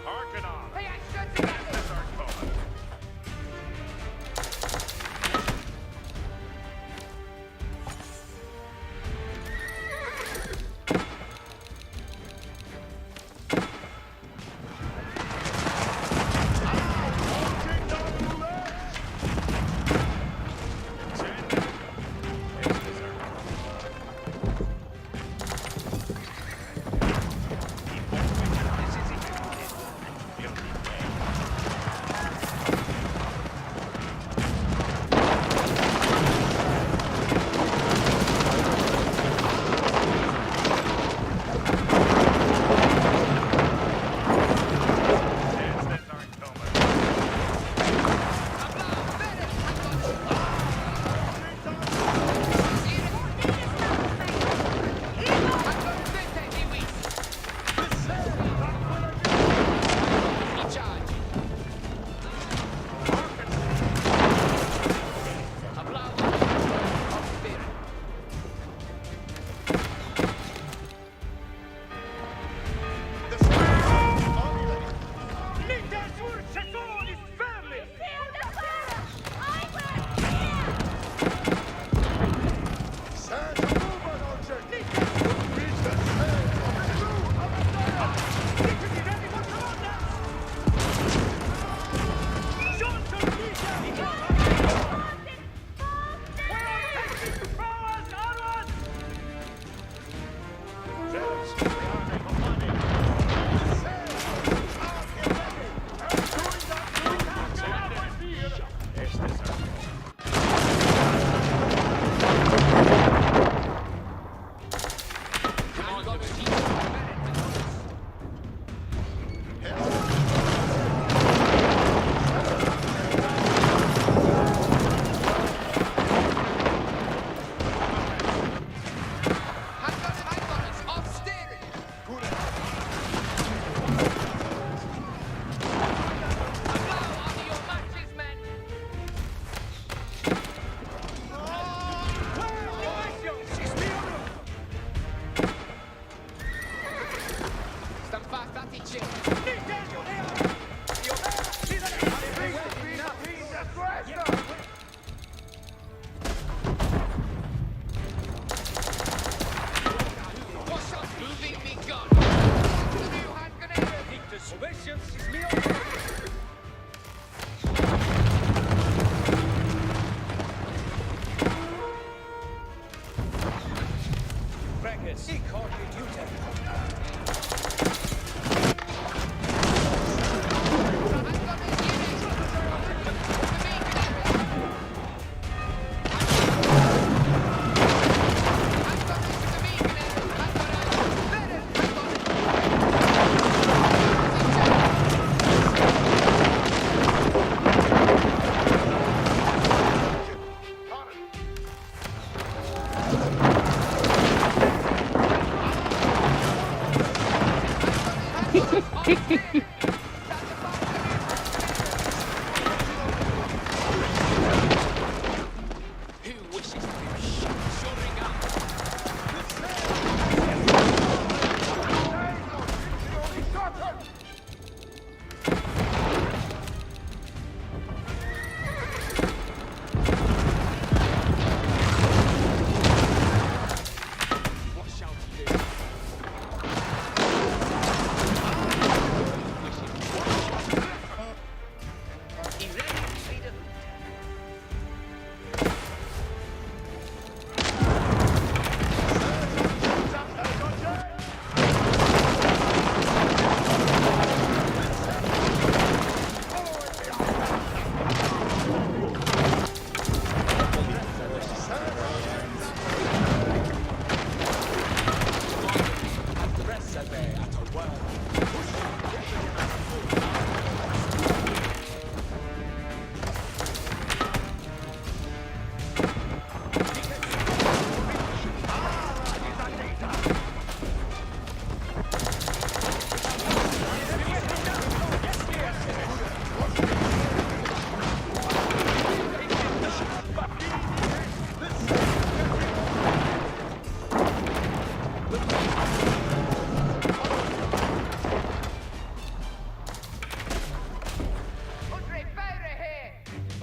Hearken on. Estes are coming. Intended. Estes are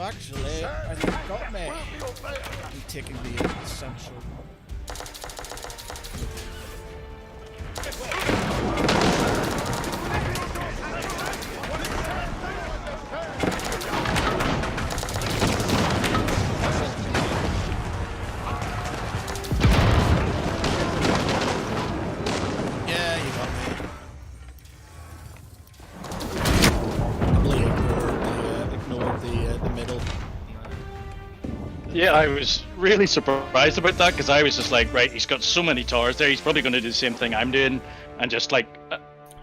actually, I think it got me. I'm taking the essential. Yeah, you got me. Completely ignored the middle. Yeah, I was really surprised about that because I was just like, right, he's got so many towers there. He's probably going to do the same thing I'm doing and just like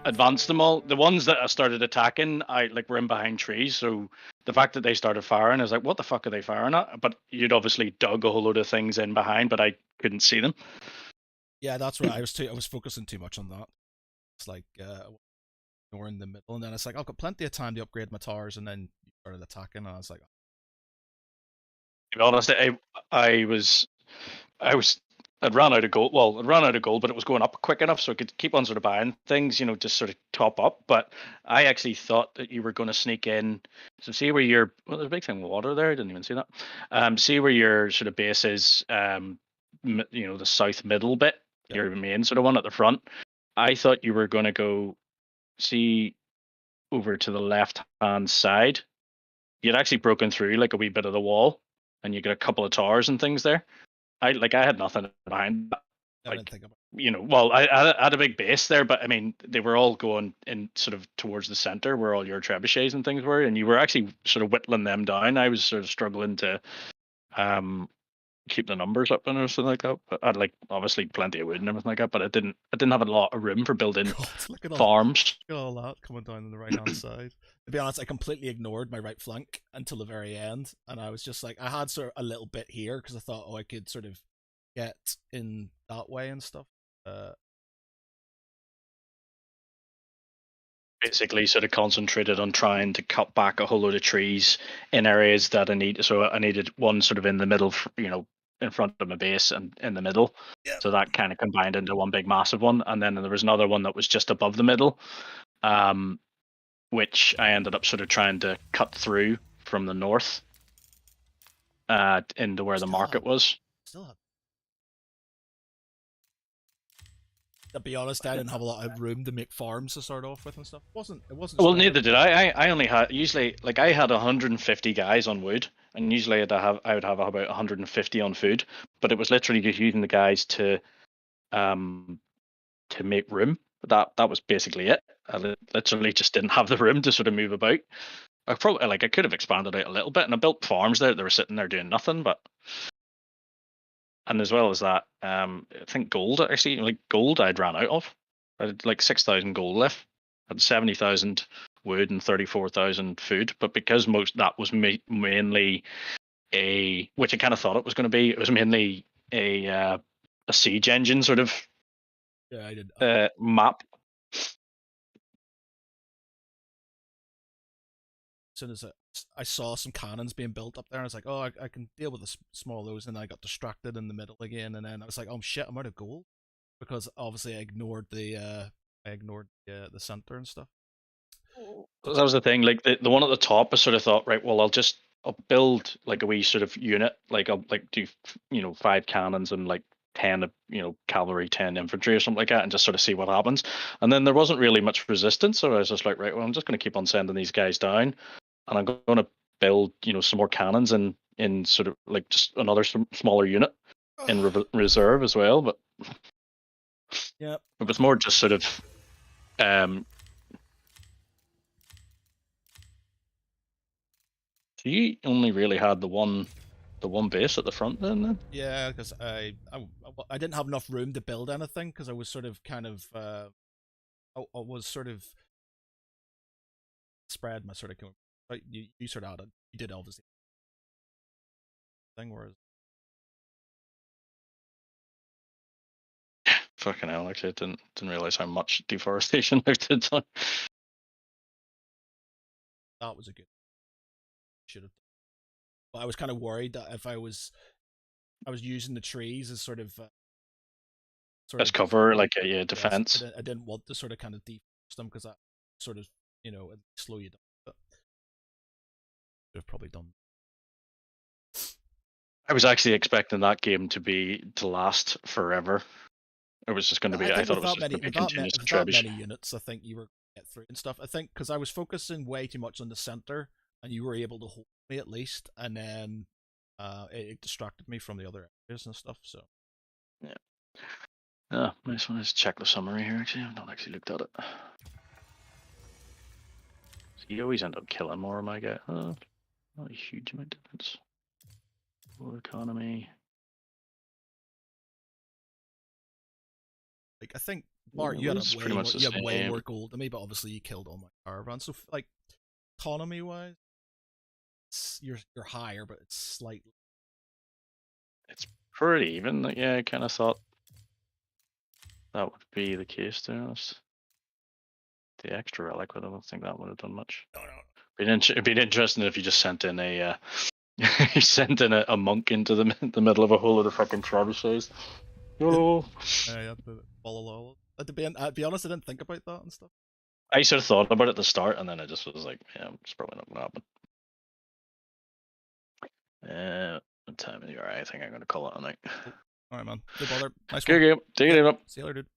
advance them all. The ones that I started attacking, I like were in behind trees. So the fact that they started firing, I was like, what the fuck are they firing at? But you'd obviously dug a whole load of things in behind, but I couldn't see them. Yeah, that's right. I was focusing too much on that. It's like ignoring the middle, and then it's like I've got plenty of time to upgrade my towers, and then you started attacking, and I was like, To be honest, I'd run out of gold. Well, I'd run out of gold, but it was going up quick enough so I could keep on sort of buying things, just sort of top up. But I actually thought that you were going to sneak in. So see where your there's a big thing with water there. I didn't even see that. See where your sort of base is. The south middle bit, your main sort of one at the front. I thought you were going to go see over to the left hand side. You'd actually broken through like a wee bit of the wall, and you got a couple of towers and things there. I had nothing behind that. I didn't think about Well, I had a big base there, but I mean, they were all going in sort of towards the center where all your trebuchets and things were, and you were actually sort of whittling them down. I was sort of struggling to keep the numbers up and everything like that. But I had like obviously plenty of wood and everything like that, but I didn't have a lot of room for building farms. Look at all that coming down on the right hand side. To be honest, I completely ignored my right flank until the very end, and I was just like, I had sort of a little bit here because I thought, I could sort of get in that way and stuff. Basically, sort of concentrated on trying to cut back a whole load of trees in areas that I need. So I needed one sort of in the middle, in front of my base and in the middle. Yep. So that kind of combined into one big massive one, and then there was another one that was just above the middle. Which I ended up sort of trying to cut through from the north into where the market was. To be honest, I didn't have a lot of room to make farms to start off with and stuff. It wasn't. Well, neither did I. I only had usually like I had 150 guys on wood, and usually I would have about 150 on food. But it was literally just using the guys to make room. That was basically it. I literally just didn't have the room to sort of move about. I could have expanded out a little bit, and I built farms there. They were sitting there doing nothing, and as well as that, I think gold actually, like gold, I'd ran out of. I had like 6,000 gold left. I had 70,000 wood and 34,000 food, but because that was mainly which I kind of thought it was going to be. It was mainly a siege engine sort of. Yeah, I did. Map. As soon as I saw some cannons being built up there, and I was like, I can deal with the small of those, and then I got distracted in the middle again, and then I was like, oh shit, I'm out of gold, because obviously I ignored the center and stuff. That was the thing. Like the one at the top, I sort of thought, right, well, I'll build like a wee sort of unit, like I'll like do 5 cannons and like 10 cavalry, 10 infantry or something like that, and just sort of see what happens. And then there wasn't really much resistance, so I was just like, right, well, I'm just going to keep on sending these guys down, and I'm going to build some more cannons in sort of like just another smaller unit in reserve as well. But yeah, it was more just sort of so you only really had the one base at the front then? Yeah, because I didn't have enough room to build anything, because I was sort of I was sort of spread my sort of right. You sort of had it. You did obviously thing, whereas fucking hell, actually, I didn't realize how much deforestation I've done. That was a good. Should have. But I was kind of worried that if I was using the trees as sort of as cover, like a defense. I didn't want to sort of kind of deforest them, because that sort of slow you down. But should have probably done I was actually expecting that game to last forever. It was just going to be. I thought it was just going to be continuous without many units, I think you were get through and stuff. I think because I was focusing way too much on the center, and you were able to hold me at least, and then it distracted me from the other areas and stuff. So yeah. Yeah, nice one. Let's check the summary here. Actually, I've not actually looked at it. So you always end up killing more of my guy. Not a huge amount of difference. War economy. Like I think Bart, you had way more gold than me, but obviously you killed all my caravans. So like economy wise, you're higher, but it's slightly. It's pretty even. Like, yeah, I kind of thought that would be the case, to be honest. The extra relic, but I don't think that would have done much. No. It'd be interesting if you just sent in a you sent in a monk into the middle of a whole lot of fucking trebuchets. YOLO. Yeah, to be honest, I didn't think about that and stuff. I sort of thought about it at the start, and then I just was like, yeah, it's probably not gonna happen. What time is it? Alright, I think I'm gonna call it a night. Alright, man. No bother. Nice Good game. Take it in. See you later, dude.